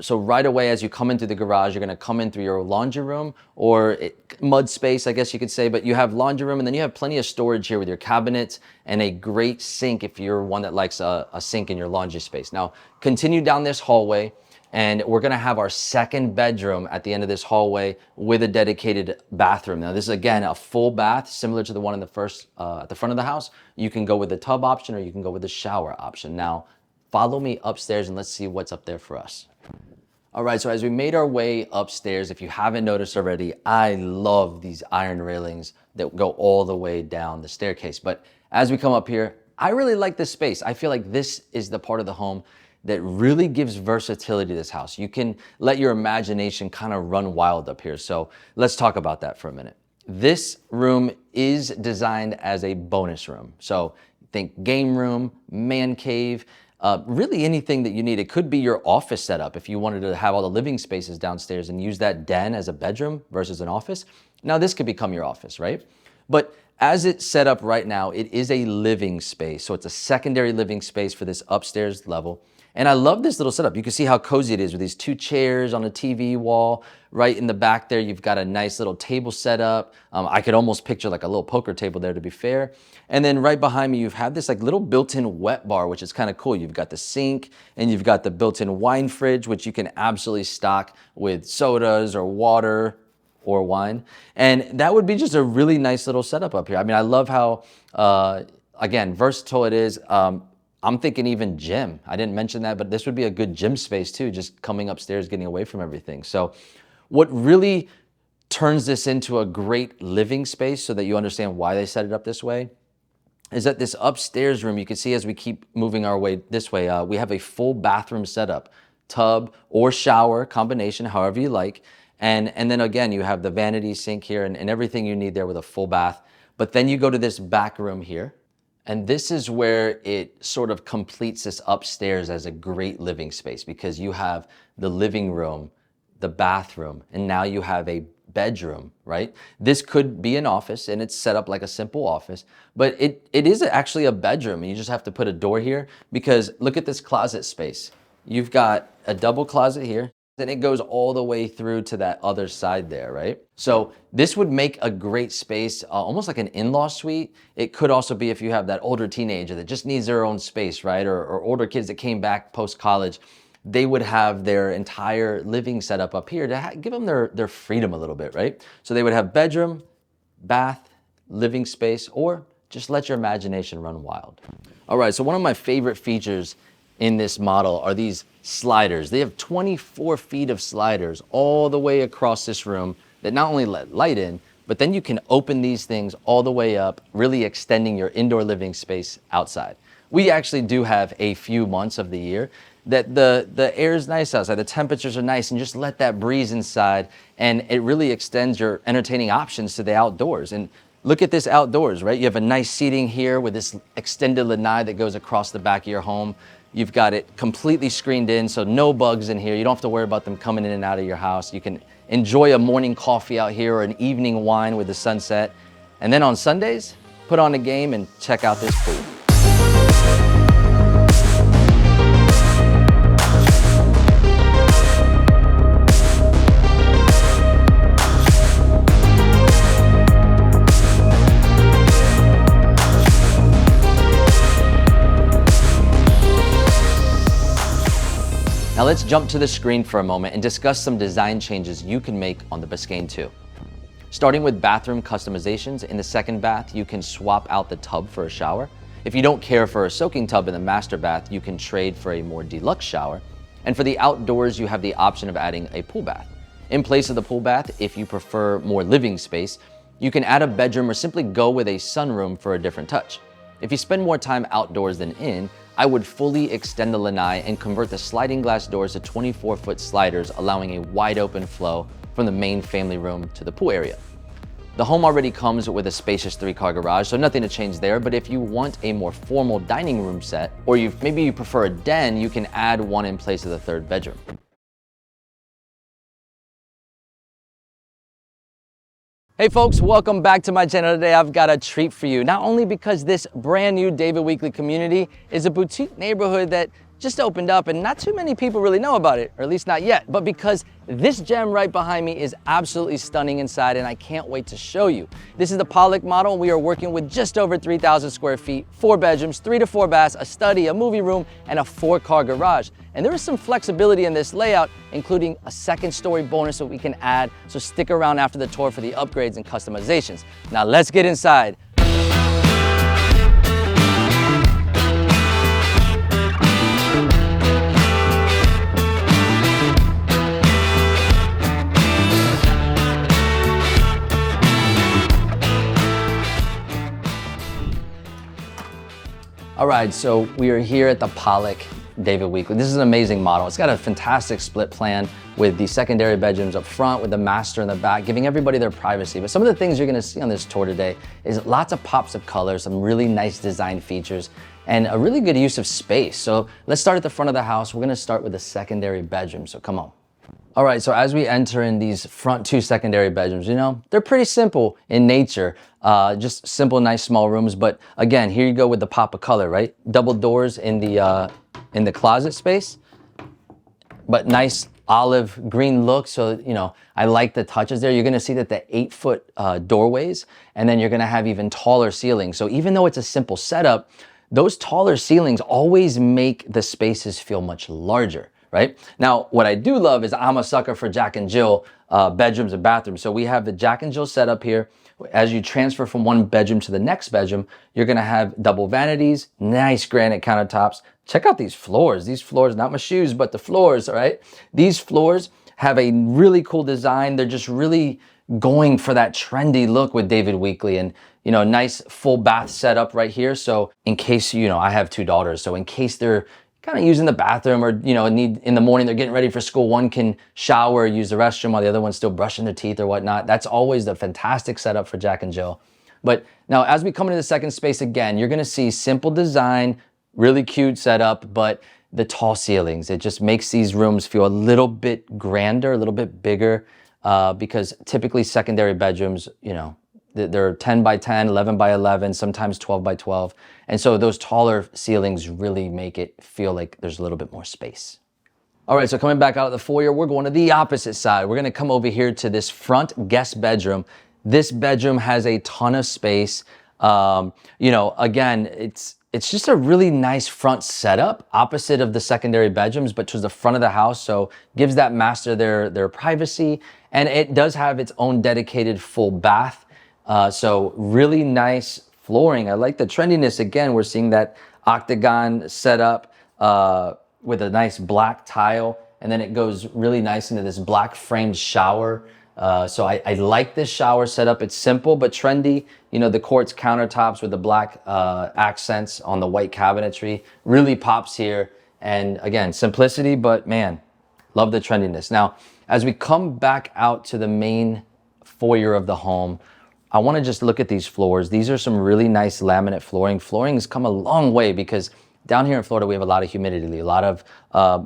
So right away, as you come into the garage, you're gonna come in through your laundry room or mud space, I guess you could say, but you have laundry room and then you have plenty of storage here with your cabinets and a great sink if you're one that likes a sink in your laundry space. Now, continue down this hallway and we're gonna have our second bedroom at the end of this hallway with a dedicated bathroom. Now, this is again, a full bath, similar to the one in the first, at the front of the house. You can go with the tub option or you can go with the shower option. Now, follow me upstairs and let's see what's up there for us. All right, so as we made our way upstairs, if you haven't noticed already, I love these iron railings that go all the way down the staircase. But as we come up here, I really like this space. I feel like this is the part of the home that really gives versatility to this house. You can let your imagination kind of run wild up here. So let's talk about that for a minute. This room is designed as a bonus room. So think game room, man cave, really anything that you need. It could be your office setup if you wanted to have all the living spaces downstairs and use that den as a bedroom versus an office. Now this could become your office, right? But as it's set up right now, it is a living space. So it's a secondary living space for this upstairs level. And I love this little setup. You can see how cozy it is with these 2 chairs on a TV wall. Right in the back there, you've got a nice little table set up. I could almost picture like a little poker table there, to be fair. And then right behind me, you've had this like little built-in wet bar, which is kind of cool. You've got the sink and you've got the built-in wine fridge, which you can absolutely stock with sodas or water or wine. And that would be just a really nice little setup up here. I mean, I love how, again, versatile it is. I'm thinking even gym. I didn't mention that, but this would be a good gym space too, just coming upstairs, getting away from everything. So what really turns this into a great living space, so that you understand why they set it up this way, is that this upstairs room, you can see as we keep moving our way this way, we have a full bathroom setup, tub or shower combination, however you like. And then again, you have the vanity sink here and everything you need there with a full bath. But then you go to this back room here. And this is where it sort of completes this upstairs as a great living space, because you have the living room, the bathroom, and now you have a bedroom, right? This could be an office and it's set up like a simple office, but it is actually a bedroom, and you just have to put a door here, because look at this closet space. You've got a double closet here, then it goes all the way through to that other side there, right? So this would make a great space, almost like an in-law suite. It could also be if you have that older teenager that just needs their own space, right? Or older kids that came back post-college, they would have their entire living setup up here to give them their freedom a little bit, right? So they would have bedroom, bath, living space, or just let your imagination run wild. All right, so one of my favorite features in this model are these sliders. They have 24 feet of sliders all the way across this room that not only let light in, but then you can open these things all the way up, really extending your indoor living space outside. We actually do have a few months of the year that the air is nice outside, the temperatures are nice, and just let that breeze inside, and it really extends your entertaining options to the outdoors. And look at this outdoors, right? You have a nice seating here with this extended lanai that goes across the back of your home. You've got it completely screened in, so no bugs in here. You don't have to worry about them coming in and out of your house. You can enjoy a morning coffee out here or an evening wine with the sunset. And then on Sundays, put on a game and check out this pool. Now let's jump to the screen for a moment and discuss some design changes you can make on the Biscayne 2. Starting with bathroom customizations, in the second bath, you can swap out the tub for a shower. If you don't care for a soaking tub in the master bath, you can trade for a more deluxe shower. And for the outdoors, you have the option of adding a pool bath. In place of the pool bath, if you prefer more living space, you can add a bedroom or simply go with a sunroom for a different touch. If you spend more time outdoors than in, I would fully extend the lanai and convert the sliding glass doors to 24-foot sliders, allowing a wide open flow from the main family room to the pool area. The home already comes with a spacious 3-car garage, so nothing to change there, but if you want a more formal dining room set, or maybe you prefer a den, you can add one in place of the third bedroom. Hey folks, welcome back to my channel. Today I've got a treat for you. Not only because this brand new David Weekley community is a boutique neighborhood that just opened up and not too many people really know about it, or at least not yet, but because this gem right behind me is absolutely stunning inside and I can't wait to show you. This is the Pollock model. We are working with just over 3,000 square feet, 4 bedrooms, 3 to 4 baths, a study, a movie room, and a 4-car garage. And there is some flexibility in this layout, including a 2nd-story bonus that we can add, so stick around after the tour for the upgrades and customizations. Now let's get inside. All right, so we are here at the Pollock David Weekley. This is an amazing model. It's got a fantastic split plan with the secondary bedrooms up front, with the master in the back, giving everybody their privacy. But some of the things you're gonna see on this tour today is lots of pops of color, some really nice design features, and a really good use of space. So let's start at the front of the house. We're gonna start with the secondary bedroom, so come on. All right, so as we enter in these front two secondary bedrooms, you know, they're pretty simple in nature, just simple, nice, small rooms. But again, here you go with the pop of color, right? Double doors in the closet space, but nice olive green look. So, you know, I like the touches there. You're gonna see that the 8-foot doorways, and then you're gonna have even taller ceilings. So even though it's a simple setup, those taller ceilings always make the spaces feel much larger. Right? Now, what I do love is I'm a sucker for Jack and Jill bedrooms and bathrooms. So we have the Jack and Jill setup here. As you transfer from one bedroom to the next bedroom, you're gonna have double vanities, nice granite countertops. Check out these floors. These floors, not my shoes, but the floors, all right? These floors have a really cool design. They're just really going for that trendy look with David Weekley, and you know, nice full bath setup right here. So in case, you know, I have 2 daughters, so in case they're kind of using the bathroom, or you know, need in the morning, they're getting ready for school, one can shower, use the restroom while the other one's still brushing their teeth or whatnot. That's always the fantastic setup for Jack and Jill. But now as we come into the second space, again, you're gonna see simple design, really cute setup, but the tall ceilings, it just makes these rooms feel a little bit grander, a little bit bigger, because typically secondary bedrooms, you know, they're 10 by 10, 11 by 11, sometimes 12 by 12. And so those taller ceilings really make it feel like there's a little bit more space. All right, so coming back out of the foyer, we're going to the opposite side. We're gonna come over here to this front guest bedroom. This bedroom has a ton of space. You know, again, it's just a really nice front setup, opposite of the secondary bedrooms, but towards the front of the house. So gives that master their privacy. And it does have its own dedicated full bath. So really nice flooring. I like the trendiness. Again, we're seeing that octagon setup with a nice black tile, and then it goes really nice into this black framed shower. So I like this shower setup. It's simple but trendy. You know, the quartz countertops with the black accents on the white cabinetry really pops here. And again, simplicity, but man, love the trendiness. Now, as we come back out to the main foyer of the home, I want to just look at these floors. These are some really nice laminate flooring. Flooring has come a long way because down here in Florida, we have a lot of humidity, a lot of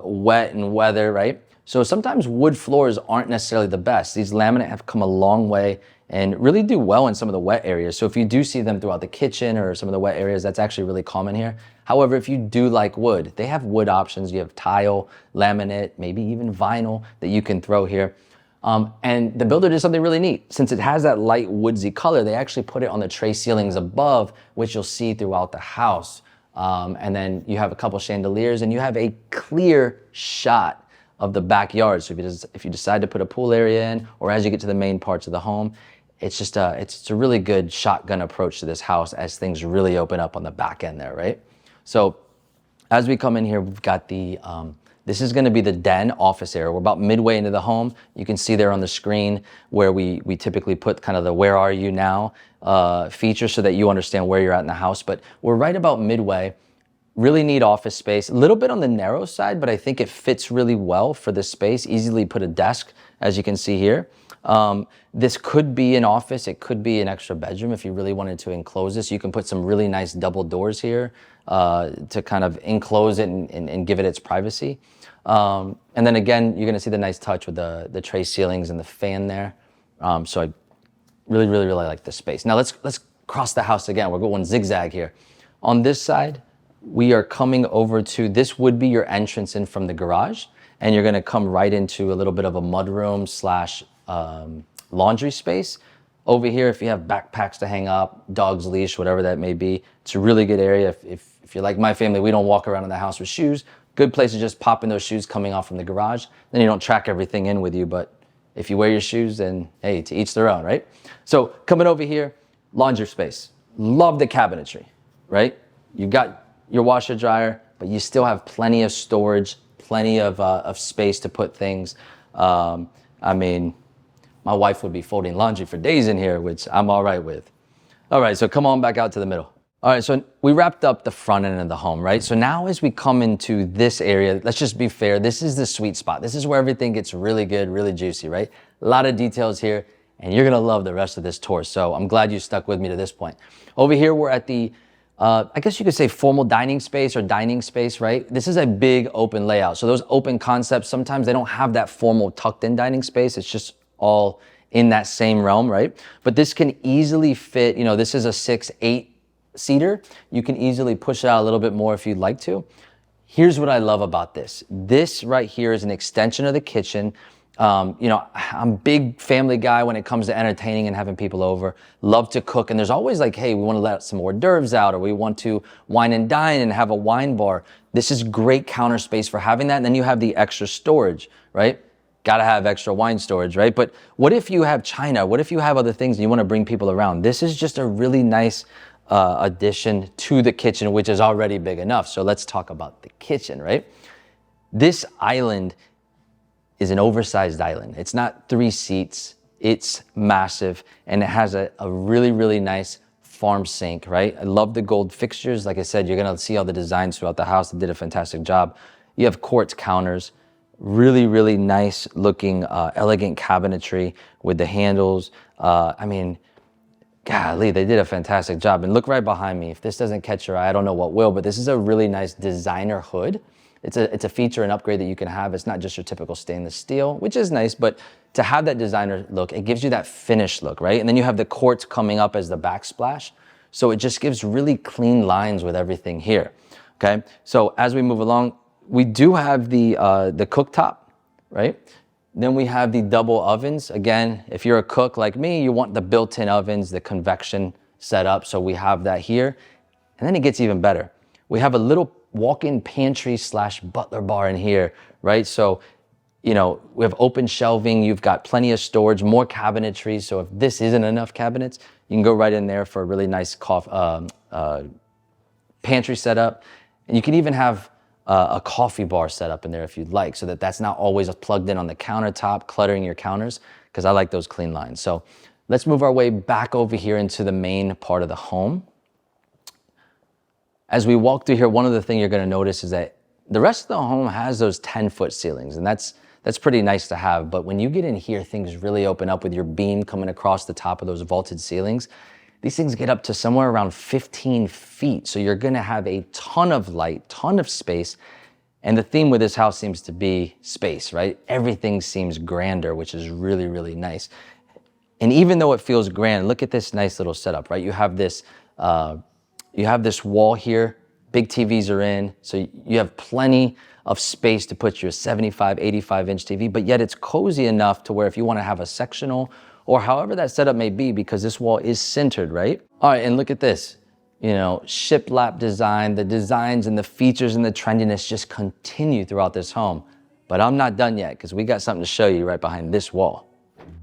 wet and weather, right? So sometimes wood floors aren't necessarily the best. These laminate have come a long way and really do well in some of the wet areas. So if you do see them throughout the kitchen or some of the wet areas, that's actually really common here. However, if you do like wood, they have wood options. You have tile, laminate, maybe even vinyl that you can throw here. And the builder did something really neat. Since it has that light woodsy color, they actually put it on the tray ceilings above, which you'll see throughout the house. And then you have a couple chandeliers, and you have a clear shot of the backyard. So if you decide to put a pool area in, or as you get to the main parts of the home, it's a really good shotgun approach to this house as things really open up on the back end there, right? So as we come in here, we've got this is gonna be the den office area. We're about midway into the home. You can see there on the screen where we typically put kind of the where are you now feature so that you understand where you're at in the house. But we're right about midway. Really neat office space. A little bit on the narrow side, but I think it fits really well for this space. Easily put a desk, as you can see here. This could be an office. It could be an extra bedroom if you really wanted to enclose this. You can put some really nice double doors here to kind of enclose it and give it its privacy. And then again, you're gonna see the nice touch with the tray ceilings and the fan there. So I really like this space. Now let's cross the house again. We're going zigzag here. On this side, we are coming over to, this would be your entrance in from the garage, and you're gonna come right into a little bit of a mudroom slash laundry space. Over here, if you have backpacks to hang up, dog's leash, whatever that may be, it's a really good area. If you're like my family, we don't walk around in the house with shoes. Good place to just pop in those shoes coming off from the garage. Then you don't track everything in with you, but if you wear your shoes, then hey, to each their own, right? So coming over here, laundry space. Love the cabinetry, right? You got your washer dryer, but you still have plenty of storage, plenty of space to put things. I mean, my wife would be folding laundry for days in here, which I'm all right with. All right, so come on back out to the middle. All right, so we wrapped up the front end of the home, right? So now as we come into this area, let's just be fair, this is the sweet spot. This is where everything gets really good, really juicy, right? A lot of details here, and you're gonna love the rest of this tour. So I'm glad you stuck with me to this point. Over here, we're at the, I guess you could say formal dining space or dining space, right? This is a big open layout. So those open concepts, sometimes they don't have that formal tucked in dining space. It's just all in that same realm, right? But this can easily fit, you know, this is a 6'8" seater. You can easily push it out a little bit more if you'd like to. Here's what I love about this. This right here is an extension of the kitchen. You know, I'm a big family guy when it comes to entertaining and having people over. Love to cook, and there's always like, hey, we want to let some hors d'oeuvres out, or we want to wine and dine and have a wine bar. This is great counter space for having that. And then you have the extra storage, right? Gotta have extra wine storage, right? But what if you have china? What if you have other things and you want to bring people around? This is just a really nice addition to the kitchen, which is already big enough. So let's talk about the kitchen, right? This island is an oversized island. It's not 3 seats, it's massive, and it has a really, really nice farm sink, right? I love the gold fixtures. Like I said, you're gonna see all the designs throughout the house. They did a fantastic job. You have quartz counters, really, really nice looking, elegant cabinetry with the handles. I mean, golly, they did a fantastic job. And look right behind me. If this doesn't catch your eye, I don't know what will, but this is a really nice designer hood. It's a feature and upgrade that you can have. It's not just your typical stainless steel, which is nice, but to have that designer look, it gives you that finished look, right? And then you have the quartz coming up as the backsplash. So it just gives really clean lines with everything here, okay? So as we move along, we do have the cooktop, right? Then we have the double ovens. Again, if you're a cook like me, you want the built-in ovens, the convection setup. So we have that here. And then it gets even better. We have a little walk-in pantry / butler bar in here, right? So, you know, we have open shelving. You've got plenty of storage, more cabinetry. So if this isn't enough cabinets, you can go right in there for a really nice pantry setup. And you can even have a coffee bar set up in there if you'd like, so that that's not always plugged in on the countertop, cluttering your counters, because I like those clean lines. So let's move our way back over here into the main part of the home. As we walk through here, one of the things you're gonna notice is that the rest of the home has those 10-foot ceilings, and that's pretty nice to have. But when you get in here, things really open up with your beam coming across the top of those vaulted ceilings. These things get up to somewhere around 15 feet. So you're gonna have a ton of light, ton of space. And the theme with this house seems to be space, right? Everything seems grander, which is really, really nice. And even though it feels grand, look at this nice little setup, right? You have this wall here, big TVs are in. So you have plenty of space to put your 75, 85-inch TV, but yet it's cozy enough to where if you wanna have a sectional or however that setup may be, because this wall is centered, right? All right, and look at this, you know, shiplap design, the designs and the features and the trendiness just continue throughout this home. But I'm not done yet, because we got something to show you right behind this wall.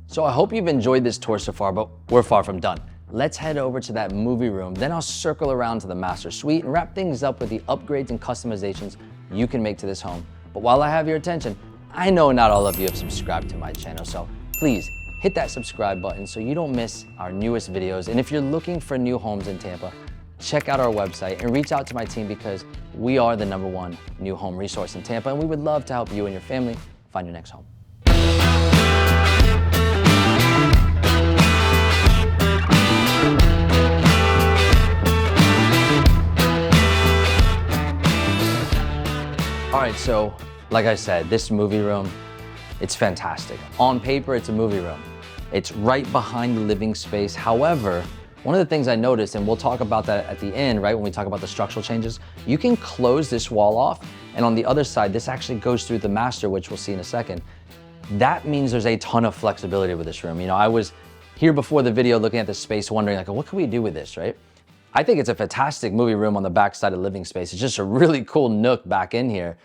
So I hope you've enjoyed this tour so far, but we're far from done. Let's head over to that movie room, then I'll circle around to the master suite and wrap things up with the upgrades and customizations you can make to this home. But while I have your attention, I know not all of you have subscribed to my channel, so please hit that subscribe button so you don't miss our newest videos. And if you're looking for new homes in Tampa, check out our website and reach out to my team, because we are the #1 new home resource in Tampa, and we would love to help you and your family find your next home. All right, so like I said, this movie room, it's fantastic. On paper, it's a movie room. It's right behind the living space. However, one of the things I noticed, and we'll talk about that at the end, right, when we talk about the structural changes, you can close this wall off, and on the other side, this actually goes through the master, which we'll see in a second. That means there's a ton of flexibility with this room. You know, I was here before the video looking at the space, wondering like, what can we do with this, right? I think it's a fantastic movie room on the back side of living space. It's just a really cool nook back in here.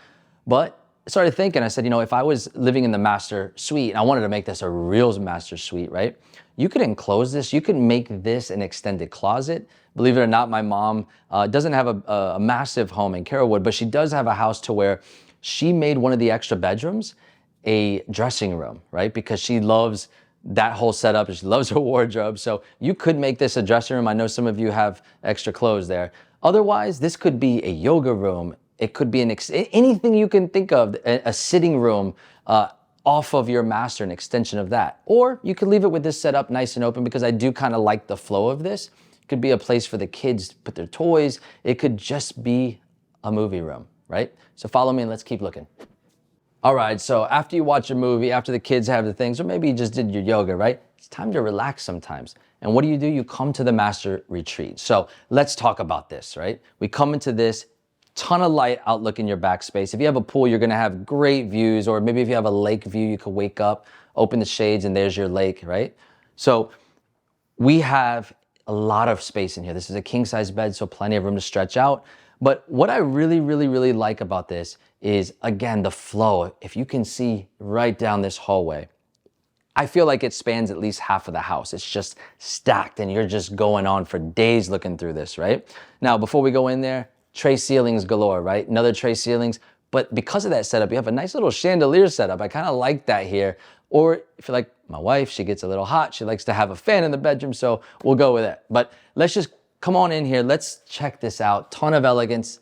But I started thinking, I said, you know, if I was living in the master suite and I wanted to make this a real master suite, right? You could enclose this, you could make this an extended closet. Believe it or not, my mom doesn't have a massive home in Carrollwood, but she does have a house to where she made one of the extra bedrooms a dressing room, right? Because she loves that whole setup. She loves her wardrobe. So you could make this a dressing room. I know some of you have extra clothes there. Otherwise, this could be a yoga room. It could be anything you can think of, a sitting room off of your master, an extension of that. Or you could leave it with this setup nice and open, because I do kind of like the flow of this. It could be a place for the kids to put their toys. It could just be a movie room, right? So follow me and let's keep looking. All right, so after you watch a movie, after the kids have the things, or maybe you just did your yoga, right? It's time to relax sometimes. And what do? You come to the master retreat. So let's talk about this, right? We come into this, ton of light outlook in your backspace. If you have a pool, you're gonna have great views, or maybe if you have a lake view, you could wake up, open the shades, and there's your lake, right? So we have a lot of space in here. This is a king size bed, so plenty of room to stretch out. But what I really like about this is, again, the flow. If you can see right down this hallway, I feel like it spans at least half of the house. It's just stacked and you're just going on for days looking through this, right? Now, before we go in there, tray ceilings galore, right? Another tray ceilings. But because of that setup, you have a nice little chandelier setup. I kind of like that here. Or if you're like my wife, she gets a little hot. She likes to have a fan in the bedroom, so we'll go with it. But let's just come on in here. Let's check this out. Ton of elegance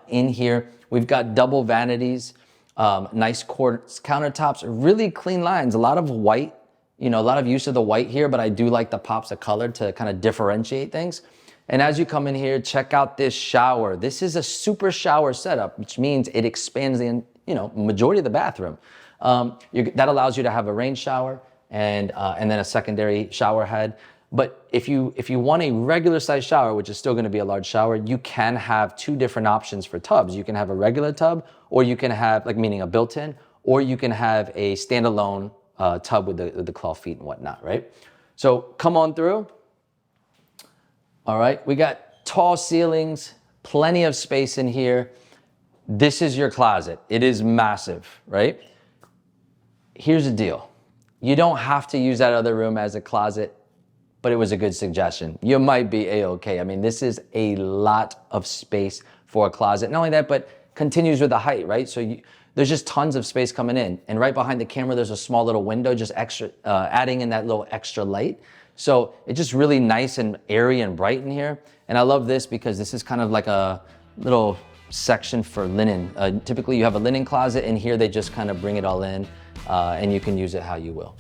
in here. We've got double vanities, nice quartz countertops, really clean lines, a lot of white, a lot of use of the white here, but I do like the pops of color to kind of differentiate things. And as you come in here, check out this shower. This is a super shower setup, which means it expands the majority of the bathroom. That allows you to have a rain shower and then a secondary shower head. But if you want a regular size shower, which is still going to be a large shower, you can have two different options for tubs. You can have a regular tub, or you can have, meaning a built-in, or you can have a standalone tub with the claw feet and whatnot, right? So come on through. All right, we got tall ceilings, plenty of space in here. This is your closet. It is massive, right? Here's the deal. You don't have to use that other room as a closet, but it was a good suggestion. You might be A-okay. I mean, this is a lot of space for a closet. Not only that, but continues with the height, right? So there's just tons of space coming in. And right behind the camera, there's a small little window, just extra, adding in that little extra light. So it's just really nice and airy and bright in here. And I love this because this is kind of like a little section for linen. Typically you have a linen closet, and here they just kind of bring it all in, and you can use it how you will.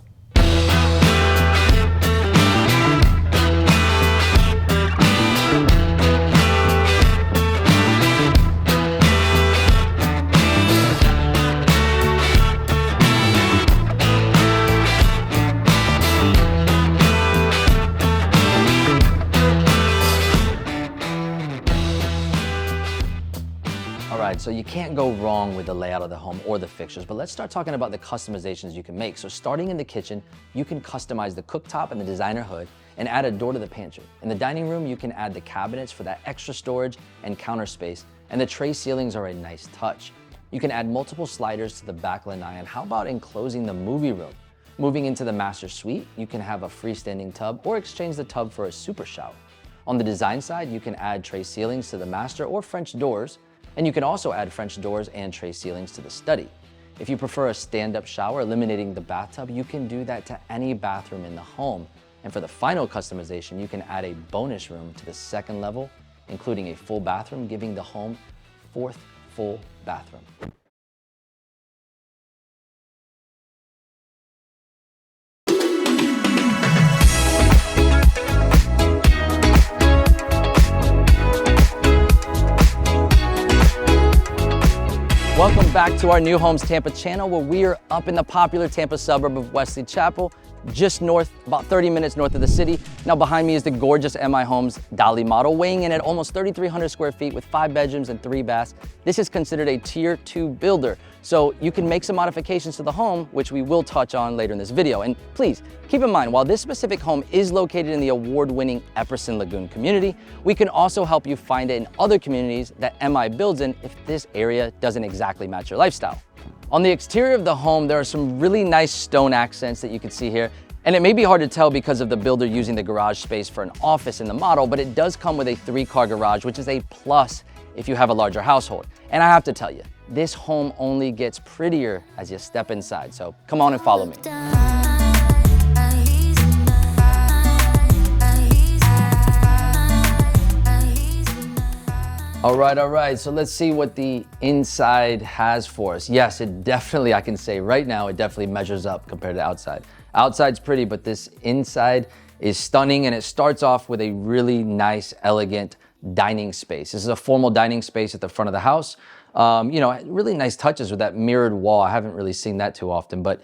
So you can't go wrong with the layout of the home or the fixtures, but let's start talking about the customizations you can make. So starting in the kitchen, you can customize the cooktop and the designer hood and add a door to the pantry. In the dining room, you can add the cabinets for that extra storage and counter space, and the tray ceilings are a nice touch. You can add multiple sliders to the back lanai, and how about enclosing the movie room? Moving into the master suite, you can have a freestanding tub or exchange the tub for a super shower. On the design side, you can add tray ceilings to the master or French doors, and you can also add French doors and tray ceilings to the study. If you prefer a stand-up shower, eliminating the bathtub, you can do that to any bathroom in the home. And for the final customization, you can add a bonus room to the second level, including a full bathroom, giving the home fourth full bathroom. Welcome back to our New Homes Tampa channel, where we are up in the popular Tampa suburb of Wesley Chapel, just north, about 30 minutes north of the city. Now behind me is the gorgeous MI Homes Dolly model, weighing in at almost 3,300 square feet with 5 bedrooms and 3 baths. This is considered a tier 2 builder, so you can make some modifications to the home, which we will touch on later in this video. And please keep in mind, while this specific home is located in the award-winning Epperson Lagoon community, we can also help you find it in other communities that MI builds in if this area doesn't exactly match your lifestyle. On the exterior of the home, there are some really nice stone accents that you can see here. And it may be hard to tell because of the builder using the garage space for an office in the model, but it does come with a 3-car garage, which is a plus if you have a larger household. And I have to tell you, this home only gets prettier as you step inside. So come on and follow me. All right. So let's see what the inside has for us. Yes, it definitely, I can say right now, it definitely measures up compared to outside. Outside's pretty, but this inside is stunning, and it starts off with a really nice, elegant dining space. This is a formal dining space at the front of the house. Really nice touches with that mirrored wall. I haven't really seen that too often, but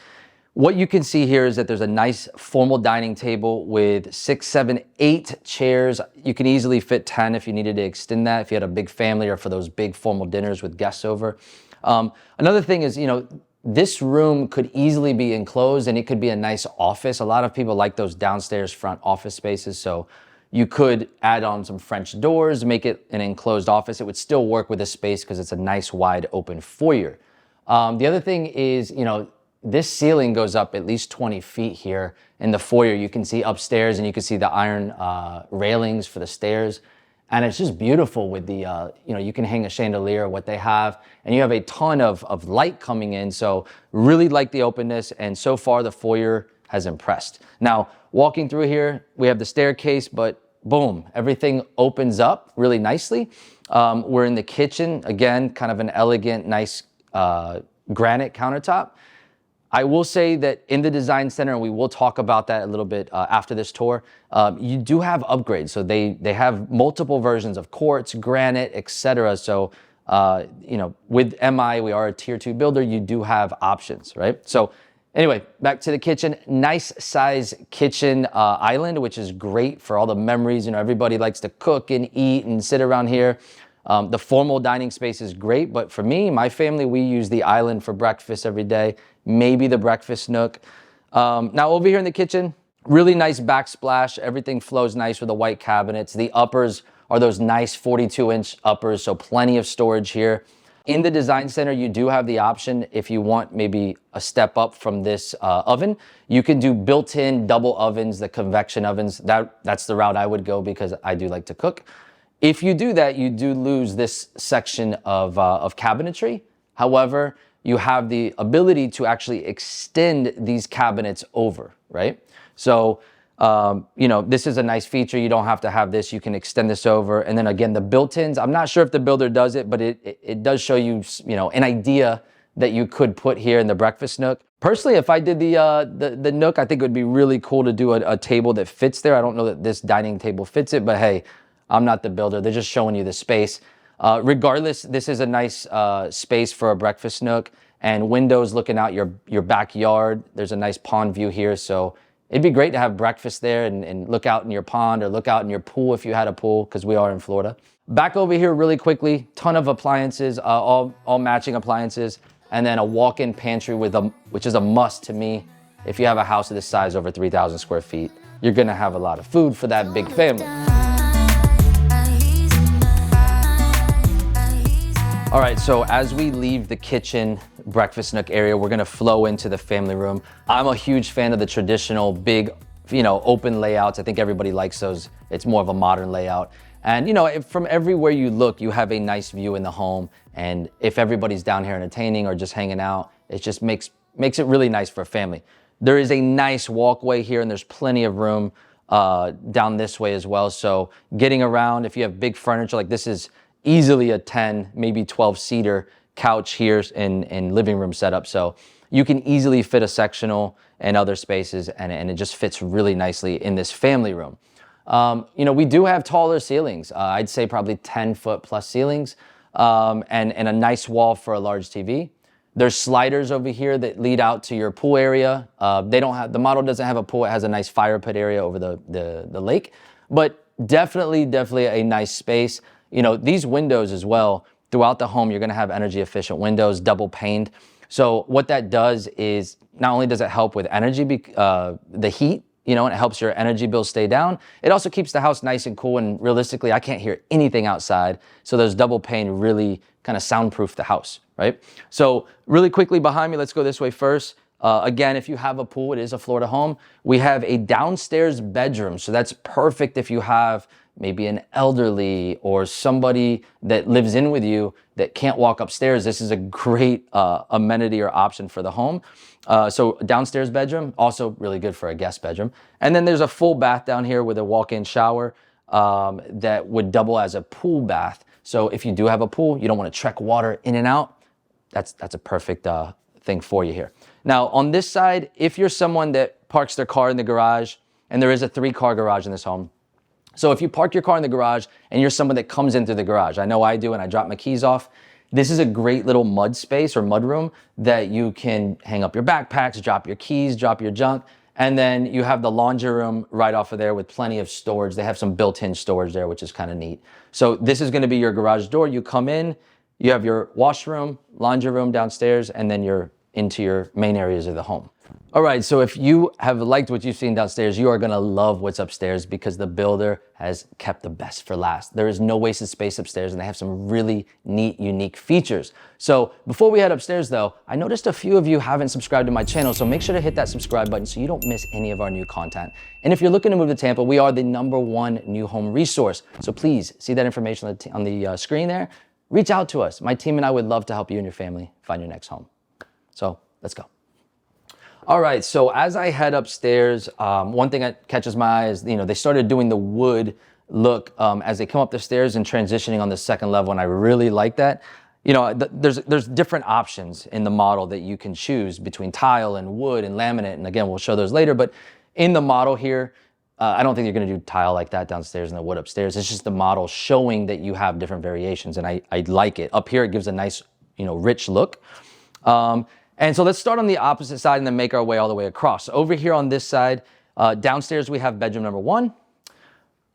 what you can see here is that there's a nice formal dining table with 6, 7, 8 chairs. You can easily fit 10 if you needed to extend that, if you had a big family or for those big formal dinners with guests over. Another thing is, this room could easily be enclosed and it could be a nice office. A lot of people like those downstairs front office spaces. So you could add on some French doors, make it an enclosed office. It would still work with the space because it's a nice wide open foyer. The other thing is, this ceiling goes up at least 20 feet here in the foyer. You can see upstairs and you can see the iron railings for the stairs. And it's just beautiful with the, you can hang a chandelier, what they have, and you have a ton of light coming in. So really like the openness, and so far the foyer has impressed. Now, walking through here, we have the staircase, but boom, everything opens up really nicely. We're in the kitchen, again, kind of an elegant, nice granite countertop. I will say that in the design center, and we will talk about that a little bit after this tour, you do have upgrades. So they have multiple versions of quartz, granite, etc. So, with MI, we are a tier 2 builder. You do have options, right? So anyway, back to the kitchen. Nice size kitchen island, which is great for all the memories. Everybody likes to cook and eat and sit around here. The formal dining space is great, but for me, my family, we use the island for breakfast every day, maybe the breakfast nook. Now over here in the kitchen, really nice backsplash. Everything flows nice with the white cabinets. The uppers are those nice 42-inch uppers, so plenty of storage here. In the design center, you do have the option, if you want maybe a step up from this oven, you can do built-in double ovens, the convection ovens. That's the route I would go because I do like to cook. If you do that, you do lose this section of cabinetry. However, you have the ability to actually extend these cabinets over, right? So, this is a nice feature. You don't have to have this. You can extend this over. And then again, the built-ins, I'm not sure if the builder does it, but it does show you, an idea that you could put here in the breakfast nook. Personally, if I did the nook, I think it would be really cool to do a table that fits there. I don't know that this dining table fits it, but hey, I'm not the builder. They're just showing you the space. Regardless, this is a nice space for a breakfast nook, and windows looking out your backyard. There's a nice pond view here, so it'd be great to have breakfast there and look out in your pond or look out in your pool if you had a pool, because we are in Florida. Back over here really quickly, ton of appliances, all matching appliances, and then a walk-in pantry which is a must to me. If you have a house of this size, over 3,000 square feet, you're gonna have a lot of food for that big family. All right, so as we leave the kitchen breakfast nook area, we're gonna flow into the family room. I'm a huge fan of the traditional big, open layouts. I think everybody likes those. It's more of a modern layout. And from everywhere you look, you have a nice view in the home. And if everybody's down here entertaining or just hanging out, it just makes it really nice for a family. There is a nice walkway here, and there's plenty of room down this way as well. So getting around, if you have big furniture, like this is easily a 10, maybe 12-seater couch here in living room setup. So you can easily fit a sectional and other spaces, and it just fits really nicely in this family room. We do have taller ceilings. I'd say probably 10-foot plus ceilings, and a nice wall for a large TV. There's sliders over here that lead out to your pool area. The model doesn't have a pool. It has a nice fire pit area over the lake, but definitely a nice space. These windows as well, throughout the home, you're gonna have energy efficient windows, double paned. So what that does is, not only does it help with energy, the heat, and it helps your energy bill stay down, it also keeps the house nice and cool, and realistically, I can't hear anything outside. So those double pane really kind of soundproof the house, right? So really quickly behind me, let's go this way first. Again, if you have a pool, it is a Florida home. We have a downstairs bedroom. So that's perfect if you have maybe an elderly or somebody that lives in with you that can't walk upstairs. This is a great amenity or option for the home. So downstairs bedroom, also really good for a guest bedroom. And then there's a full bath down here with a walk-in shower. that would double as a pool bath. So if you do have a pool, you don't want to trek water in and out, that's a perfect thing for you here. Now on this side, if you're someone that parks their car in the garage, and there is a 3-car garage in this home, so if you park your car in the garage and you're someone that comes into the garage, I know I do, and I drop my keys off, this is a great little mud space or mud room that you can hang up your backpacks, drop your keys, drop your junk, and then you have the laundry room right off of there with plenty of storage. They have some built-in storage there, which is kind of neat. So this is gonna be your garage door. You come in, you have your washroom, laundry room downstairs, and then you're into your main areas of the home. All right, so if you have liked what you've seen downstairs, you are gonna love what's upstairs because the builder has kept the best for last. There is no wasted space upstairs, and they have some really neat, unique features. So before we head upstairs though, I noticed a few of you haven't subscribed to my channel, so make sure to hit that subscribe button so you don't miss any of our new content. And if you're looking to move to Tampa, we are the #1 new home resource. So please see that information on the screen there. Reach out to us. My team and I would love to help you and your family find your next home. So let's go. All right, so as I head upstairs, one thing that catches my eye is, they started doing the wood look as they come up the stairs and transitioning on the second level, and I really like that. There's different options in the model that you can choose between tile and wood and laminate, and again, we'll show those later, but in the model here, I don't think you're gonna do tile like that downstairs and the wood upstairs. It's just the model showing that you have different variations, and I like it. Up here, it gives a nice, rich look. And so let's start on the opposite side and then make our way all the way across. So over here on this side, downstairs we have bedroom number 1.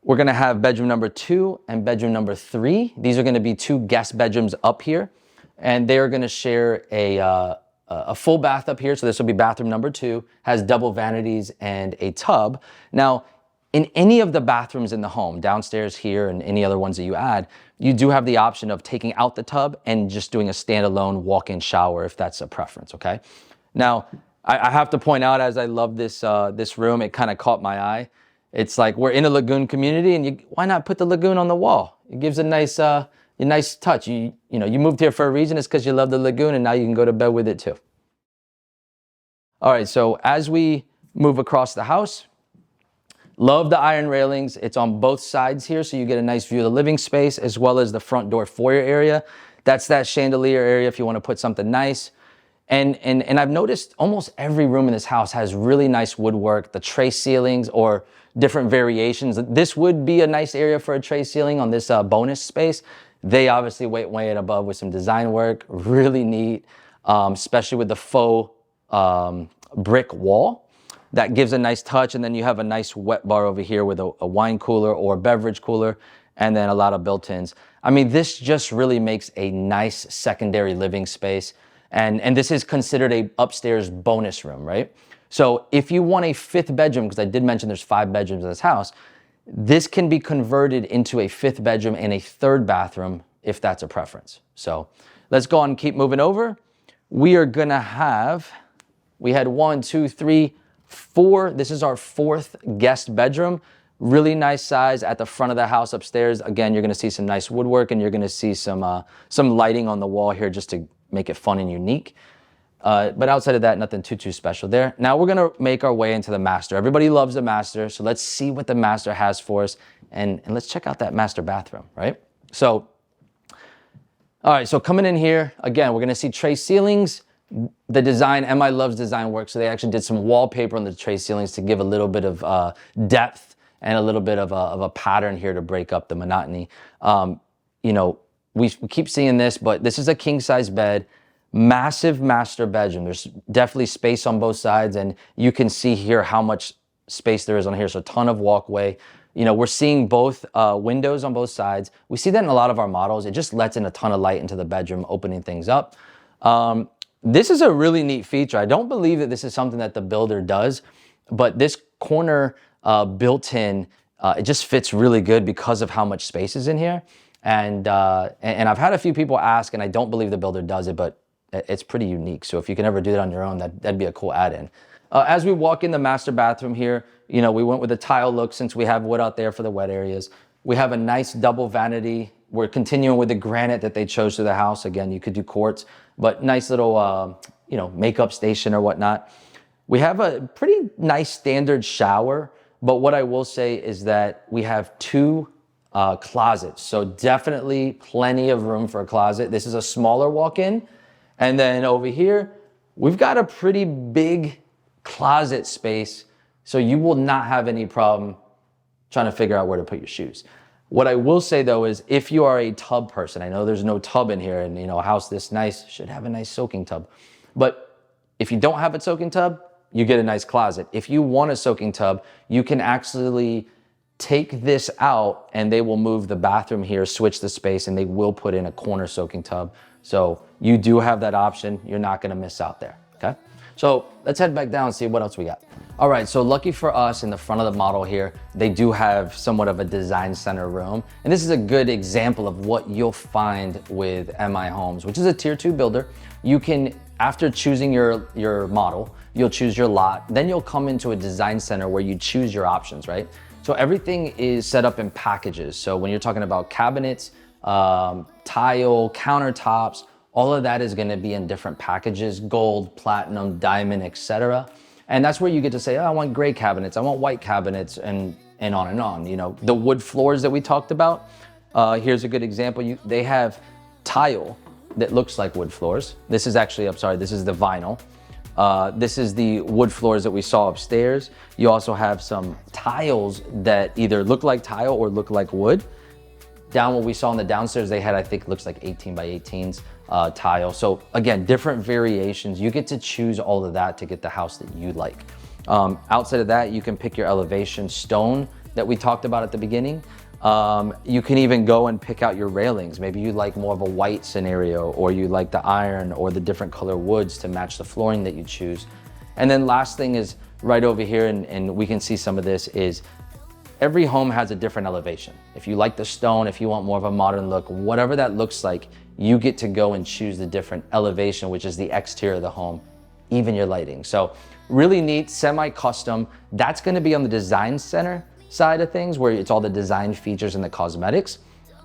We're gonna have bedroom number 2 and bedroom number 3. These are gonna be 2 guest bedrooms up here, and they are gonna share a full bath up here. So this will be bathroom number 2, has double vanities and a tub. Now, in any of the bathrooms in the home, downstairs here and any other ones that you add, you do have the option of taking out the tub and just doing a standalone walk-in shower if that's a preference, okay? Now, I have to point out, as I love this room, it kind of caught my eye. It's like we're in a lagoon community, and why not put the lagoon on the wall? It gives a nice touch. You moved here for a reason. It's because you love the lagoon, and now you can go to bed with it too. All right, so as we move across the house, love the iron railings. It's on both sides here, so you get a nice view of the living space as well as the front door foyer area. That's that chandelier area if you want to put something nice. And I've noticed almost every room in this house has really nice woodwork, the tray ceilings or different variations. This would be a nice area for a tray ceiling on this bonus space. They obviously went way above with some design work, really neat, especially with the faux brick wall. That gives a nice touch, and then you have a nice wet bar over here with a wine cooler or beverage cooler, and then a lot of built-ins. I mean, this just really makes a nice secondary living space, and this is considered a upstairs bonus room, right? So if you want a 5th bedroom, because I did mention there's 5 bedrooms in this house, this can be converted into a 5th bedroom and a 3rd bathroom if that's a preference. So let's go on and keep moving over. We are gonna have, we had 1, 2, 3, 4. This is our 4th guest bedroom. Really nice size at the front of the house upstairs. Again, you're gonna see some nice woodwork, and you're gonna see some lighting on the wall here just to make it fun and unique. But outside of that, nothing too special there. Now we're gonna make our way into the master. Everybody loves the master, so let's see what the master has for us, and let's check out that master bathroom, right? So, all right, so coming in here, again, we're gonna see tray ceilings. The design, MI loves design work, so they actually did some wallpaper on the tray ceilings to give a little bit of depth and a little bit of a pattern here to break up the monotony. We keep seeing this, but this is a king-size bed, massive master bedroom. There's definitely space on both sides, and you can see here how much space there is on here, so a ton of walkway. We're seeing both windows on both sides. We see that in a lot of our models. It just lets in a ton of light into the bedroom, opening things up. This is a really neat feature. I don't believe that this is something that the builder does, but this corner built-in, it just fits really good because of how much space is in here. And I've had a few people ask, and I don't believe the builder does it, but it's pretty unique. So if you can ever do that on your own, that'd be a cool add-in. As we walk in the master bathroom here, we went with a tile look since we have wood out there for the wet areas. We have a nice double vanity. We're continuing with the granite that they chose to the house. Again, you could do quartz, but nice little, makeup station or whatnot. We have a pretty nice standard shower. But what I will say is that we have two closets. So definitely plenty of room for a closet. This is a smaller walk-in. And then over here, we've got a pretty big closet space. So you will not have any problem trying to figure out where to put your shoes. What I will say though is if you are a tub person, I know there's no tub in here, and a house this nice should have a nice soaking tub. But if you don't have a soaking tub, you get a nice closet. If you want a soaking tub, you can actually take this out and they will move the bathroom here, switch the space, and they will put in a corner soaking tub. So you do have that option. You're not gonna miss out there, okay? So let's head back down and see what else we got. All right, so lucky for us, in the front of the model here, they do have somewhat of a design center room. And this is a good example of what you'll find with MI Homes, which is a tier 2 builder. You can, after choosing your model, you'll choose your lot, then you'll come into a design center where you choose your options, right? So everything is set up in packages. So when you're talking about cabinets, tile, countertops, all of that is gonna be in different packages: gold, platinum, diamond, etc. And that's where you get to say, oh, I want gray cabinets, I want white cabinets, and on and on. The wood floors that we talked about, here's a good example. They have tile that looks like wood floors. This is actually, this is the vinyl. This is the wood floors that we saw upstairs. You also have some tiles that either look like tile or look like wood. Down what we saw in the downstairs, they had, I think, looks like 18 by 18s tile. So again, different variations. You get to choose all of that to get the house that you like. Outside of that, you can pick your elevation stone that we talked about at the beginning. You can even go and pick out your railings. Maybe you like more of a white scenario, or you like the iron or the different color woods to match the flooring that you choose. And then last thing is right over here, and we can see some of this, is every home has a different elevation. If you like the stone, if you want more of a modern look, whatever that looks like, you get to go and choose the different elevation, which is the exterior of the home, even your lighting. So really neat, semi-custom. That's gonna be on the design center side of things, where it's all the design features and the cosmetics.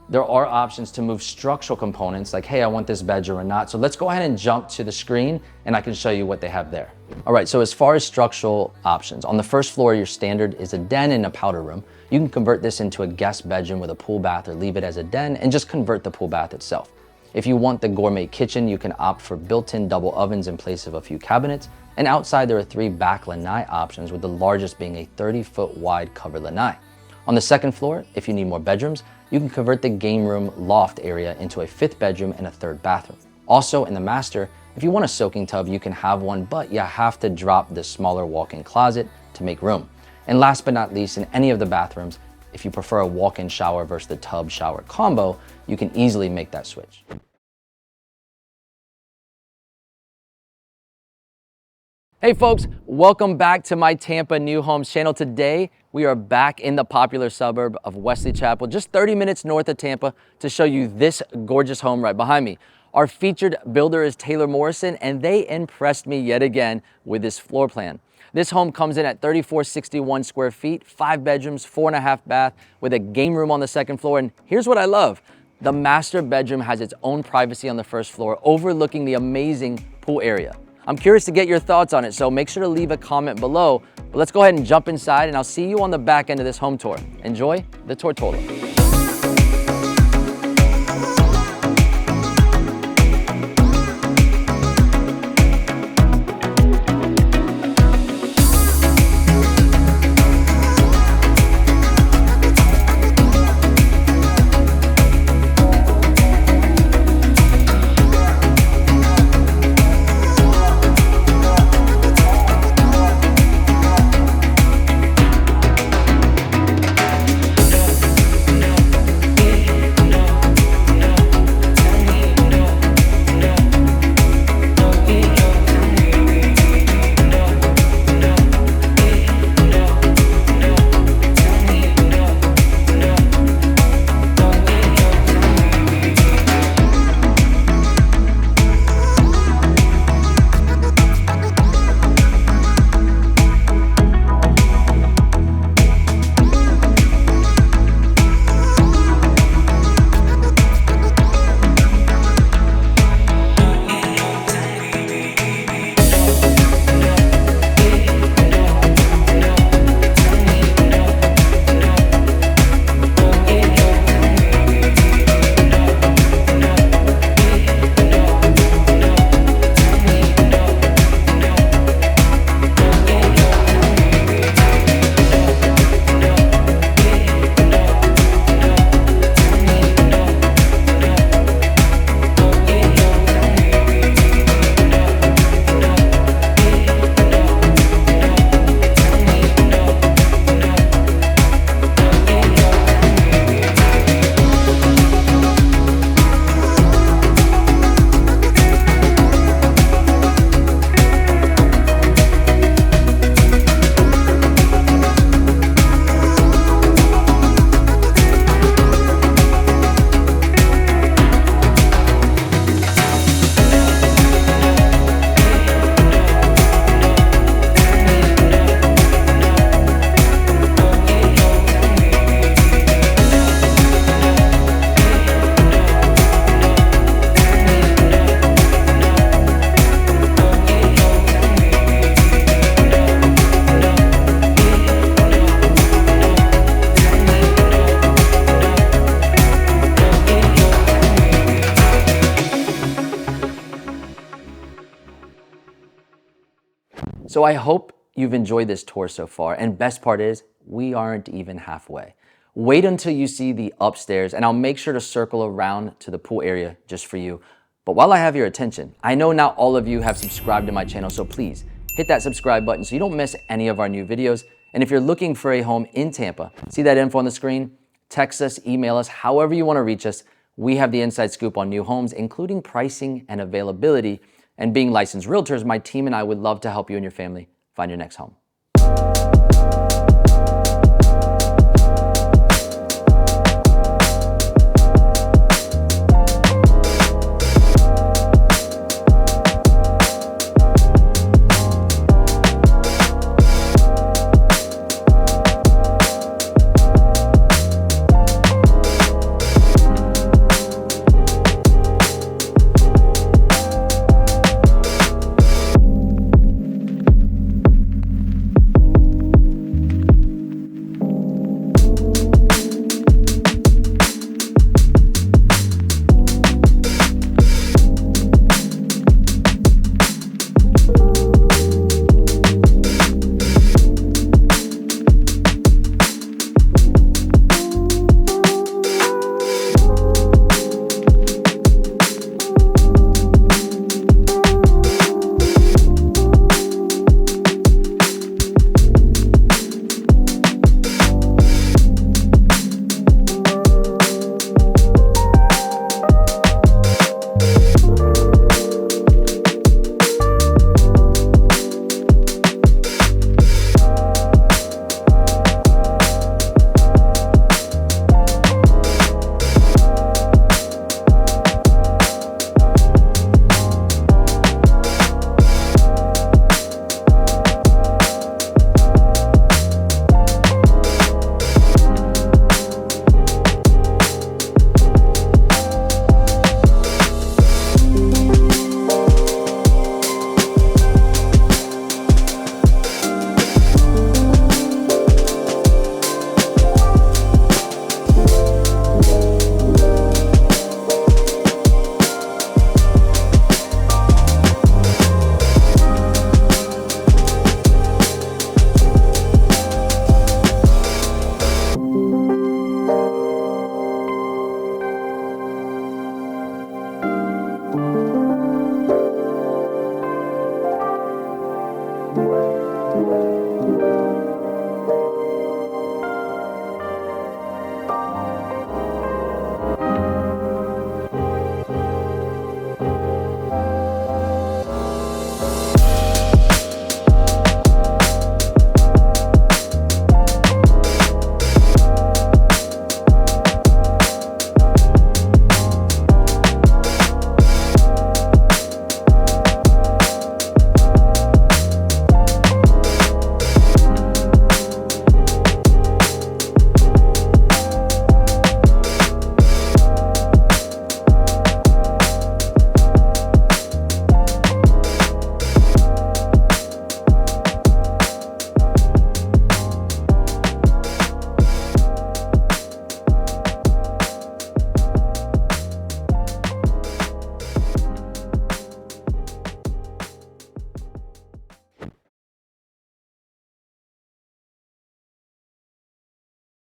There are options to move structural components, like, hey, I want this bedroom or not. So let's go ahead and jump to the screen and I can show you what they have there. All right, so as far as structural options, on the first floor, your standard is a den and a powder room. You can convert this into a guest bedroom with a pool bath, or leave it as a den and just convert the pool bath itself. If you want the gourmet kitchen, you can opt for built-in double ovens in place of a few cabinets. And outside, there are 3 back lanai options, with the largest being a 30-foot wide covered lanai. On the second floor, if you need more bedrooms, you can convert the game room loft area into a 5th bedroom and a 3rd bathroom. Also in the master, if you want a soaking tub, you can have one, but you have to drop the smaller walk-in closet to make room. And last but not least, in any of the bathrooms, if you prefer a walk-in shower versus the tub shower combo, you can easily make that switch. Hey folks, welcome back to my Tampa New Homes channel. Today, we are back in the popular suburb of Wesley Chapel, just 30 minutes north of Tampa, to show you this gorgeous home right behind me. Our featured builder is Taylor Morrison, and they impressed me yet again with this floor plan. This home comes in at 3,461 square feet, 5 bedrooms, 4.5 bath, with a game room on the second floor. And here's what I love. The master bedroom has its own privacy on the first floor, overlooking the amazing pool area. I'm curious to get your thoughts on it, so make sure to leave a comment below. But let's go ahead and jump inside, and I'll see you on the back end of this home tour. Enjoy the Tortola. So I hope you've enjoyed this tour so far, and best part is, we aren't even halfway. Wait until you see the upstairs, and I'll make sure to circle around to the pool area just for you. But while I have your attention, I know not all of you have subscribed to my channel, so please hit that subscribe button so you don't miss any of our new videos. And if you're looking for a home in Tampa, see that info on the screen? Text us, email us, however you want to reach us. We have the inside scoop on new homes, including pricing and availability. And being licensed realtors, my team and I would love to help you and your family find your next home.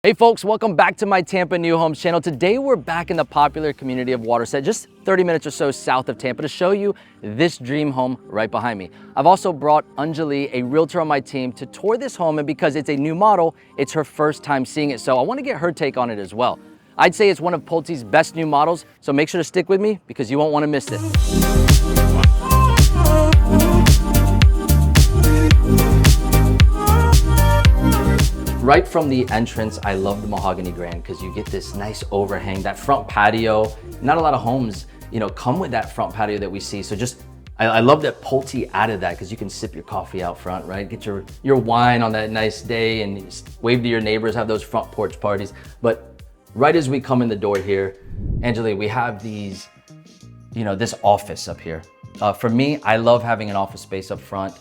Hey folks, welcome back to my Tampa New Homes channel. Today we're back in the popular community of Waterset, just 30 minutes or so south of Tampa, to show you this dream home right behind me. I've also brought Anjali, a realtor on my team, to tour this home, and because it's a new model, it's her first time seeing it, so I want to get her take on it as well. I'd say it's one of Pulte's best new models, so make sure to stick with me because you won't want to miss this. Right from the entrance, I love the mahogany grand because you get this nice overhang, that front patio. Not a lot of homes, come with that front patio that we see. So I love that Pulte added that because you can sip your coffee out front, right? Get your wine on that nice day and just wave to your neighbors, have those front porch parties. But right as we come in the door here, Anjali, we have these, this office up here. For me, I love having an office space up front,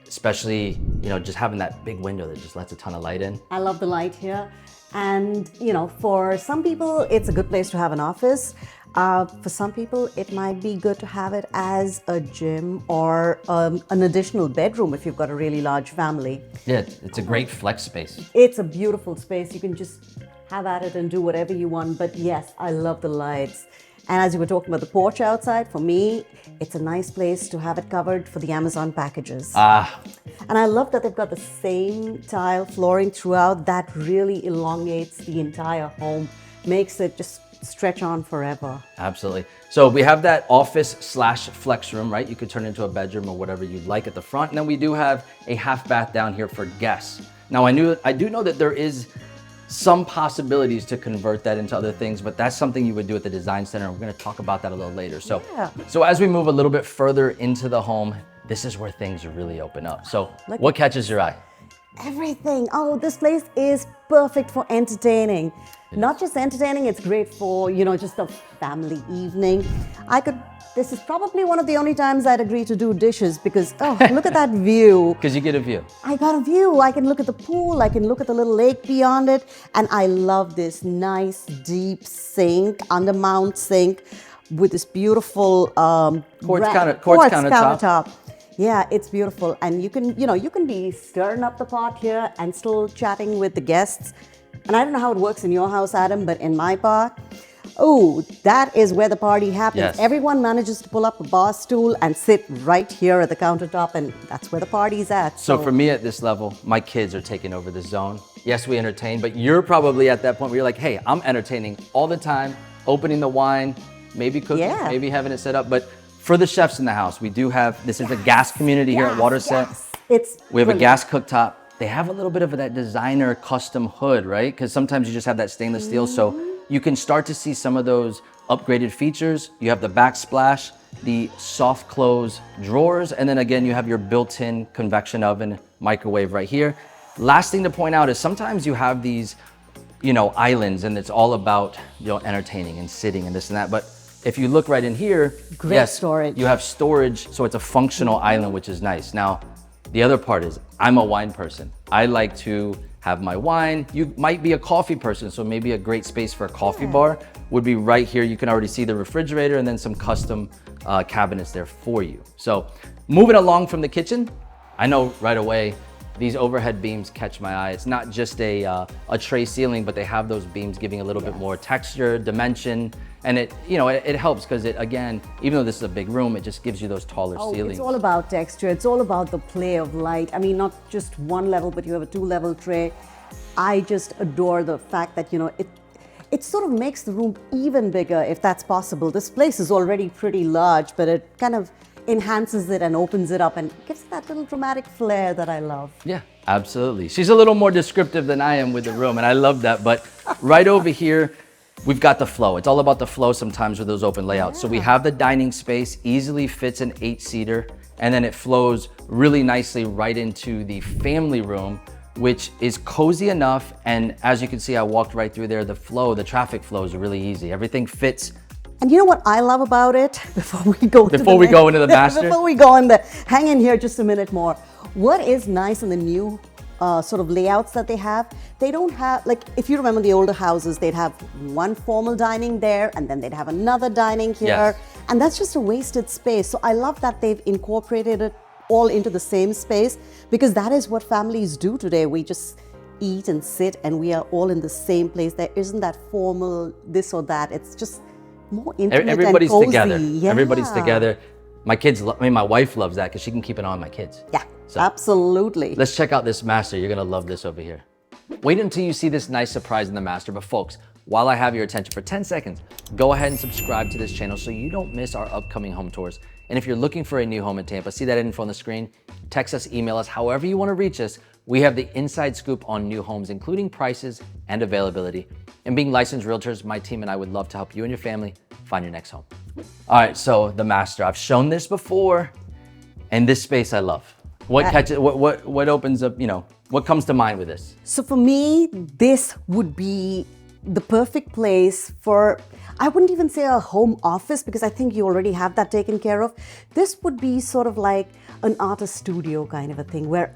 especially, just having that big window that just lets a ton of light in. I love the light here. And, for some people, it's a good place to have an office. For some people, it might be good to have it as a gym or an additional bedroom if you've got a really large family. Yeah, it's a great flex space. It's a beautiful space. You can just have at it and do whatever you want. But yes, I love the lights. And as you were talking about the porch outside, for me, it's a nice place to have it covered for the Amazon packages. And I love that they've got the same tile flooring throughout. That really elongates the entire home, makes it just stretch on forever. Absolutely. So we have that office/flex room, right? You could turn it into a bedroom or whatever you'd like at the front. And then we do have a half bath down here for guests. Now I do know that there is some possibilities to convert that into other things, but that's something you would do at the design center. We're going to talk about that a little later. So, so as we move a little bit further into the home, this is where things really open up. So what catches your eye? Everything. Oh, this place is perfect for entertaining. Not just entertaining, it's great for, just a family evening. This is probably one of the only times I'd agree to do dishes because, look at that view. Because you get a view. I got a view. I can look at the pool. I can look at the little lake beyond it. And I love this nice, deep sink, undermount sink with this beautiful quartz countertop. Yeah, it's beautiful. And you can be stirring up the pot here and still chatting with the guests. And I don't know how it works in your house, Adam, but in my part, that is where the party happens. Yes. Everyone manages to pull up a bar stool and sit right here at the countertop, and that's where the party's at. So for me at this level, my kids are taking over the zone. Yes, we entertain, but you're probably at that point where you're like, hey, I'm entertaining all the time, opening the wine, maybe cooking, maybe having it set up. But for the chefs in the house, we do have, this is a gas community here at Waterset. We have a gas cooktop. They have a little bit of that designer custom hood, right? Because sometimes you just have that stainless steel. So you can start to see some of those upgraded features. You have the backsplash, the soft close drawers, and then again, you have your built-in convection oven microwave right here. Last thing to point out is sometimes you have these, islands, and it's all about, entertaining and sitting and this and that. But if you look right in here, storage. You have storage, so it's a functional island, which is nice. Now, the other part is I'm a wine person. I like to have my wine. You might be a coffee person, so maybe a great space for a coffee bar would be right here. You can already see the refrigerator and then some custom cabinets there for you. So moving along from the kitchen, I know right away, these overhead beams catch my eye. It's not just a tray ceiling, but they have those beams giving a little bit more texture, dimension, and it helps because again, even though this is a big room, it just gives you those taller ceilings. It's all about texture. It's all about the play of light. I mean, not just one level, but you have a 2-level tray. I just adore the fact that, it sort of makes the room even bigger if that's possible. This place is already pretty large, but it kind of enhances it and opens it up and gives it that little dramatic flair that I love. Yeah, absolutely. She's a little more descriptive than I am with the room, and I love that. But right over here, we've got the flow. It's all about the flow sometimes with those open layouts. So we have the dining space, easily fits an 8-seater, and then it flows really nicely right into the family room, which is cozy enough. And as you can see, I walked right through there. The traffic flow is really easy. Everything fits. And you know what I love about it? Before we go into the master? Before we go in there, hang in here just a minute more. What is nice in the new sort of layouts that they have, they don't have, like if you remember the older houses, they'd have one formal dining there and then they'd have another dining here. And that's just a wasted space. So I love that they've incorporated it all into the same space because that is what families do today. We just eat and sit and we are all in the same place. There isn't that formal this or that. It's just more intimate Everybody's and cozy. together. Yeah. Everybody's together. My kids, my wife loves that because she can keep an eye on my kids. Yeah, so, absolutely. Let's check out this master. You're gonna love this over here. Wait until you see this nice surprise in the master. But folks, while I have your attention for 10 seconds, go ahead and subscribe to this channel so you don't miss our upcoming home tours. And if you're looking for a new home in Tampa, see that info on the screen, text us, email us, however you wanna reach us. We have the inside scoop on new homes, including prices and availability. And being licensed realtors, my team and I would love to help you and your family find your next home. All right, so the master. I've shown this before, and this space I love. What catches? What opens up? What comes to mind with this? So for me, this would be the perfect place for, I wouldn't even say a home office because I think you already have that taken care of. This would be sort of like an artist studio kind of a thing where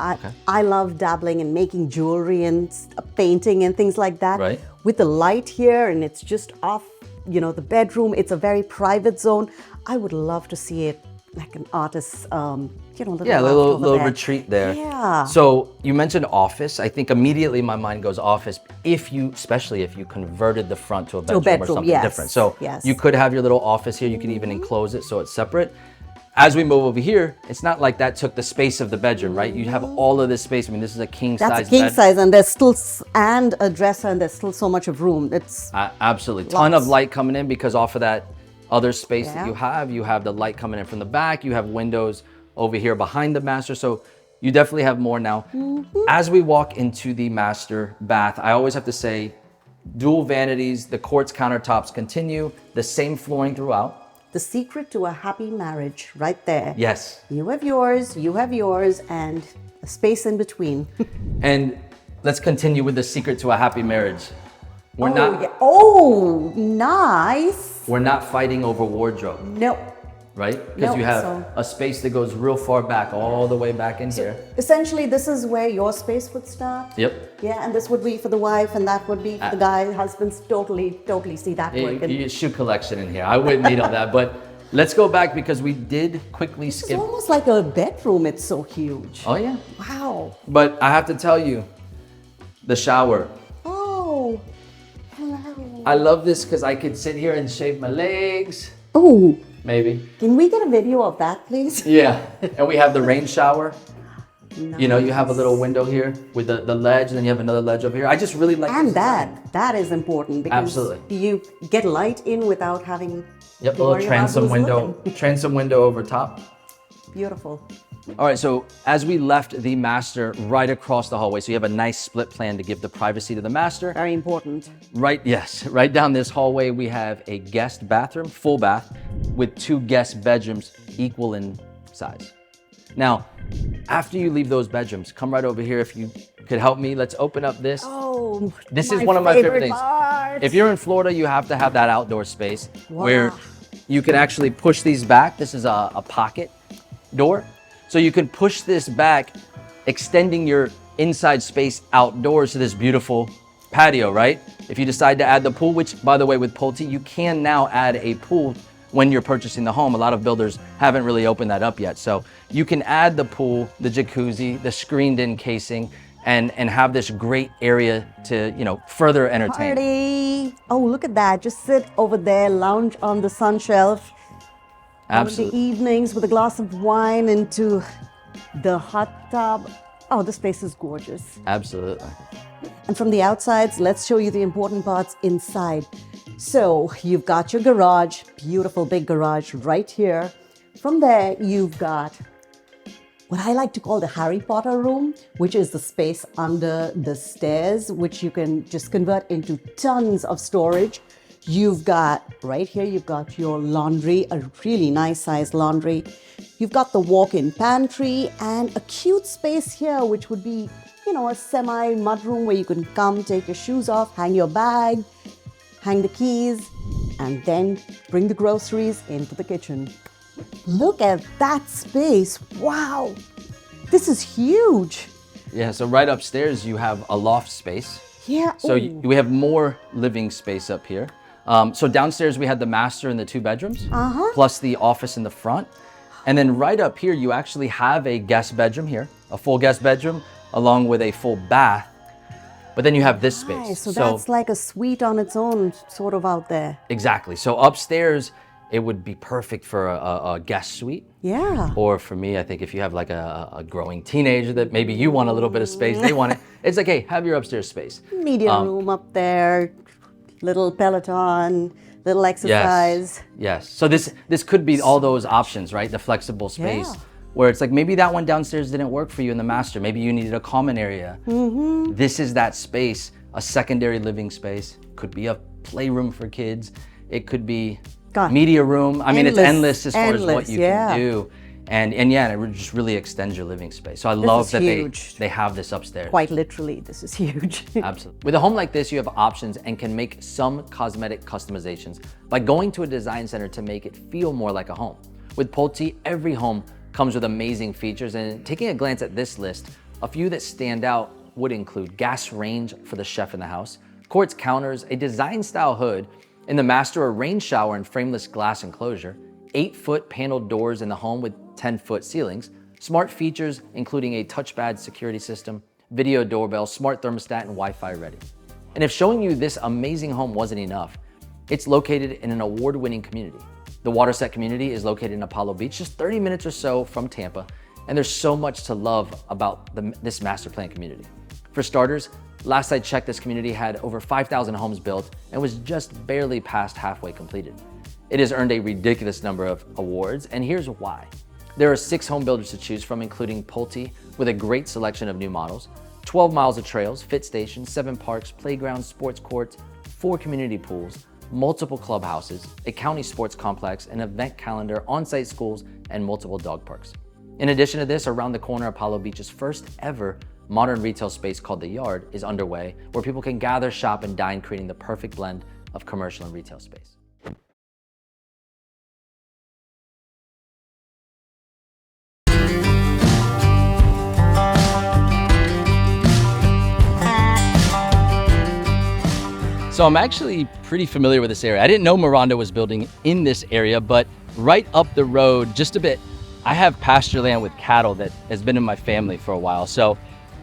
I love dabbling and making jewelry and painting and things like that. Right. With the light here and it's just off, you know, the bedroom. It's a very private zone. I would love to see it like an artist's, you know, little retreat there. Yeah. So you mentioned office. I think immediately my mind goes office. Especially if you converted the front to a bedroom, or something different. So you could have your little office here. You could even enclose it so it's separate. As we move over here, it's not like that took the space of the bedroom, right? You have all of this space. I mean, this is a king size bed. That's a king size, and there's still and a dresser, and there's still so much of room. It's absolutely ton of light coming in because off of that other space that you have the light coming in from the back. You have windows over here behind the master, so you definitely have more now. As we walk into the master bath, I always have to say, dual vanities, the quartz countertops continue, the same flooring throughout. The secret to a happy marriage, right there. Yes. You have yours, and a space in between. And let's continue with the secret to a happy marriage. Oh, nice. We're not fighting over wardrobe. No. Right? Because you have a space that goes real far back, all the way back in here. Essentially, this is where your space would start. Yep. Yeah, and this would be for the wife, and that would be for the guy, husbands. Totally see that working. You shoe collection in here. I wouldn't need all that, but let's go back because we did quickly skip. It's almost like a bedroom. It's so huge. Oh yeah. Wow. But I have to tell you, the shower. Oh, hello. I love this because I could sit here and shave my legs. Oh. Maybe. Can we get a video of that, please? Yeah. And we have the rain shower. Nice. You know, you have a little window here with the ledge, and then you have another ledge over here. I just really like and this that is important because absolutely you get light in without having a little transom window over top. Beautiful. All right, so as we left the master right across the hallway, so you have a nice split plan to give the privacy to the master. Very important. Right down this hallway, we have a guest bathroom, full bath, with 2 guest bedrooms equal in size. Now, after you leave those bedrooms, come right over here. If you could help me, let's open up this. Oh, this is one of my favorite things. Part. If you're in Florida, you have to have that outdoor space where you can actually push these back. This is a pocket door. So you can push this back, extending your inside space outdoors to this beautiful patio, right? If you decide to add the pool, which by the way, with Pulte, you can now add a pool when you're purchasing the home. A lot of builders haven't really opened that up yet. So you can add the pool, the jacuzzi, the screened in casing, and have this great area to, you know, further entertain. Party. Oh, look at that. Just sit over there, lounge on the sun shelf. Absolutely. In the evenings with a glass of wine into the hot tub. Oh, this place is gorgeous. Absolutely. And from the outsides, let's show you the important parts inside. So you've got your garage, beautiful big garage right here. From there, you've got what I like to call the Harry Potter room, which is the space under the stairs, which you can just convert into tons of storage. You've got, right here, you've got your laundry, a really nice sized laundry. You've got the walk-in pantry and a cute space here, which would be, you know, a semi-mudroom where you can come, take your shoes off, hang your bag, hang the keys, and then bring the groceries into the kitchen. Look at that space. Wow, this is huge. Yeah, so right upstairs, you have a loft space. Yeah. So we have more living space up here. So downstairs we had the master and the 2 bedrooms, plus the office in the front. And then right up here, you actually have a guest bedroom here, a full guest bedroom, along with a full bath. But then you have this space. Nice. So that's like a suite on its own, sort of out there. Exactly. So upstairs, it would be perfect for a guest suite. Yeah. Or for me, I think if you have like a growing teenager that maybe you want a little bit of space, they want it. It's like, hey, have your upstairs space. Media room up there. Little Peloton, little exercise. Yes. So this could be all those options, right? The flexible space where it's like maybe that one downstairs didn't work for you in the master. Maybe you needed a common area. This is that space, a secondary living space. Could be a playroom for kids. It could be media room. I mean, it's endless as far as what you can do. And yeah, it just really extends your living space. So I love that they have this upstairs. Quite literally, this is huge. Absolutely. With a home like this, you have options and can make some cosmetic customizations by going to a design center to make it feel more like a home. With Pulte, every home comes with amazing features, and taking a glance at this list, a few that stand out would include gas range for the chef in the house, quartz counters, a design-style hood, in the master a rain shower and frameless glass enclosure, 8-foot paneled doors in the home with 10-foot ceilings, smart features including a touchpad security system, video doorbell, smart thermostat, and Wi-Fi ready. And if showing you this amazing home wasn't enough, it's located in an award-winning community. The Waterset community is located in Apollo Beach, just 30 minutes or so from Tampa, and there's so much to love about this master plan community. For starters, last I checked, this community had over 5,000 homes built and was just barely past halfway completed. It has earned a ridiculous number of awards, and here's why. There are 6 home builders to choose from, including Pulte, with a great selection of new models, 12 miles of trails, fit stations, 7 parks, playgrounds, sports courts, 4 community pools, multiple clubhouses, a county sports complex, an event calendar, on-site schools, and multiple dog parks. In addition to this, around the corner, Apollo Beach's first ever modern retail space called The Yard is underway, where people can gather, shop, and dine, creating the perfect blend of commercial and retail space. So I'm actually pretty familiar with this area. I didn't know Miranda was building in this area, but right up the road just a bit, I have pasture land with cattle that has been in my family for a while. So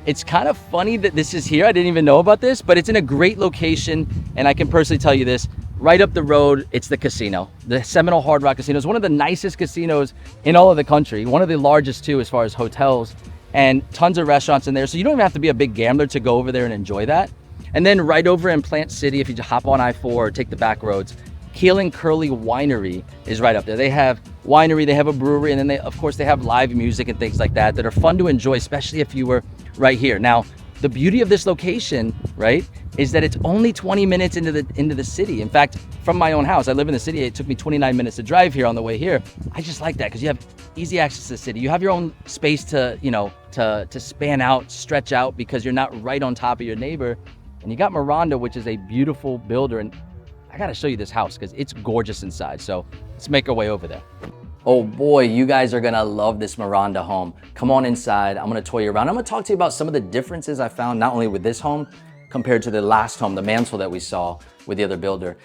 it's kind of funny that this is here. I didn't even know about this, but it's in a great location. And I can personally tell you this, right up the road, it's the casino. The Seminole Hard Rock Casino is one of the nicest casinos in all of the country. One of the largest too, as far as hotels, and tons of restaurants in there. So you don't even have to be a big gambler to go over there and enjoy that. And then right over in Plant City, if you just hop on I-4 or take the back roads, Keel and Curly Winery is right up there. They have winery, they have a brewery, and then of course they have live music and things like that are fun to enjoy, especially if you were right here. Now, the beauty of this location, right, is that it's only 20 minutes into the city. In fact, from my own house, I live in the city. It took me 29 minutes to drive here on the way here. I just like that because you have easy access to the city. You have your own space to, to span out, stretch out, because you're not right on top of your neighbor. And you got Miranda, which is a beautiful builder. And I gotta show you this house because it's gorgeous inside. So let's make our way over there. Oh boy, you guys are gonna love this Miranda home. Come on inside, I'm gonna tour you around. I'm gonna talk to you about some of the differences I found, not only with this home, compared to the last home, the Mansell that we saw with the other builder.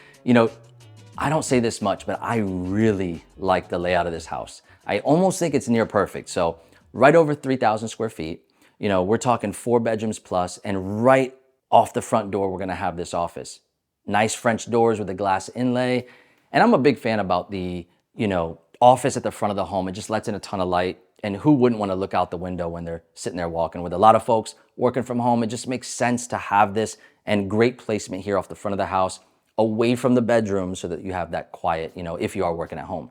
I don't say this much, but I really like the layout of this house. I almost think it's near perfect. So right over 3,000 square feet, we're talking 4 bedrooms plus, and right off the front door, we're gonna have this office. Nice French doors with a glass inlay. And I'm a big fan about the, office at the front of the home. It just lets in a ton of light. And who wouldn't want to look out the window when they're sitting there walking? With a lot of folks working from home, it just makes sense to have this, and great placement here off the front of the house, away from the bedroom, so that you have that quiet, if you are working at home.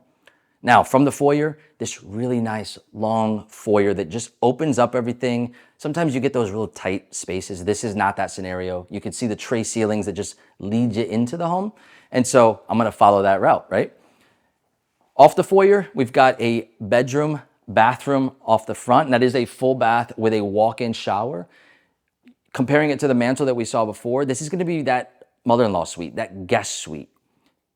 Now, from the foyer, this really nice long foyer that just opens up everything. Sometimes you get those real tight spaces. This is not that scenario. You can see the tray ceilings that just lead you into the home. And so I'm gonna follow that route, right? Off the foyer, we've got a bedroom, bathroom off the front, and that is a full bath with a walk-in shower. Comparing it to the Mansell that we saw before, this is gonna be that mother-in-law suite, that guest suite.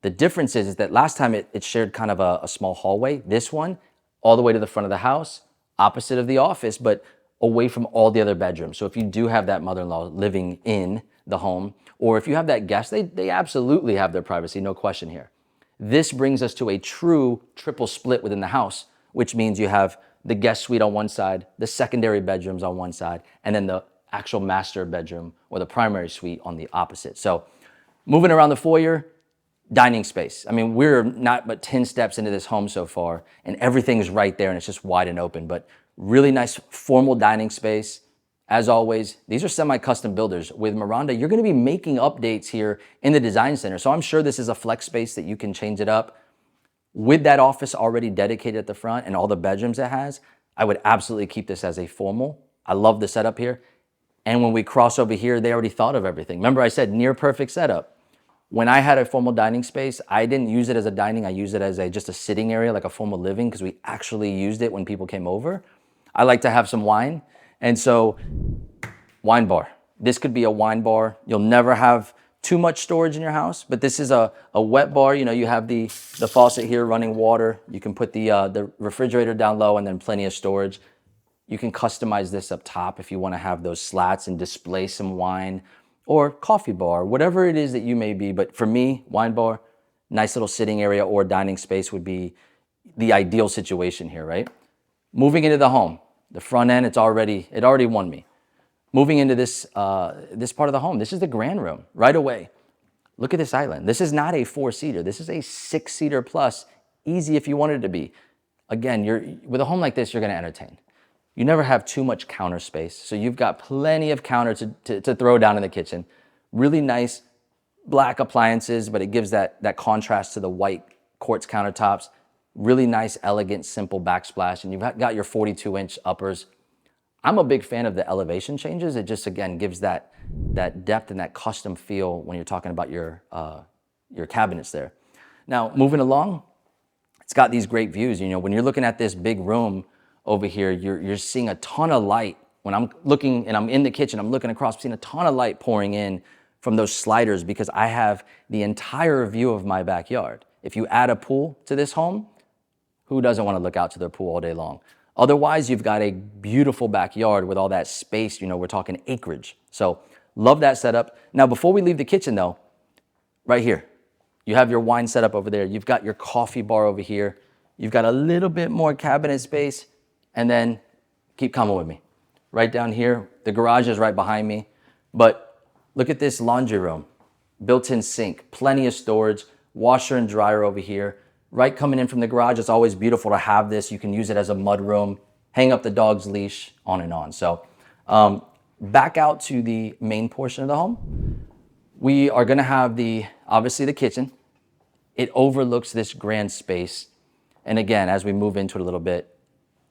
The difference is that last time it shared kind of a small hallway. This one, all the way to the front of the house, opposite of the office, but away from all the other bedrooms. So if you do have that mother-in-law living in the home, or if you have that guest, they absolutely have their privacy, no question here. This brings us to a true triple split within the house, which means you have the guest suite on one side, the secondary bedrooms on one side, and then the actual master bedroom or the primary suite on the opposite. So moving around the foyer, dining space. I mean, we're not but 10 steps into this home so far, and everything's right there, and it's just wide and open, but really nice formal dining space. As always, these are semi-custom builders. With Miranda, you're gonna be making updates here in the design center. So I'm sure this is a flex space that you can change it up. With that office already dedicated at the front and all the bedrooms it has, I would absolutely keep this as a formal. I love the setup here. And when we cross over here, they already thought of everything. Remember I said near perfect setup. When I had a formal dining space, I didn't use it as a dining. I used it as just a sitting area, like a formal living, because we actually used it when people came over. I like to have some wine. And so wine bar. This could be a wine bar. You'll never have too much storage in your house, but this is a wet bar. You know, you have the faucet here running water. You can put the refrigerator down low and then plenty of storage. You can customize this up top if you want to have those slats and display some wine, or coffee bar, whatever it is that you may be. But for me, wine bar, nice little sitting area or dining space would be the ideal situation here, right? Moving into the home, the front end, it already won me. Moving into this part of the home, this is the grand room right away. Look at this island. This is not a 4-seater. This is a 6-seater plus, easy if you wanted to be. Again, with a home like this, you're gonna entertain. You never have too much counter space, so you've got plenty of counter to throw down in the kitchen. Really nice black appliances, but it gives that contrast to the white quartz countertops. Really nice, elegant, simple backsplash, and you've got your 42-inch uppers. I'm a big fan of the elevation changes. It just, again, gives that depth and that custom feel when you're talking about your cabinets there. Now, moving along, it's got these great views. You know, when you're looking at this big room over here, you're seeing a ton of light. When I'm looking and I'm in the kitchen, I'm looking across, seeing a ton of light pouring in from those sliders because I have the entire view of my backyard. If you add a pool to this home, who doesn't want to look out to their pool all day long? Otherwise, you've got a beautiful backyard with all that space. You know, we're talking acreage. So love that setup. Now, before we leave the kitchen though, right here, you have your wine setup over there. You've got your coffee bar over here. You've got a little bit more cabinet space. And then keep coming with me. Right down here, the garage is right behind me. But look at this laundry room, built-in sink, plenty of storage, washer and dryer over here. Right coming in from the garage, it's always beautiful to have this. You can use it as a mud room, hang up the dog's leash, on and on. So back out to the main portion of the home. We are gonna have obviously the kitchen. It overlooks this grand space. And again, as we move into it a little bit,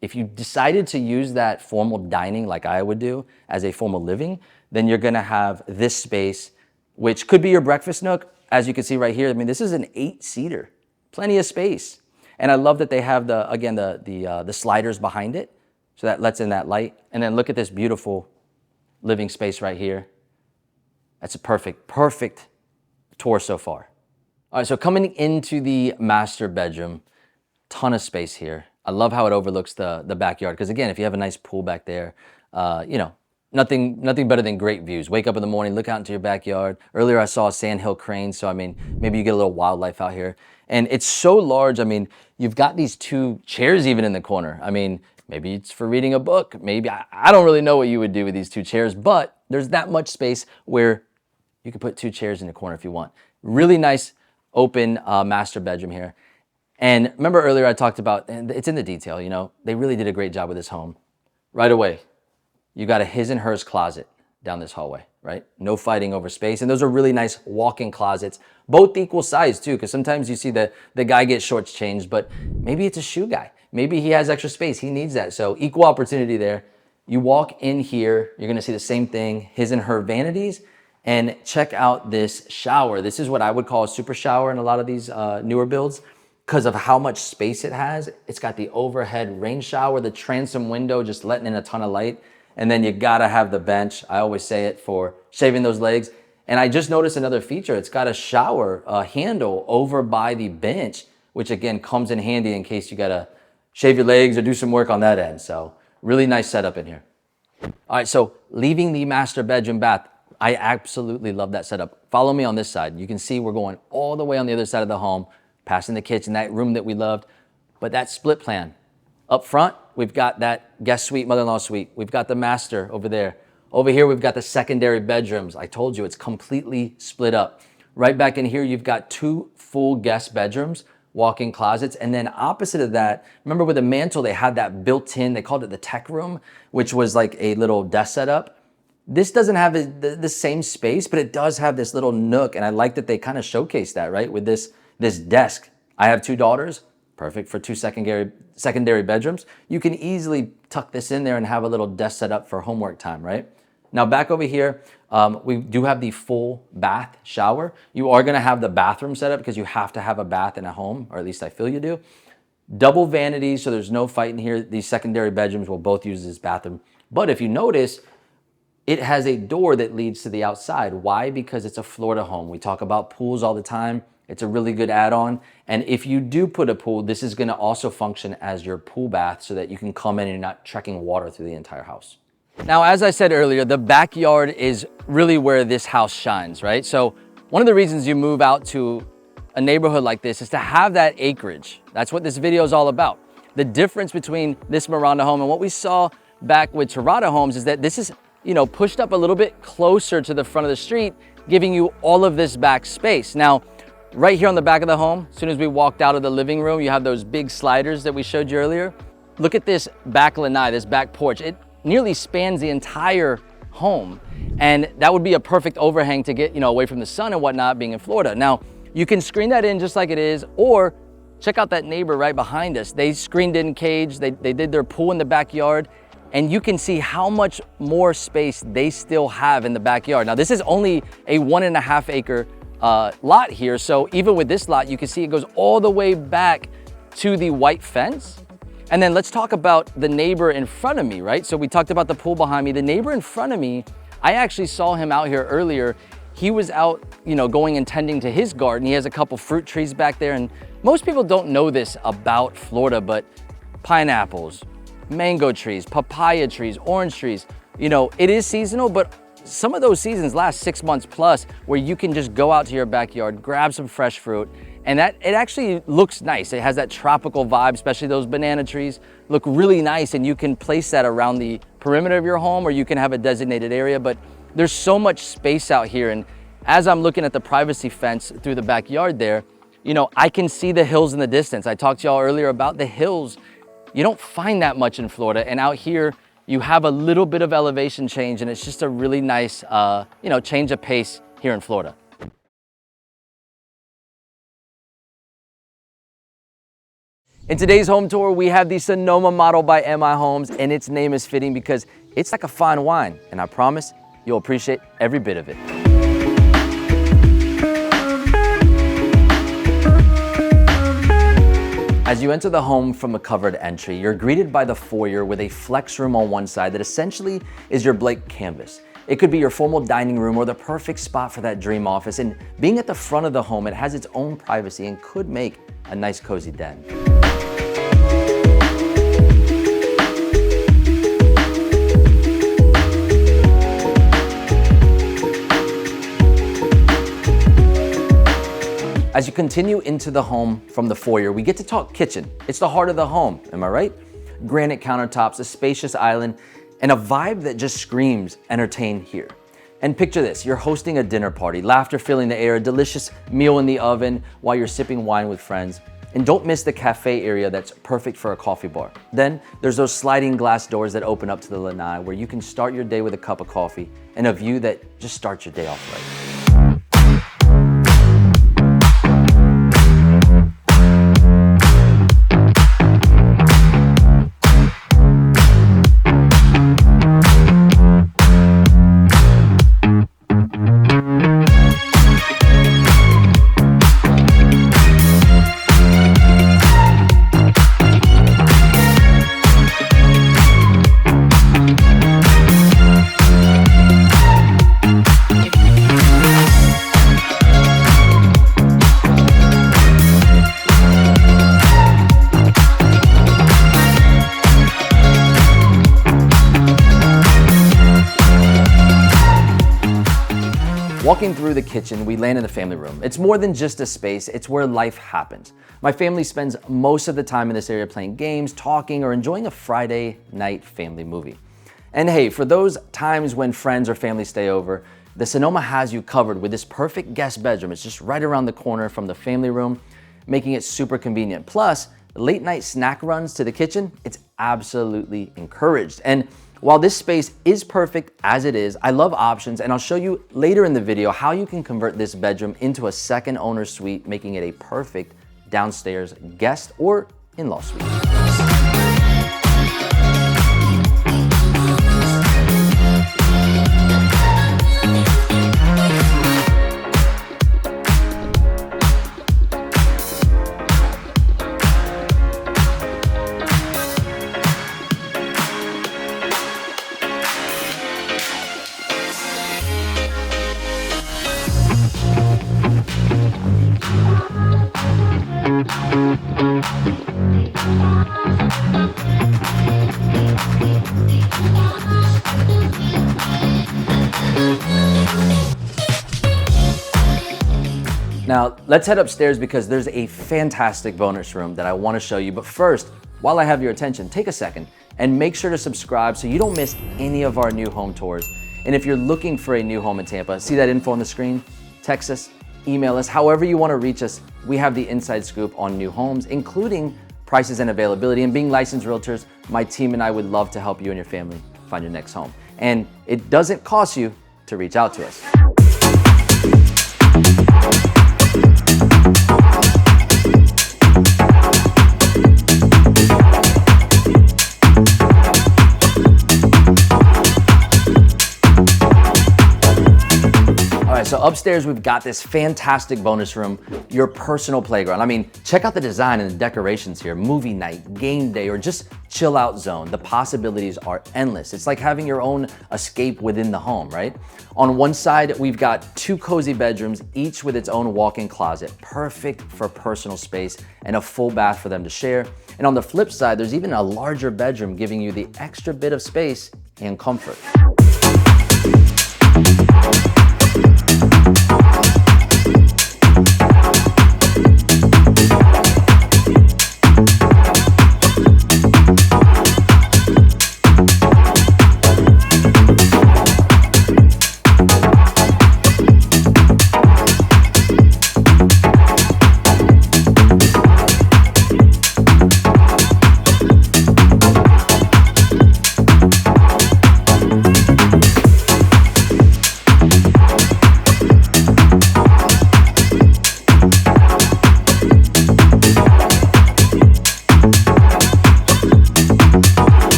if you decided to use that formal dining like I would do as a formal living, then you're gonna have this space, which could be your breakfast nook. As you can see right here, I mean, this is an 8-seater, plenty of space. And I love that they have the sliders behind it, so that lets in that light. And then look at this beautiful living space right here. That's a perfect tour so far. All right, so coming into the master bedroom, ton of space here. I love how it overlooks the backyard, because again, if you have a nice pool back there, you know, nothing better than great views. Wake up in the morning, look out into your backyard. Earlier I saw a sandhill crane, so I mean, maybe you get a little wildlife out here. And it's so large, I mean, you've got these 2 chairs even in the corner. I mean, maybe it's for reading a book. Maybe, I don't really know what you would do with these 2 chairs, but there's that much space where you could put 2 chairs in the corner if you want. Really nice open master bedroom here. And remember earlier I talked about, and it's in the detail, you know, they really did a great job with this home. Right away, you got a his and hers closet down this hallway, right? No fighting over space. And those are really nice walk-in closets, both equal size too, because sometimes you see the guy get shortchanged, but maybe it's a shoe guy. Maybe he has extra space, he needs that. So equal opportunity there. You walk in here, you're gonna see the same thing, his and her vanities, and check out this shower. This is what I would call a super shower in a lot of these newer builds, because of how much space it has. It's got the overhead rain shower, the transom window, just letting in a ton of light. And then you gotta have the bench. I always say it for shaving those legs. And I just noticed another feature. It's got a shower handle over by the bench, which again comes in handy in case you gotta shave your legs or do some work on that end. So really nice setup in here. All right, so leaving the master bedroom bath, I absolutely love that setup. Follow me on this side. You can see we're going all the way on the other side of the home, passing the kitchen, that room that we loved, but that split plan. Up front, we've got that guest suite, mother-in-law suite. We've got the master over there. Over here, we've got the secondary bedrooms. I told you, it's completely split up. Right back in here, you've got 2 full guest bedrooms, walk-in closets, and then opposite of that, remember with the mantle, they had that built-in, they called it the tech room, which was like a little desk setup. This doesn't have the same space, but it does have this little nook, and I like that they kind of showcase that, right, with this desk. I have 2 daughters, perfect for 2 secondary bedrooms. You can easily tuck this in there and have a little desk set up for homework time, right? Now back over here, We do have the full bath shower. You are gonna have the bathroom set up because you have to have a bath in a home, or at least I feel you do. Double vanities, so there's no fighting here. These secondary bedrooms will both use this bathroom. But if you notice, it has a door that leads to the outside. Why? Because it's a Florida home. We talk about pools all the time. It's a really good add-on. And if you do put a pool, this is gonna also function as your pool bath so that you can come in and you're not trekking water through the entire house. Now, as I said earlier, the backyard is really where this house shines, right? So one of the reasons you move out to a neighborhood like this is to have that acreage. That's what this video is all about. The difference between this Miranda home and what we saw back with Tirada homes is that this is, pushed up a little bit closer to the front of the street, giving you all of this back space. Now, right here on the back of the home, as soon as we walked out of the living room, you have those big sliders that we showed you earlier. Look at this back lanai, this back porch. It nearly spans the entire home. And that would be a perfect overhang to get, away from the sun and whatnot, being in Florida. Now, you can screen that in just like it is, or check out that neighbor right behind us. They screened in cage, they did their pool in the backyard, and you can see how much more space they still have in the backyard. Now, this is only a 1.5 acre lot here. So even with this lot, you can see it goes all the way back to the white fence. And then let's talk about the neighbor in front of me, right? So we talked about the pool behind me. The neighbor in front of me, I actually saw him out here earlier. He was out, going and tending to his garden. He has a couple fruit trees back there. And most people don't know this about Florida, but pineapples, mango trees, papaya trees, orange trees, it is seasonal, but some of those seasons last 6 months plus, where you can just go out to your backyard, grab some fresh fruit, and that it actually looks nice. It has that tropical vibe, especially those banana trees look really nice, and you can place that around the perimeter of your home, or you can have a designated area. But there's so much space out here, and as I'm looking at the privacy fence through the backyard there, I can see the hills in the distance. I talked to y'all earlier about the hills. You don't find that much in Florida, and out here you have a little bit of elevation change, and it's just a really nice change of pace here in Florida. In today's home tour, we have the Sonoma model by MI Homes, and its name is fitting because it's like a fine wine, and I promise you'll appreciate every bit of it. As you enter the home from a covered entry, you're greeted by the foyer with a flex room on one side that essentially is your blank canvas. It could be your formal dining room or the perfect spot for that dream office, and being at the front of the home, it has its own privacy and could make a nice cozy den. As you continue into the home from the foyer, we get to talk kitchen. It's the heart of the home, am I right? Granite countertops, a spacious island, and a vibe that just screams entertain here. And picture this, you're hosting a dinner party, laughter filling the air, a delicious meal in the oven while you're sipping wine with friends. And don't miss the cafe area that's perfect for a coffee bar. Then there's those sliding glass doors that open up to the lanai where you can start your day with a cup of coffee and a view that just starts your day off right. Walking through the kitchen, we land in the family room. It's more than just a space, it's where life happens. My family spends most of the time in this area playing games, talking, or enjoying a Friday night family movie. And hey, for those times when friends or family stay over, the Sonoma has you covered with this perfect guest bedroom. It's just right around the corner from the family room, making it super convenient. Plus, late night snack runs to the kitchen, it's absolutely encouraged. And while this space is perfect as it is, I love options, and I'll show you later in the video how you can convert this bedroom into a second owner suite, making it a perfect downstairs guest or in-law suite. Now, let's head upstairs because there's a fantastic bonus room that I want to show you. But first, while I have your attention, take a second and make sure to subscribe so you don't miss any of our new home tours. And if you're looking for a new home in Tampa, see that info on the screen? Text us, email us, however you want to reach us. We have the inside scoop on new homes, including prices and availability. And being licensed realtors, my team and I would love to help you and your family find your next home. And it doesn't cost you to reach out to us. So upstairs, we've got this fantastic bonus room, your personal playground. I mean, check out the design and the decorations here. Movie night, game day, or just chill out zone. The possibilities are endless. It's like having your own escape within the home, right? On one side, we've got 2 cozy bedrooms, each with its own walk-in closet, perfect for personal space and a full bath for them to share. And on the flip side, there's even a larger bedroom giving you the extra bit of space and comfort.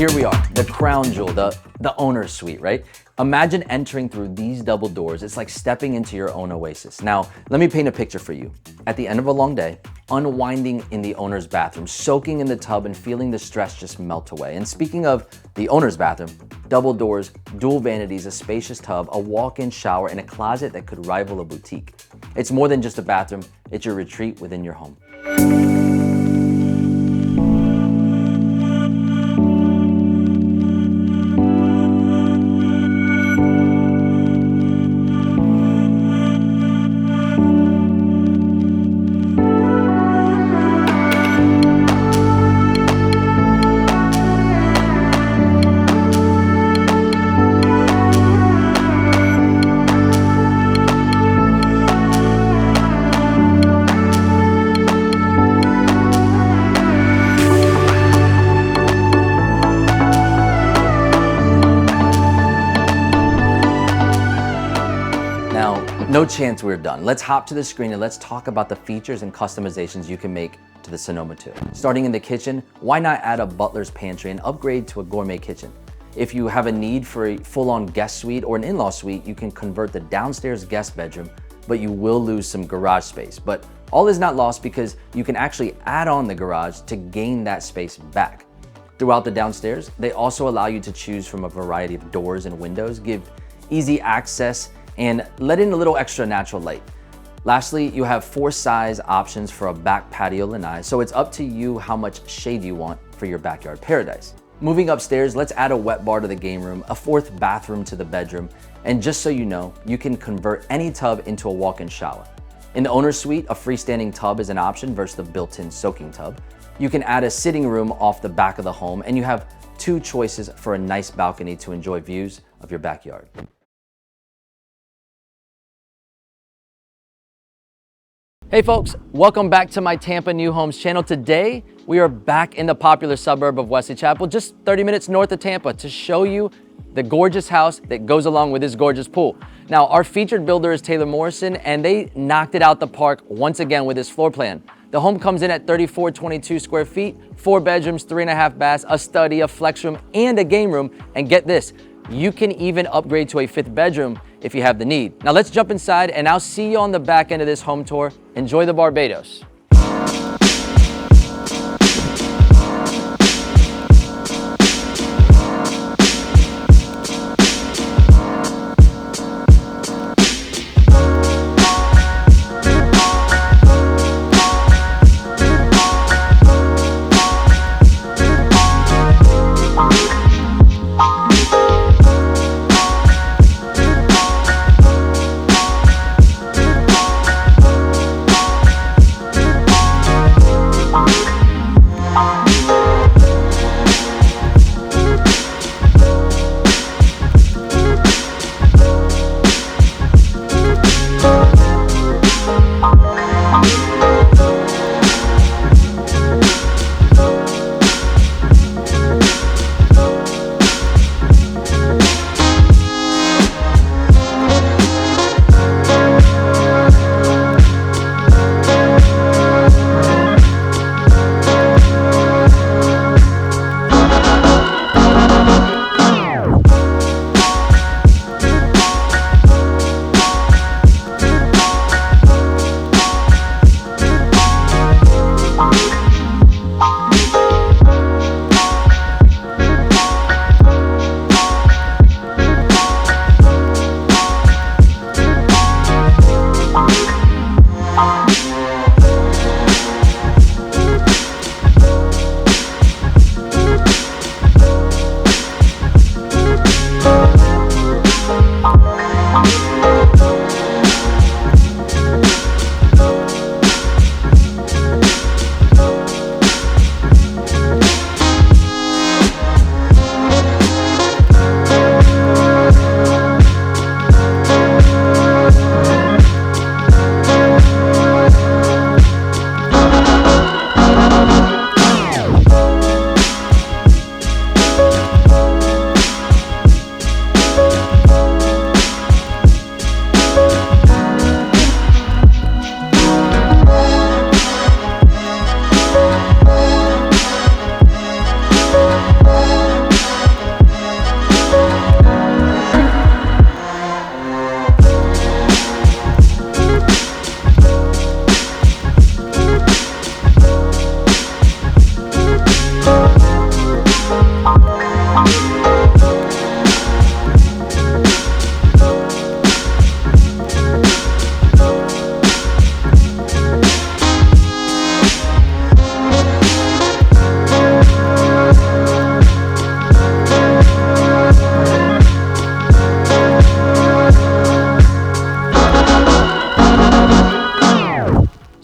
Here we are, the crown jewel, the owner's suite, right? Imagine entering through these double doors. It's like stepping into your own oasis. Now, let me paint a picture for you. At the end of a long day, unwinding in the owner's bathroom, soaking in the tub and feeling the stress just melt away. And speaking of the owner's bathroom, double doors, dual vanities, a spacious tub, a walk-in shower, and a closet that could rival a boutique. It's more than just a bathroom, it's your retreat within your home. No chance we're done. Let's hop to the screen and let's talk about the features and customizations you can make to the Sonoma 2. Starting in the kitchen, why not add a butler's pantry and upgrade to a gourmet kitchen? If you have a need for a full-on guest suite or an in-law suite, you can convert the downstairs guest bedroom, but you will lose some garage space. But all is not lost because you can actually add on the garage to gain that space back. Throughout the downstairs, they also allow you to choose from a variety of doors and windows, give easy access, and let in a little extra natural light. Lastly, you have 4 size options for a back patio lanai, so it's up to you how much shade you want for your backyard paradise. Moving upstairs, let's add a wet bar to the game room, a 4th bathroom to the bedroom, and just so you know, you can convert any tub into a walk-in shower. In the owner's suite, a freestanding tub is an option versus the built-in soaking tub. You can add a sitting room off the back of the home, and you have 2 choices for a nice balcony to enjoy views of your backyard. Hey folks, welcome back to my Tampa New Homes channel. Today, we are back in the popular suburb of Wesley Chapel, just 30 minutes north of Tampa, to show you the gorgeous house that goes along with this gorgeous pool. Now, our featured builder is Taylor Morrison, and they knocked it out the park once again with this floor plan. The home comes in at 3,422 square feet, 4 bedrooms, 3.5 baths, a study, a flex room, and a game room. And get this, You can even upgrade to a 5th bedroom if you have the need. Now let's jump inside and I'll see you on the back end of this home tour. Enjoy the Barbados.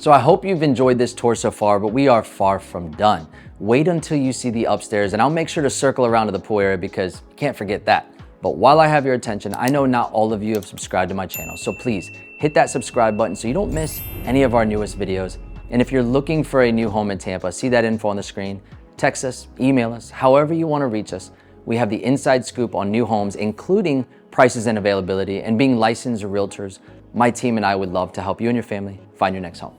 So I hope you've enjoyed this tour so far, but we are far from done. Wait until you see the upstairs and I'll make sure to circle around to the pool area because you can't forget that. But while I have your attention, I know not all of you have subscribed to my channel, so please hit that subscribe button so you don't miss any of our newest videos. And if you're looking for a new home in Tampa, see that info on the screen, text us, email us, however you want to reach us. We have the inside scoop on new homes, including prices and availability, and being licensed realtors, my team and I would love to help you and your family find your next home.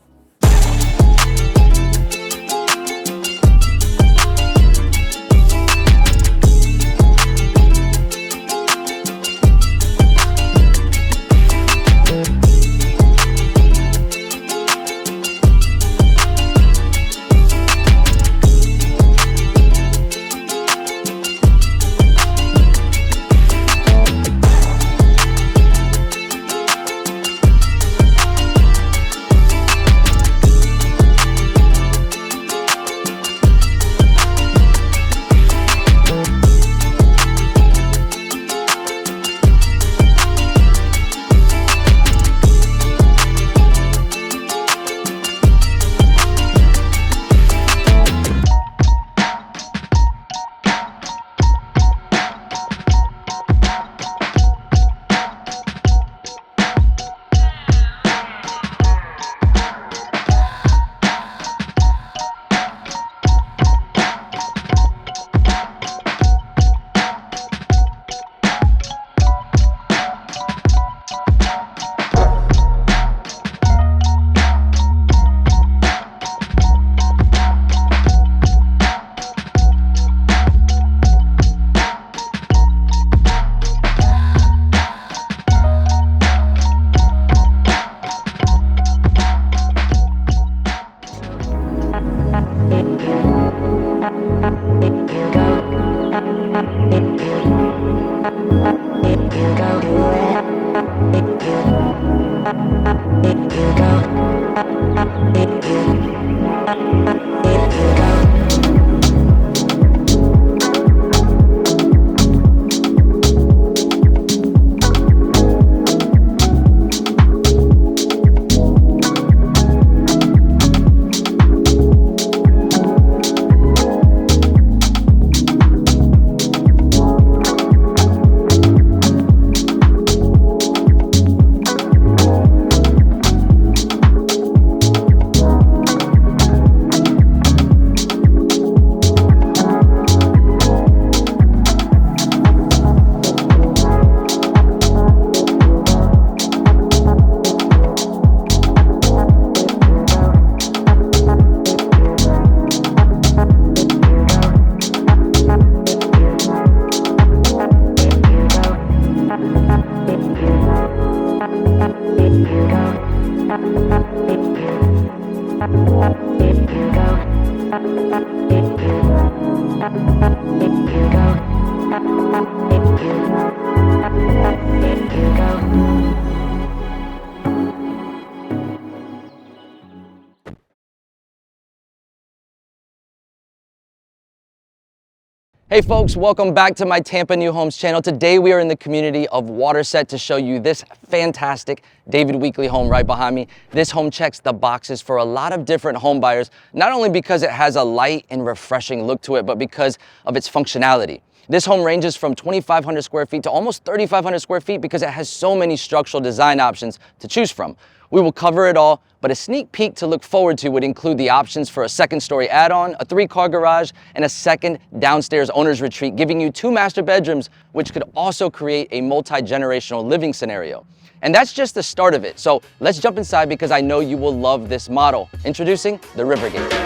Hey folks, welcome back to my Tampa New Homes channel. Today we are in the community of Waterset to show you this fantastic David Weekley home right behind me. This home checks the boxes for a lot of different home buyers, not only because it has a light and refreshing look to it, but because of its functionality. This home ranges from 2,500 square feet to almost 3,500 square feet because it has so many structural design options to choose from. We will cover it all, but a sneak peek to look forward to would include the options for a second story add-on, a 3-car garage, and a second downstairs owner's retreat, giving you 2 master bedrooms, which could also create a multi-generational living scenario. And that's just the start of it. So let's jump inside because I know you will love this model. Introducing the Rivergate.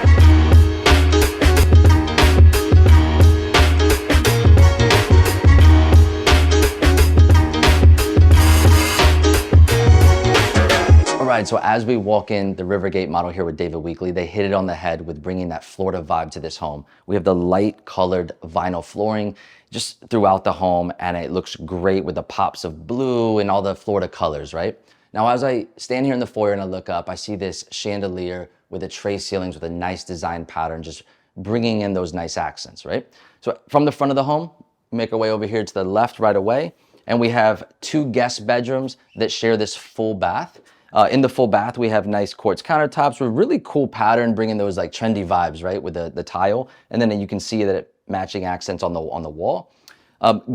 Right, so as we walk in the Rivergate model here with David Weekley, they hit it on the head with bringing that Florida vibe to this home. We have the light colored vinyl flooring just throughout the home, and it looks great with the pops of blue and all the Florida colors, right? Now, as I stand here in the foyer and I look up, I see this chandelier with the tray ceilings with a nice design pattern, just bringing in those nice accents, right? So from the front of the home, we make our way over here to the left right away, and we have 2 guest bedrooms that share this full bath. In the full bath, we have nice quartz countertops with really cool pattern, bringing those like trendy vibes, right, with the tile. And then you can see that matching accents on the wall.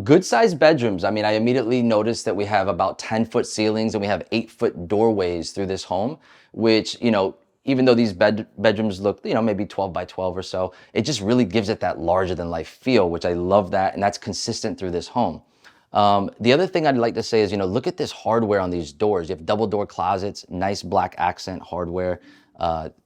Good sized bedrooms. I mean, I immediately noticed that we have about 10-foot ceilings and we have 8-foot doorways through this home, which, you know, even though these bedrooms look, you know, maybe 12 by 12 or so, it just really gives it that larger than life feel, which I love that. And that's consistent through this home. The other thing I'd like to say is, you know, look at this hardware on these doors. You have double door closets, nice black accent hardware.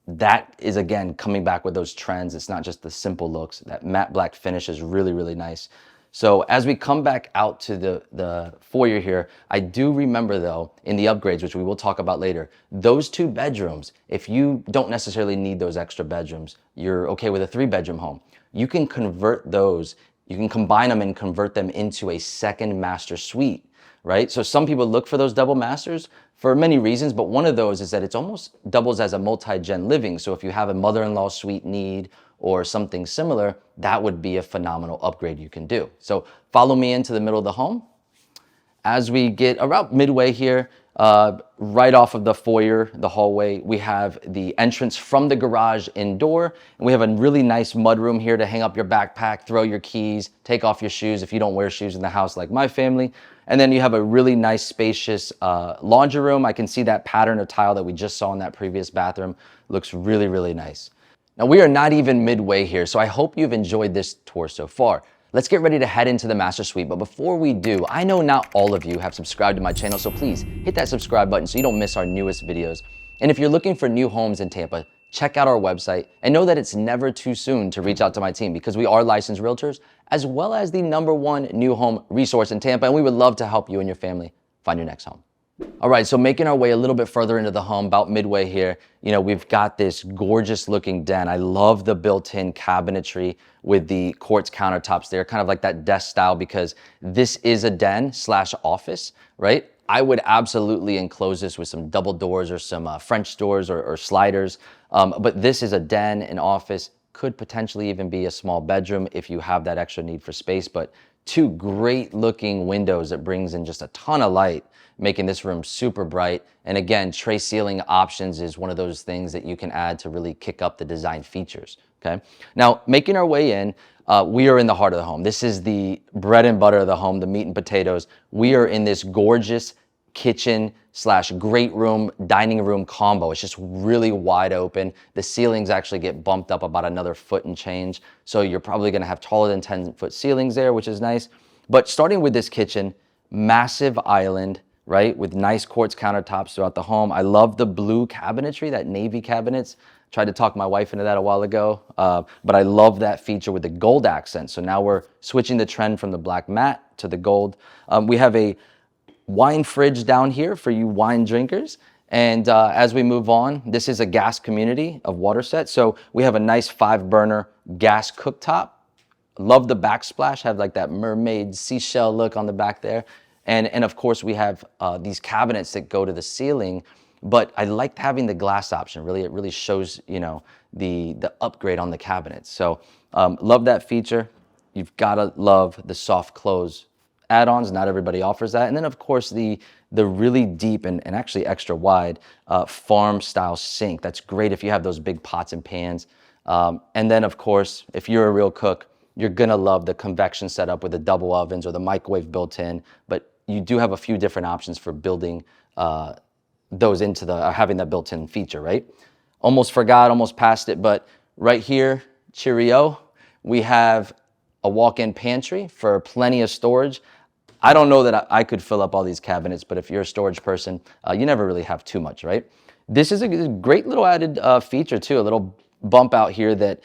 That is, again, coming back with those trends. It's not just the simple looks. That matte black finish is really, really nice. So as we come back out to the foyer here, I do remember though, in the upgrades, which we will talk about later, those 2 bedrooms, if you don't necessarily need those extra bedrooms, you're okay with a 3-bedroom home, you can convert those. You can combine them and convert them into a second master suite, right? So some people look for those double masters for many reasons, but one of those is that it's almost doubles as a multi-gen living. So if you have a mother-in-law suite need or something similar, that would be a phenomenal upgrade you can do. So follow me into the middle of the home. As we get around midway here, right off of the foyer, the hallway, we have the entrance from the garage indoor, and we have a really nice mudroom here to hang up your backpack, throw your keys, take off your shoes if you don't wear shoes in the house like my family. And then you have a really nice spacious laundry room. I can see that pattern of tile that we just saw in that previous bathroom. Looks really, really nice. Now we are not even midway here, so I hope you've enjoyed this tour so far. Let's get ready to head into the master suite, but before we do, I know not all of you have subscribed to my channel, so please hit that subscribe button so you don't miss our newest videos. And if you're looking for new homes in Tampa, check out our website and know that it's never too soon to reach out to my team because we are licensed realtors as well as the #1 new home resource in Tampa, and we would love to help you and your family find your next home. All right, so making our way a little bit further into the home, about midway here, we've got this gorgeous looking den. I love the built-in cabinetry with the quartz countertops there, kind of like that desk style, because this is a den slash office, right? I would absolutely enclose this with some double doors or some French doors or sliders. But this is a den, an office, could potentially even be a small bedroom if you have that extra need for space. But two great looking windows that brings in just a ton of light, making this room super bright. And again, tray ceiling options is one of those things that you can add to really kick up the design features, okay? Now, making our way in, we are in the heart of the home. This is the bread and butter of the home, the meat and potatoes. We are in this gorgeous kitchen slash great room, dining room combo. It's just really wide open. The ceilings actually get bumped up about another foot and change. So you're probably gonna have taller than 10-foot ceilings there, which is nice. But starting with this kitchen, massive island, right? With nice quartz countertops throughout the home. I love the blue cabinetry, that navy cabinets. Tried to talk my wife into that a while ago, but I love that feature with the gold accent. So now we're switching the trend from the black matte to the gold. We have a wine fridge down here for you wine drinkers. And as we move on, this is a gas community of water set. So we have a nice 5-burner gas cooktop. Love the backsplash, have like that mermaid seashell look on the back there. And of course we have these cabinets that go to the ceiling, but I liked having the glass option. Really, it really shows, the upgrade on the cabinets. So love that feature. You've gotta love the soft close add-ons. Not everybody offers that. And then of course the really deep and actually extra wide farm style sink. That's great if you have those big pots and pans. And then of course, if you're a real cook, you're gonna love the convection setup with the double ovens or the microwave built in, but you do have a few different options for building those into having that built-in feature, right? Almost forgot, almost passed it, but right here, cheerio, we have a walk-in pantry for plenty of storage. I don't know that I could fill up all these cabinets, but if you're a storage person, you never really have too much, right? This is a great little added feature too, a little bump out here that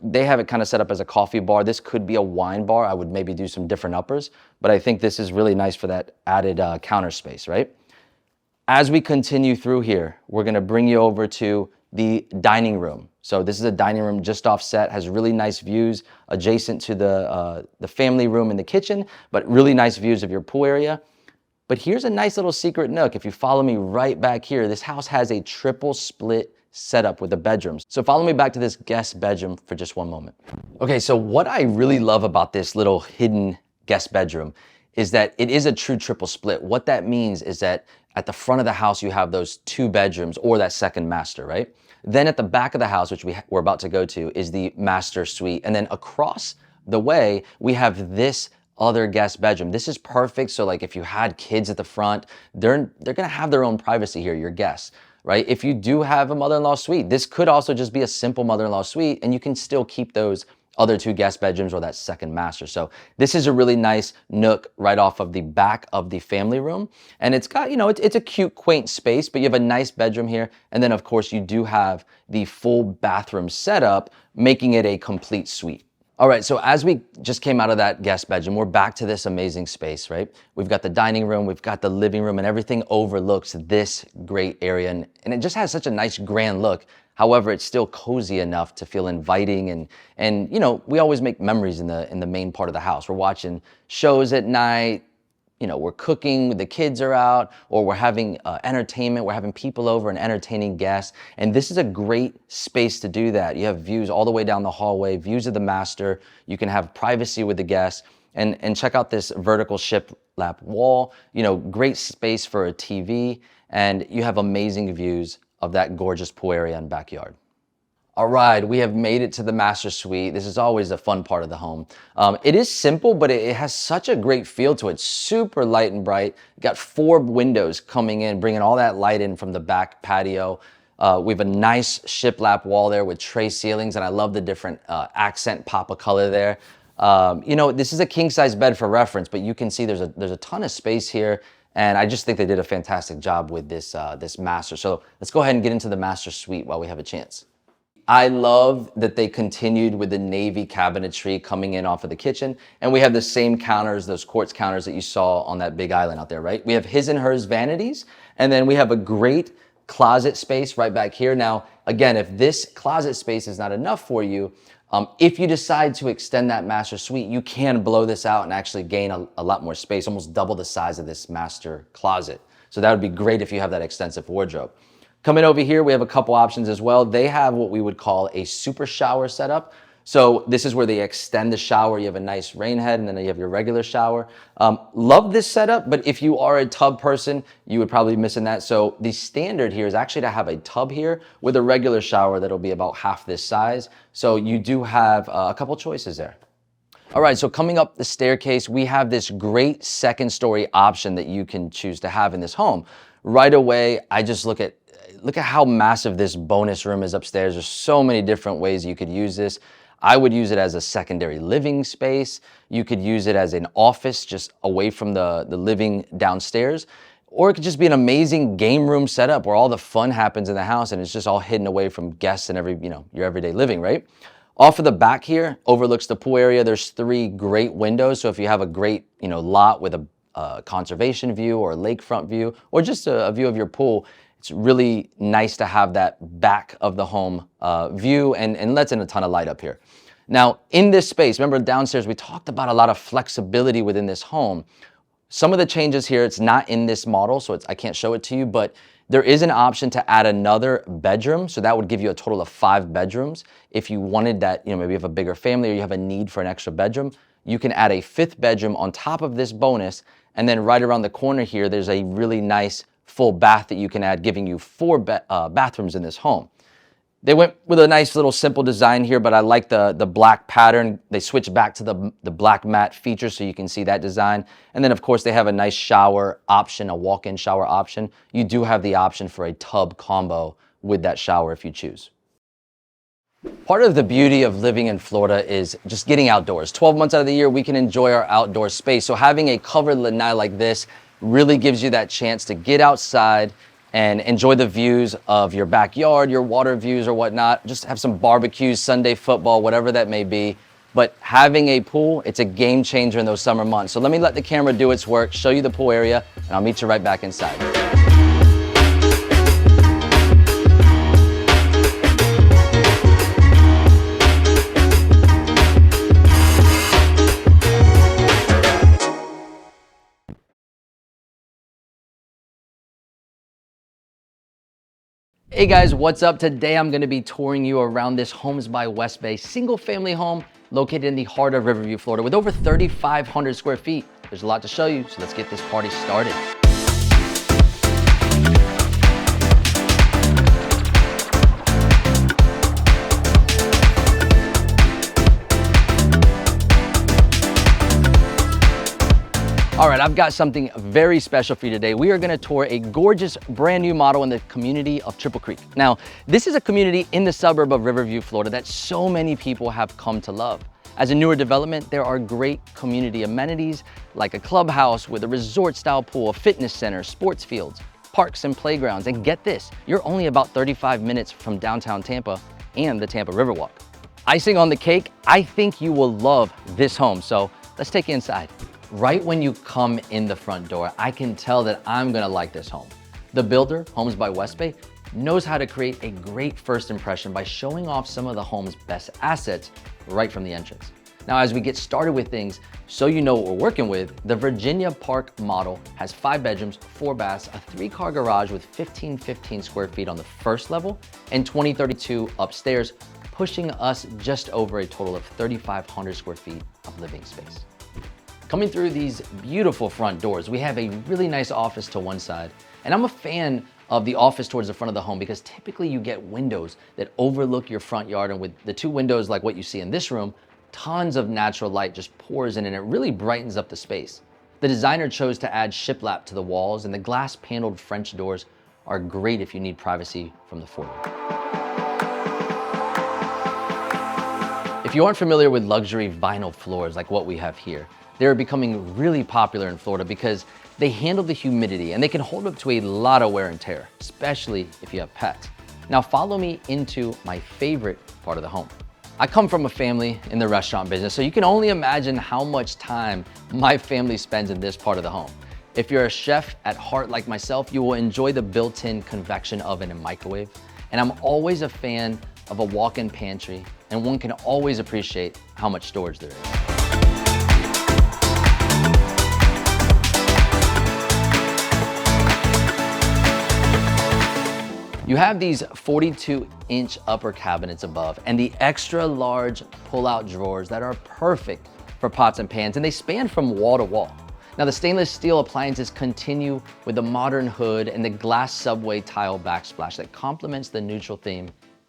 they have it kind of set up as a coffee bar. This could be a wine bar. I would maybe do some different uppers, but I think this is really nice for that added counter space, right? As we continue through here, we're gonna bring you over to the dining room. So this is a dining room just offset, has really nice views adjacent to the family room in the kitchen, but really nice views of your pool area. But here's a nice little secret nook. If you follow me right back here, this house has a triple split setup with the bedrooms. So follow me back to this guest bedroom for just one moment. Okay, so what I really love about this little hidden guest bedroom is that it is a true triple split. What that means is that at the front of the house, you have those 2 bedrooms or that second master, right? Then at the back of the house, which we're about to go to, is the master suite. And then across the way, we have this other guest bedroom. This is perfect. So like if you had kids at the front, they're gonna have their own privacy here, your guests, right? If you do have a mother-in-law suite, this could also just be a simple mother-in-law suite, and you can still keep those other 2 guest bedrooms or that second master. So this is a really nice nook right off of the back of the family room. And it's got, it's a cute, quaint space, but you have a nice bedroom here. And then of course you do have the full bathroom setup, making it a complete suite. All right, so as we just came out of that guest bedroom, we're back to this amazing space, right? We've got the dining room, we've got the living room, and everything overlooks this great area. And it just has such a nice grand look. However, it's still cozy enough to feel inviting, and we always make memories in the main part of the house. We're watching shows at night, we're cooking, the kids are out, or we're having entertainment, we're having people over and entertaining guests. And this is a great space to do that. You have views all the way down the hallway, views of the master. You can have privacy with the guests, and check out this vertical shiplap wall, great space for a TV, and you have amazing views of that gorgeous pool area and backyard. All right, we have made it to the master suite. This is always a fun part of the home. It is simple, but it has such a great feel to it. Super light and bright. Got 4 windows coming in, bringing all that light in from the back patio. We have a nice shiplap wall there with tray ceilings, and I love the different accent pop of color there. This is a king size bed for reference, but you can see there's a ton of space here. And I just think they did a fantastic job with this master. So let's go ahead and get into the master suite while we have a chance. I love that they continued with the navy cabinetry coming in off of the kitchen. And we have the same counters, those quartz counters that you saw on that big island out there, right? We have his and hers vanities. And then we have a great closet space right back here. Now, again, if this closet space is not enough for you, if you decide to extend that master suite, you can blow this out and actually gain a lot more space, almost double the size of this master closet. So that would be great if you have that extensive wardrobe. Coming over here, we have a couple options as well. They have what we would call a super shower setup. So this is where they extend the shower. You have a nice rain head, and then you have your regular shower. Love this setup, but if you are a tub person, you would probably be missing that. So the standard here is actually to have a tub here with a regular shower that'll be about half this size. So you do have a couple choices there. All right, so coming up the staircase, we have this great second story option that you can choose to have in this home. Right away, I just look at how massive this bonus room is upstairs. There's so many different ways you could use this. I would use it as a secondary living space. You could use it as an office just away from the living downstairs. Or it could just be an amazing game room setup where all the fun happens in the house and it's just all hidden away from guests and your everyday living, right? Off of the back here, overlooks the pool area. There's 3 great windows. So if you have a great, lot with a conservation view or a lakefront view, or just a view of your pool, it's really nice to have that back of the home view and lets in a ton of light up here. Now, in this space, remember downstairs, we talked about a lot of flexibility within this home. Some of the changes here, it's not in this model, so I can't show it to you, but there is an option to add another bedroom. So that would give you a total of 5 bedrooms. If you wanted that, maybe you have a bigger family or you have a need for an extra bedroom, you can add a 5th bedroom on top of this bonus. And then right around the corner here, there's a really nice full bath that you can add, giving you 4 bathrooms in this home. They went with a nice little simple design here, but I like the black pattern. They switched back to the black matte feature so you can see that design. And then of course they have a nice shower option, a walk-in shower option. You do have the option for a tub combo with that shower if you choose. Part of the beauty of living in Florida is just getting outdoors. 12 months out of the year, we can enjoy our outdoor space. So having a covered lanai like this really gives you that chance to get outside and enjoy the views of your backyard, your water views or whatnot. Just have some barbecues, Sunday football, whatever that may be. But having a pool, it's a game changer in those summer months. So let me let the camera do its work, show you the pool area, and I'll meet you right back inside. Hey guys, what's up? Today I'm going to be touring you around this Homes by West Bay single family home located in the heart of Riverview, Florida with over 3,500 square feet. There's a lot to show you, so let's get this party started. All right, I've got something very special for you today. We are gonna tour a gorgeous brand new model in the community of Triple Creek. Now, this is a community in the suburb of Riverview, Florida that so many people have come to love. As a newer development, there are great community amenities like a clubhouse with a resort style pool, a fitness center, sports fields, parks and playgrounds. And get this, you're only about 35 minutes from downtown Tampa and the Tampa Riverwalk. Icing on the cake, I think you will love this home. So let's take you inside. Right when you come in the front door, I can tell that I'm gonna like this home. The builder, Homes by West Bay, knows how to create a great first impression by showing off some of the home's best assets right from the entrance. Now, as we get started with things, so you know what we're working with, the Virginia Park model has 5 bedrooms, 4 baths, a 3-car garage with 1515 square feet on the first level and 2032 upstairs, pushing us just over a total of 3,500 square feet of living space. Coming through these beautiful front doors, we have a really nice office to one side. And I'm a fan of the office towards the front of the home because typically you get windows that overlook your front yard. And with the 2 windows like what you see in this room, tons of natural light just pours in and it really brightens up the space. The designer chose to add shiplap to the walls, and the glass paneled French doors are great if you need privacy from the foyer. If you aren't familiar with luxury vinyl floors like what we have here, they're becoming really popular in Florida because they handle the humidity and they can hold up to a lot of wear and tear, especially if you have pets. Now follow me into my favorite part of the home. I come from a family in the restaurant business, so you can only imagine how much time my family spends in this part of the home. If you're a chef at heart like myself, you will enjoy the built-in convection oven and microwave. And I'm always a fan of a walk-in pantry, and one can always appreciate how much storage there is. You have these 42-inch upper cabinets above and the extra large pull-out drawers that are perfect for pots and pans, and they span from wall to wall. Now the stainless steel appliances continue with the modern hood and the glass subway tile backsplash that complements the neutral theme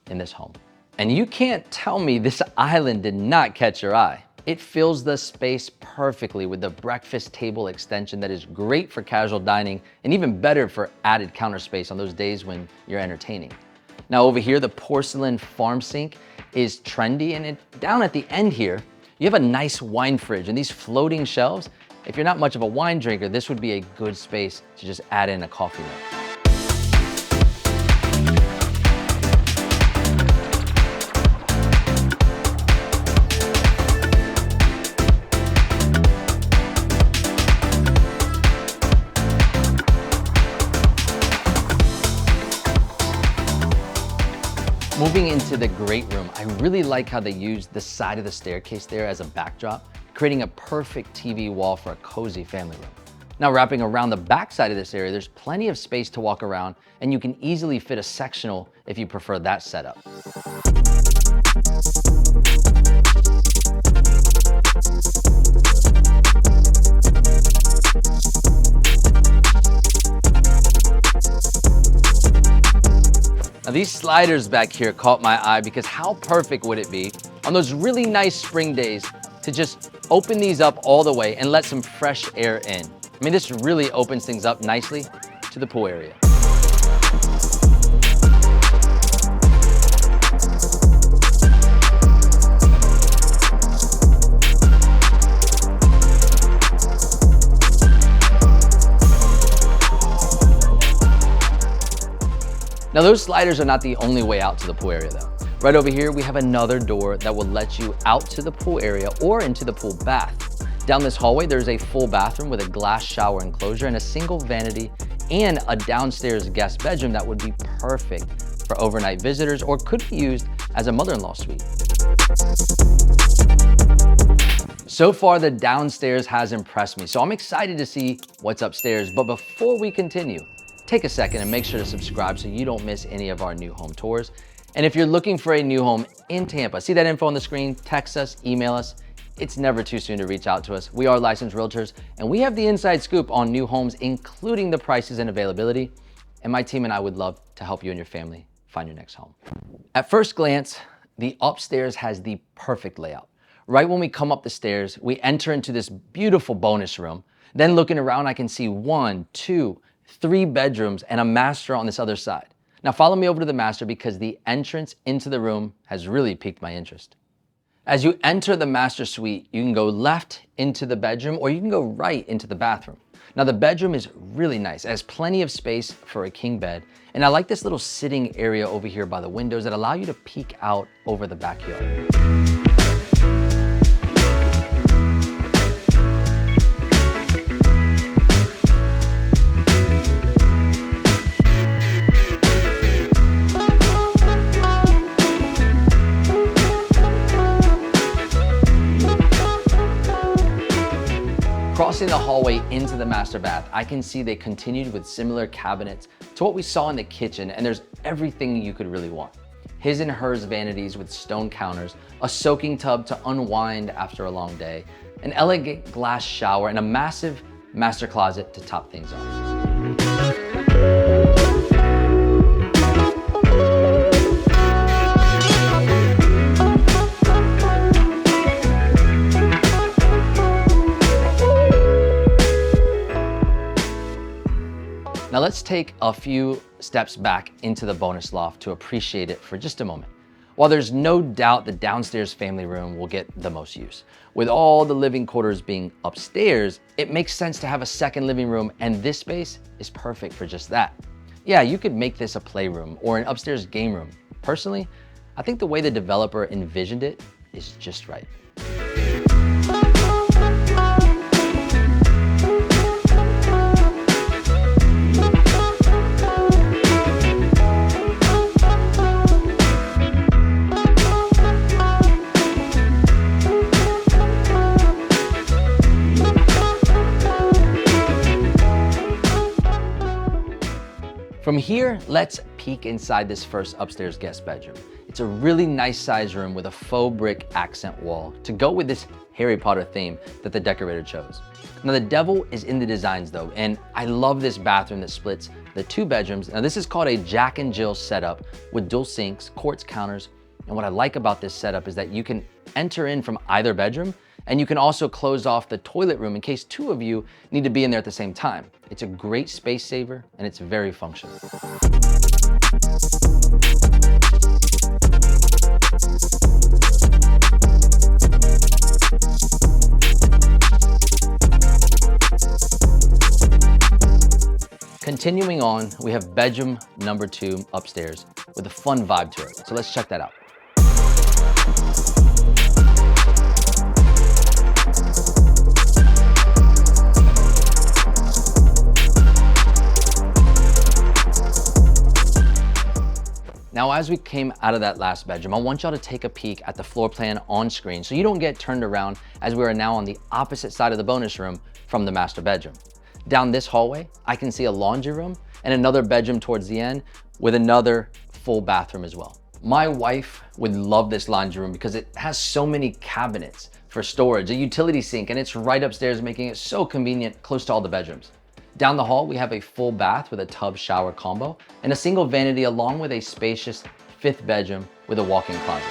in this home. And you can't tell me this island did not catch your eye. It fills the space perfectly with the breakfast table extension that is great for casual dining and even better for added counter space on those days when you're entertaining. Now over here, the porcelain farm sink is trendy, and down at the end here, you have a nice wine fridge and these floating shelves. If you're not much of a wine drinker, this would be a good space to just add in a coffee nook. Moving into the great room, I really like how they used the side of the staircase there as a backdrop, creating a perfect TV wall for a cozy family room. Now wrapping around the back side of this area, there's plenty of space to walk around, and you can easily fit a sectional if you prefer that setup. Now these sliders back here caught my eye because how perfect would it be on those really nice spring days to just open these up all the way and let some fresh air in. I mean, this really opens things up nicely to the pool area. Now those sliders are not the only way out to the pool area though. Right over here, we have another door that will let you out to the pool area or into the pool bath. Down this hallway, there's a full bathroom with a glass shower enclosure and a single vanity and a downstairs guest bedroom that would be perfect for overnight visitors or could be used as a mother-in-law suite. So far, the downstairs has impressed me, so I'm excited to see what's upstairs. But before we continue, take a second and make sure to subscribe so you don't miss any of our new home tours. And if you're looking for a new home in Tampa, see that info on the screen, text us, email us. It's never too soon to reach out to us. We are licensed realtors, and we have the inside scoop on new homes, including the prices and availability. And my team and I would love to help you and your family find your next home. At first glance, the upstairs has the perfect layout. Right when we come up the stairs, we enter into this beautiful bonus room. Then looking around, I can see 1, 2, 3 bedrooms and a master on this other side. Now follow me over to the master because the entrance into the room has really piqued my interest. As you enter the master suite, you can go left into the bedroom or you can go right into the bathroom. Now the bedroom is really nice. It has plenty of space for a king bed. And I like this little sitting area over here by the windows that allow you to peek out over the backyard. Crossing the hallway into the master bath, I can see they continued with similar cabinets to what we saw in the kitchen, and there's everything you could really want. His and hers vanities with stone counters, a soaking tub to unwind after a long day, an elegant glass shower, and a massive master closet to top things off. Now let's take a few steps back into the bonus loft to appreciate it for just a moment. While there's no doubt the downstairs family room will get the most use, with all the living quarters being upstairs, it makes sense to have a second living room, and this space is perfect for just that. yeah, you could make this a playroom or an upstairs game room. Personally, I think the way the developer envisioned it is just right. From here, let's peek inside this first upstairs guest bedroom. It's a really nice size room with a faux brick accent wall to go with this Harry Potter theme that the decorator chose. Now the devil is in the designs though, and I love this bathroom that splits the two bedrooms. Now this is called a Jack and Jill setup with dual sinks, quartz counters, and what I like about this setup is that you can enter in from either bedroom, and you can also close off the toilet room in case two of you need to be in there at the same time. It's a great space saver and it's very functional. Continuing on, we have bedroom number 2 upstairs with a fun vibe to it. So let's check that out. Now, as we came out of that last bedroom, I want y'all to take a peek at the floor plan on screen so you don't get turned around, as we are now on the opposite side of the bonus room from the master bedroom. Down this hallway, I can see a laundry room and another bedroom towards the end with another full bathroom as well. My wife would love this laundry room because it has so many cabinets for storage, a utility sink, and it's right upstairs, making it so convenient close to all the bedrooms. Down the hall, we have a full bath with a tub shower combo and a single vanity along with a spacious 5th bedroom with a walk-in closet.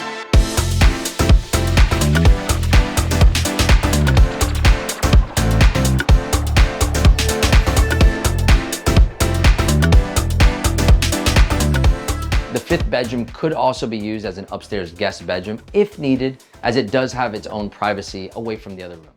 The 5th bedroom could also be used as an upstairs guest bedroom if needed, as it does have its own privacy away from the other rooms.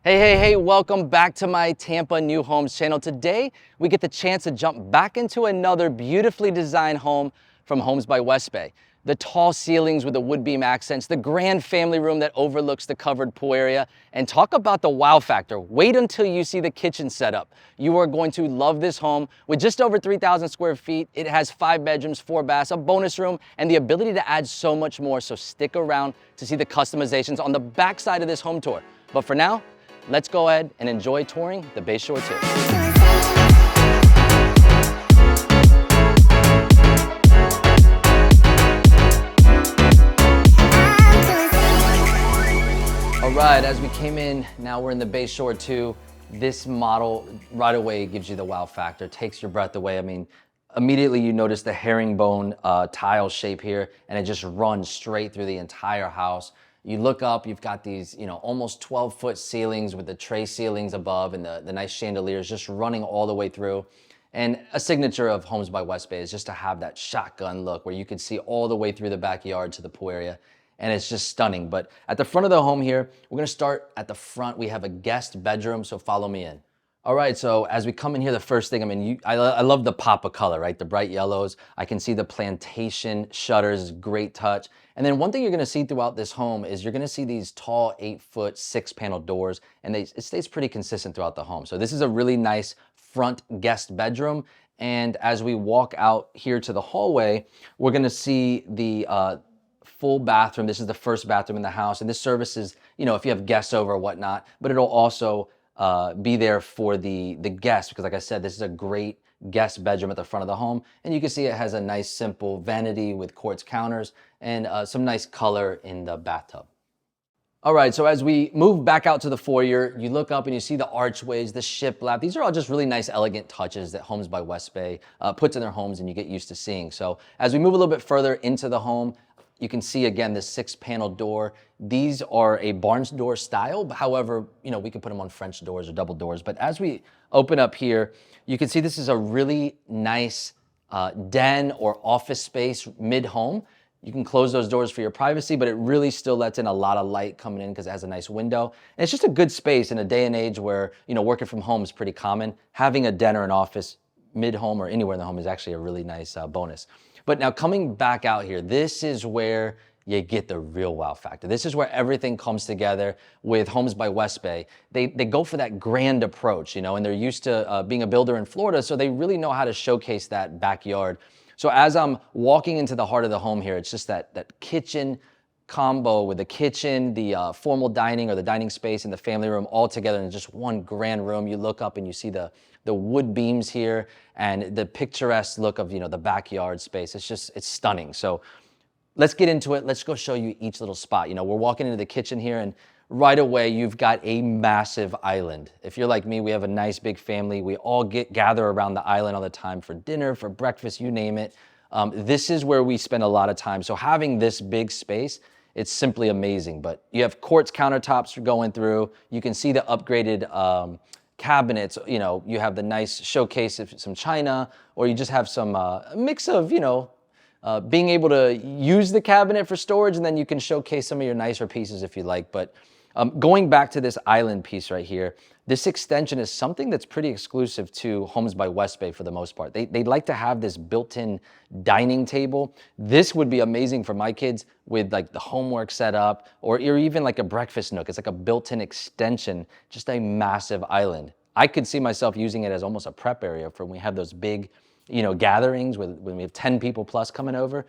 Hey, welcome back to my Tampa New Homes channel. Today, we get the chance to jump back into another beautifully designed home from Homes by West Bay. The tall ceilings with the wood beam accents, the grand family room that overlooks the covered pool area, and talk about the wow factor. Wait until you see the kitchen setup. You are going to love this home. With just over 3,000 square feet, it has 5 bedrooms, 4 baths, a bonus room, and the ability to add so much more. So stick around to see the customizations on the back side of this home tour. But for now, let's go ahead and enjoy touring the Bayshore 2. All right, as we came in, now we're in the Bayshore 2. This model right away gives you the wow factor, takes your breath away. I mean, immediately you notice the herringbone tile shape here, and it just runs straight through the entire house. You look up, you've got these, almost 12-foot ceilings with the tray ceilings above and the nice chandeliers just running all the way through. And a signature of Homes by West Bay is just to have that shotgun look where you can see all the way through the backyard to the pool area. And it's just stunning. But at the front of the home here, we're gonna start at the front. We have a guest bedroom, so follow me in. All right, so as we come in here, the first thing, I love the pop of color, right? The bright yellows. I can see the plantation shutters, great touch. And then one thing you're gonna see throughout this home is you're gonna see these tall 8-foot 6-panel doors, and it stays pretty consistent throughout the home. So this is a really nice front guest bedroom. And as we walk out here to the hallway, we're gonna see the full bathroom. This is the first bathroom in the house, and this services, if you have guests over or whatnot, but it'll also be there for the guests, because like I said, this is a great guest bedroom at the front of the home. And you can see it has a nice simple vanity with quartz counters and some nice color in the bathtub. All right, so as we move back out to the foyer, you look up and you see the archways, the shiplap. These are all just really nice, elegant touches that Homes by West Bay puts in their homes and you get used to seeing. So as we move a little bit further into the home, you can see again this 6-panel door. These are a barn door style. However, we could put them on French doors or double doors. But as we open up here, you can see this is a really nice den or office space mid-home. You can close those doors for your privacy, but it really still lets in a lot of light coming in because it has a nice window. And it's just a good space in a day and age where, working from home is pretty common. Having a den or an office mid-home or anywhere in the home is actually a really nice bonus. But now coming back out here, this is where you get the real wow factor. This is where everything comes together with Homes by West Bay. They go for that grand approach, and they're used to being a builder in Florida, so they really know how to showcase that backyard. So as I'm walking into the heart of the home here, it's just that kitchen combo with the kitchen, the formal dining or the dining space and the family room all together in just one grand room. You look up and you see the wood beams here and the picturesque look of, the backyard space. It's stunning. So let's get into it. Let's go show you each little spot. We're walking into the kitchen here and right away, you've got a massive island. If you're like me, we have a nice big family. We all gather around the island all the time for dinner, for breakfast, you name it. This is where we spend a lot of time. So having this big space, it's simply amazing. But you have quartz countertops going through. You can see the upgraded cabinets. You have the nice showcase of some china, or you just have some mix of, being able to use the cabinet for storage, and then you can showcase some of your nicer pieces if you like. But going back to this island piece right here, this extension is something that's pretty exclusive to Homes by West Bay for the most part. They like to have this built-in dining table. This would be amazing for my kids with like the homework set up, or even like a breakfast nook. It's like a built-in extension, just a massive island. I could see myself using it as almost a prep area for when we have those big gatherings when we have 10 people plus coming over.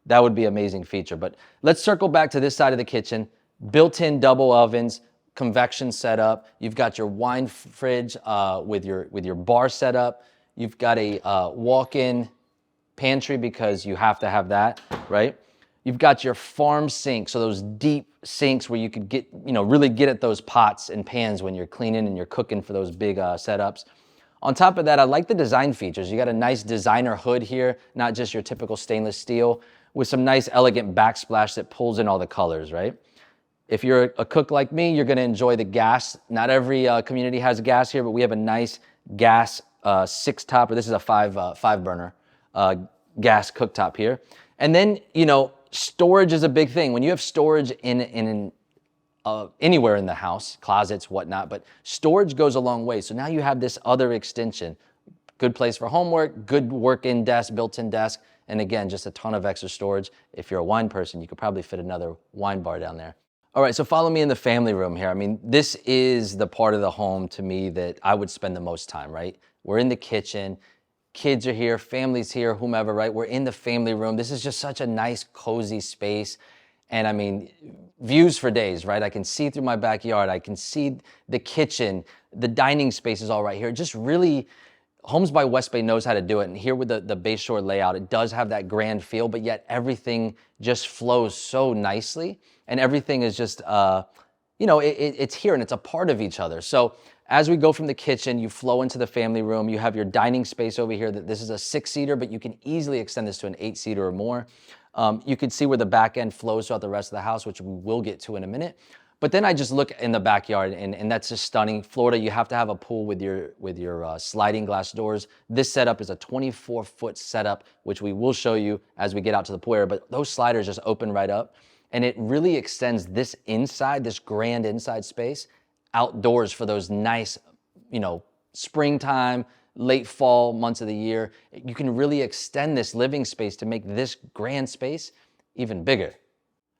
That would be an amazing feature. But let's circle back to this side of the kitchen. Built-in double ovens, convection setup. You've got your wine fridge with your bar setup. You've got a walk-in pantry because you have to have that, right? You've got your farm sink, so those deep sinks where you could get, really get at those pots and pans when you're cleaning and you're cooking for those big setups. On top of that, I like the design features. You got a nice designer hood here, not just your typical stainless steel, with some nice elegant backsplash that pulls in all the colors, right? If you're a cook like me, you're gonna enjoy the gas. Not every community has gas here, but we have a nice gas 6-top, or this is a 5-burner gas cooktop here. And then, storage is a big thing. When you have storage in anywhere in the house, closets, whatnot, but storage goes a long way. So now you have this other extension. Good place for homework, good work-in desk, built-in desk, and again, just a ton of extra storage. If you're a wine person, you could probably fit another wine bar down there. All right, so follow me in the family room here. I mean, this is the part of the home to me that I would spend the most time, right? We're in the kitchen, kids are here, family's here, whomever, right? We're in the family room. This is just such a nice, cozy space. And I mean, views for days, right? I can see through my backyard. I can see the kitchen. The dining space is all right here. Just really, Homes by West Bay knows how to do it. And here with the Bayshore layout, it does have that grand feel, but yet everything just flows so nicely. And everything is just, it's here and it's a part of each other. So as we go from the kitchen, you flow into the family room. You have your dining space over here. This is a 6-seater, but you can easily extend this to an 8-seater or more. You can see where the back end flows throughout the rest of the house, which we will get to in a minute. But then I just look in the backyard, and that's just stunning. Florida, you have to have a pool with your sliding glass doors. This setup is a 24-foot setup, which we will show you as we get out to the pool area. But those sliders just open right up, and it really extends this inside, this grand inside space, outdoors for those nice, springtime, late fall months of the year. You can really extend this living space to make this grand space even bigger.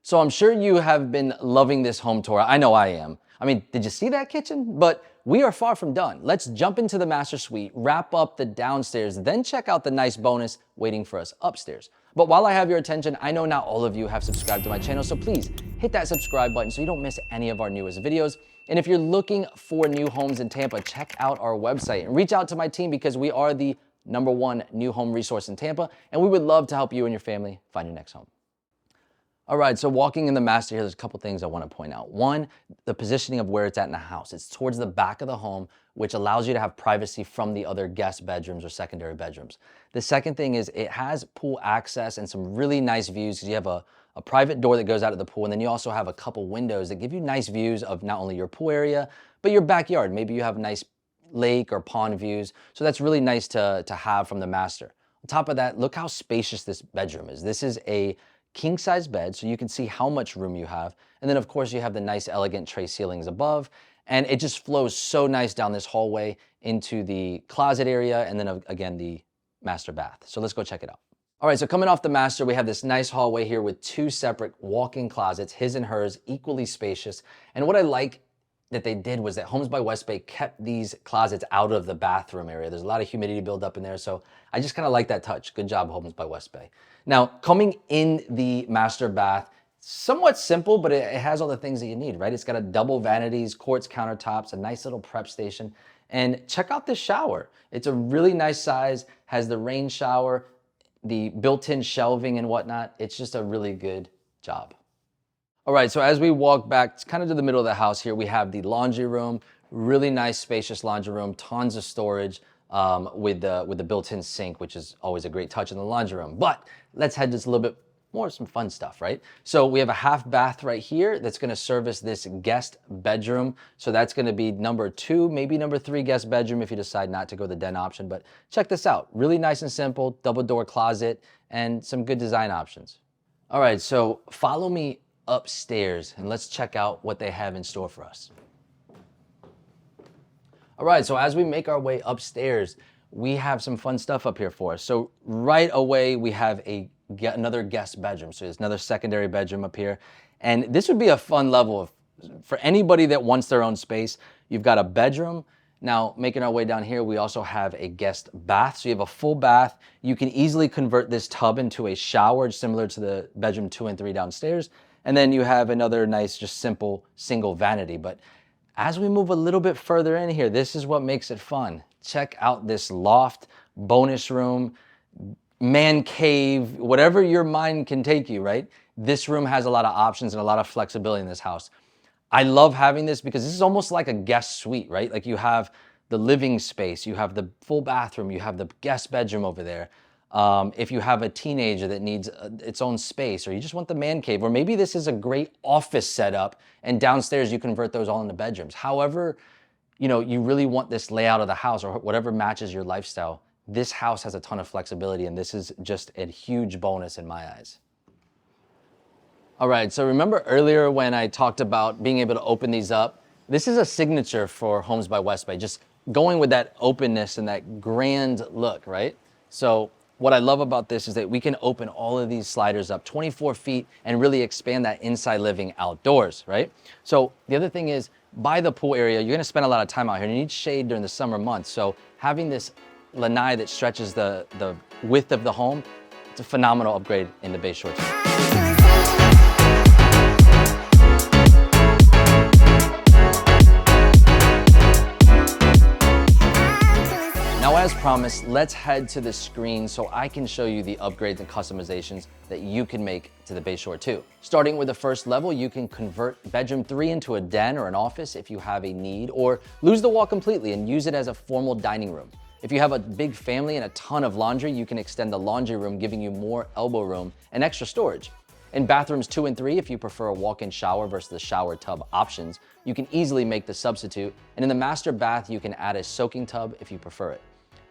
So I'm sure you have been loving this home tour. I know I am. I mean, did you see that kitchen? But we are far from done. Let's jump into the master suite, wrap up the downstairs, then check out the nice bonus waiting for us upstairs. But while I have your attention, I know not all of you have subscribed to my channel, so please hit that subscribe button so you don't miss any of our newest videos. And if you're looking for new homes in Tampa, check out our website and reach out to my team because we are the #1 new home resource in Tampa, and we would love to help you and your family find your next home. All right, so walking in the master here, there's a couple things I want to point out. One, the positioning of where it's at in the house. It's towards the back of the home, which allows you to have privacy from the other guest bedrooms or secondary bedrooms. The second thing is it has pool access and some really nice views because you have a private door that goes out of the pool, and then you also have a couple windows that give you nice views of not only your pool area, but your backyard. Maybe you have nice lake or pond views. So that's really nice to have from the master. On top of that, look how spacious this bedroom is. This is a king size bed, so you can see how much room you have. And then of course you have the nice elegant tray ceilings above, and it just flows so nice down this hallway into the closet area, and then again, the master bath. So let's go check it out. All right, so coming off the master, we have this nice hallway here with two separate walk-in closets, his and hers, equally spacious. And what I like that they did was that Homes by West Bay kept these closets out of the bathroom area. There's a lot of humidity buildup in there, so I just kind of like that touch. Good job, Homes by West Bay. Now, coming in the master bath, somewhat simple, but it has all the things that you need, right? It's got a double vanities, quartz countertops, a nice little prep station, and check out this shower. It's a really nice size, has the rain shower, the built-in shelving and whatnot. It's just a really good job. All right, so as we walk back kind of to the middle of the house here, we have the laundry room, really nice spacious laundry room, tons of storage with the built-in sink, which is always a great touch in the laundry room. But let's head just a little bit more some fun stuff, right? So we have a half bath right here that's gonna service this guest bedroom. So that's gonna be number 2, maybe number 3 guest bedroom if you decide not to go the den option. But check this out, really nice and simple, double door closet and some good design options. All right, so follow me upstairs and let's check out what they have in store for us. All right, so as we make our way upstairs, we have some fun stuff up here for us. So right away, we have another guest bedroom. So there's another secondary bedroom up here. And this would be a fun level for anybody that wants their own space. You've got a bedroom. Now, making our way down here, we also have a guest bath. So you have a full bath. You can easily convert this tub into a shower, similar to the bedroom 2 and 3 downstairs. And then you have another nice, just simple single vanity. But as we move a little bit further in here, this is what makes it fun. Check out this loft, bonus room, man cave, whatever your mind can take you, right? This room has a lot of options and a lot of flexibility in this house. I love having this because this is almost like a guest suite, right? Like you have the living space, you have the full bathroom, you have the guest bedroom over there. If you have a teenager that needs its own space, or you just want the man cave, or maybe this is a great office setup and downstairs you convert those all into bedrooms. However, you really want this layout of the house or whatever matches your lifestyle. This house has a ton of flexibility and this is just a huge bonus in my eyes. All right, so remember earlier when I talked about being able to open these up? This is a signature for Homes by West Bay, just going with that openness and that grand look, right? So what I love about this is that we can open all of these sliders up 24 feet and really expand that inside living outdoors, right? So the other thing is, by the pool area, you're gonna spend a lot of time out here. You need shade during the summer months. So having this lanai that stretches the width of the home, it's a phenomenal upgrade in the Bay Shore. Now, as promised, let's head to the screen so I can show you the upgrades and customizations that you can make to the Bay Shore 2. Starting with the first level, you can convert bedroom 3 into a den or an office if you have a need, or lose the wall completely and use it as a formal dining room. If you have a big family and a ton of laundry, you can extend the laundry room, giving you more elbow room and extra storage. In bathrooms 2 and 3, if you prefer a walk-in shower versus the shower tub options, you can easily make the substitute. And in the master bath, you can add a soaking tub if you prefer it.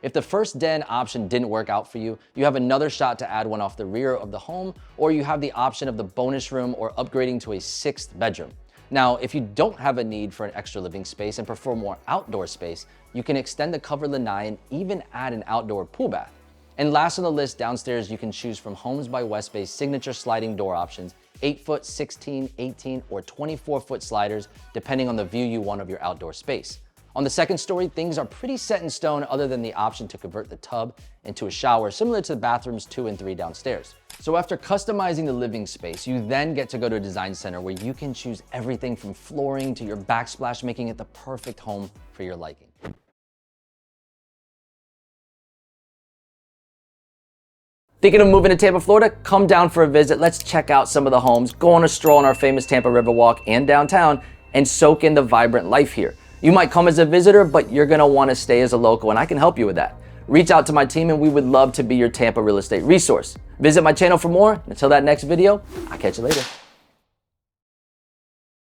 If the first den option didn't work out for you, you have another shot to add one off the rear of the home, or you have the option of the bonus room or upgrading to a 6th bedroom. Now, if you don't have a need for an extra living space and prefer more outdoor space, you can extend the covered lanai and even add an outdoor pool bath. And last on the list, downstairs, you can choose from Homes by West Bay's signature sliding door options, 8-foot, 16, 18, or 24-foot sliders, depending on the view you want of your outdoor space. On the second story, things are pretty set in stone other than the option to convert the tub into a shower, similar to the bathrooms 2 and 3 downstairs. So after customizing the living space, you then get to go to a design center where you can choose everything from flooring to your backsplash, making it the perfect home for your liking. Thinking of moving to Tampa, Florida? Come down for a visit. Let's check out some of the homes, go on a stroll on our famous Tampa River Walk and downtown, and soak in the vibrant life here. You might come as a visitor, but you're gonna wanna stay as a local, and I can help you with that. Reach out to my team and we would love to be your Tampa real estate resource. Visit my channel for more. Until that next video, I'll catch you later.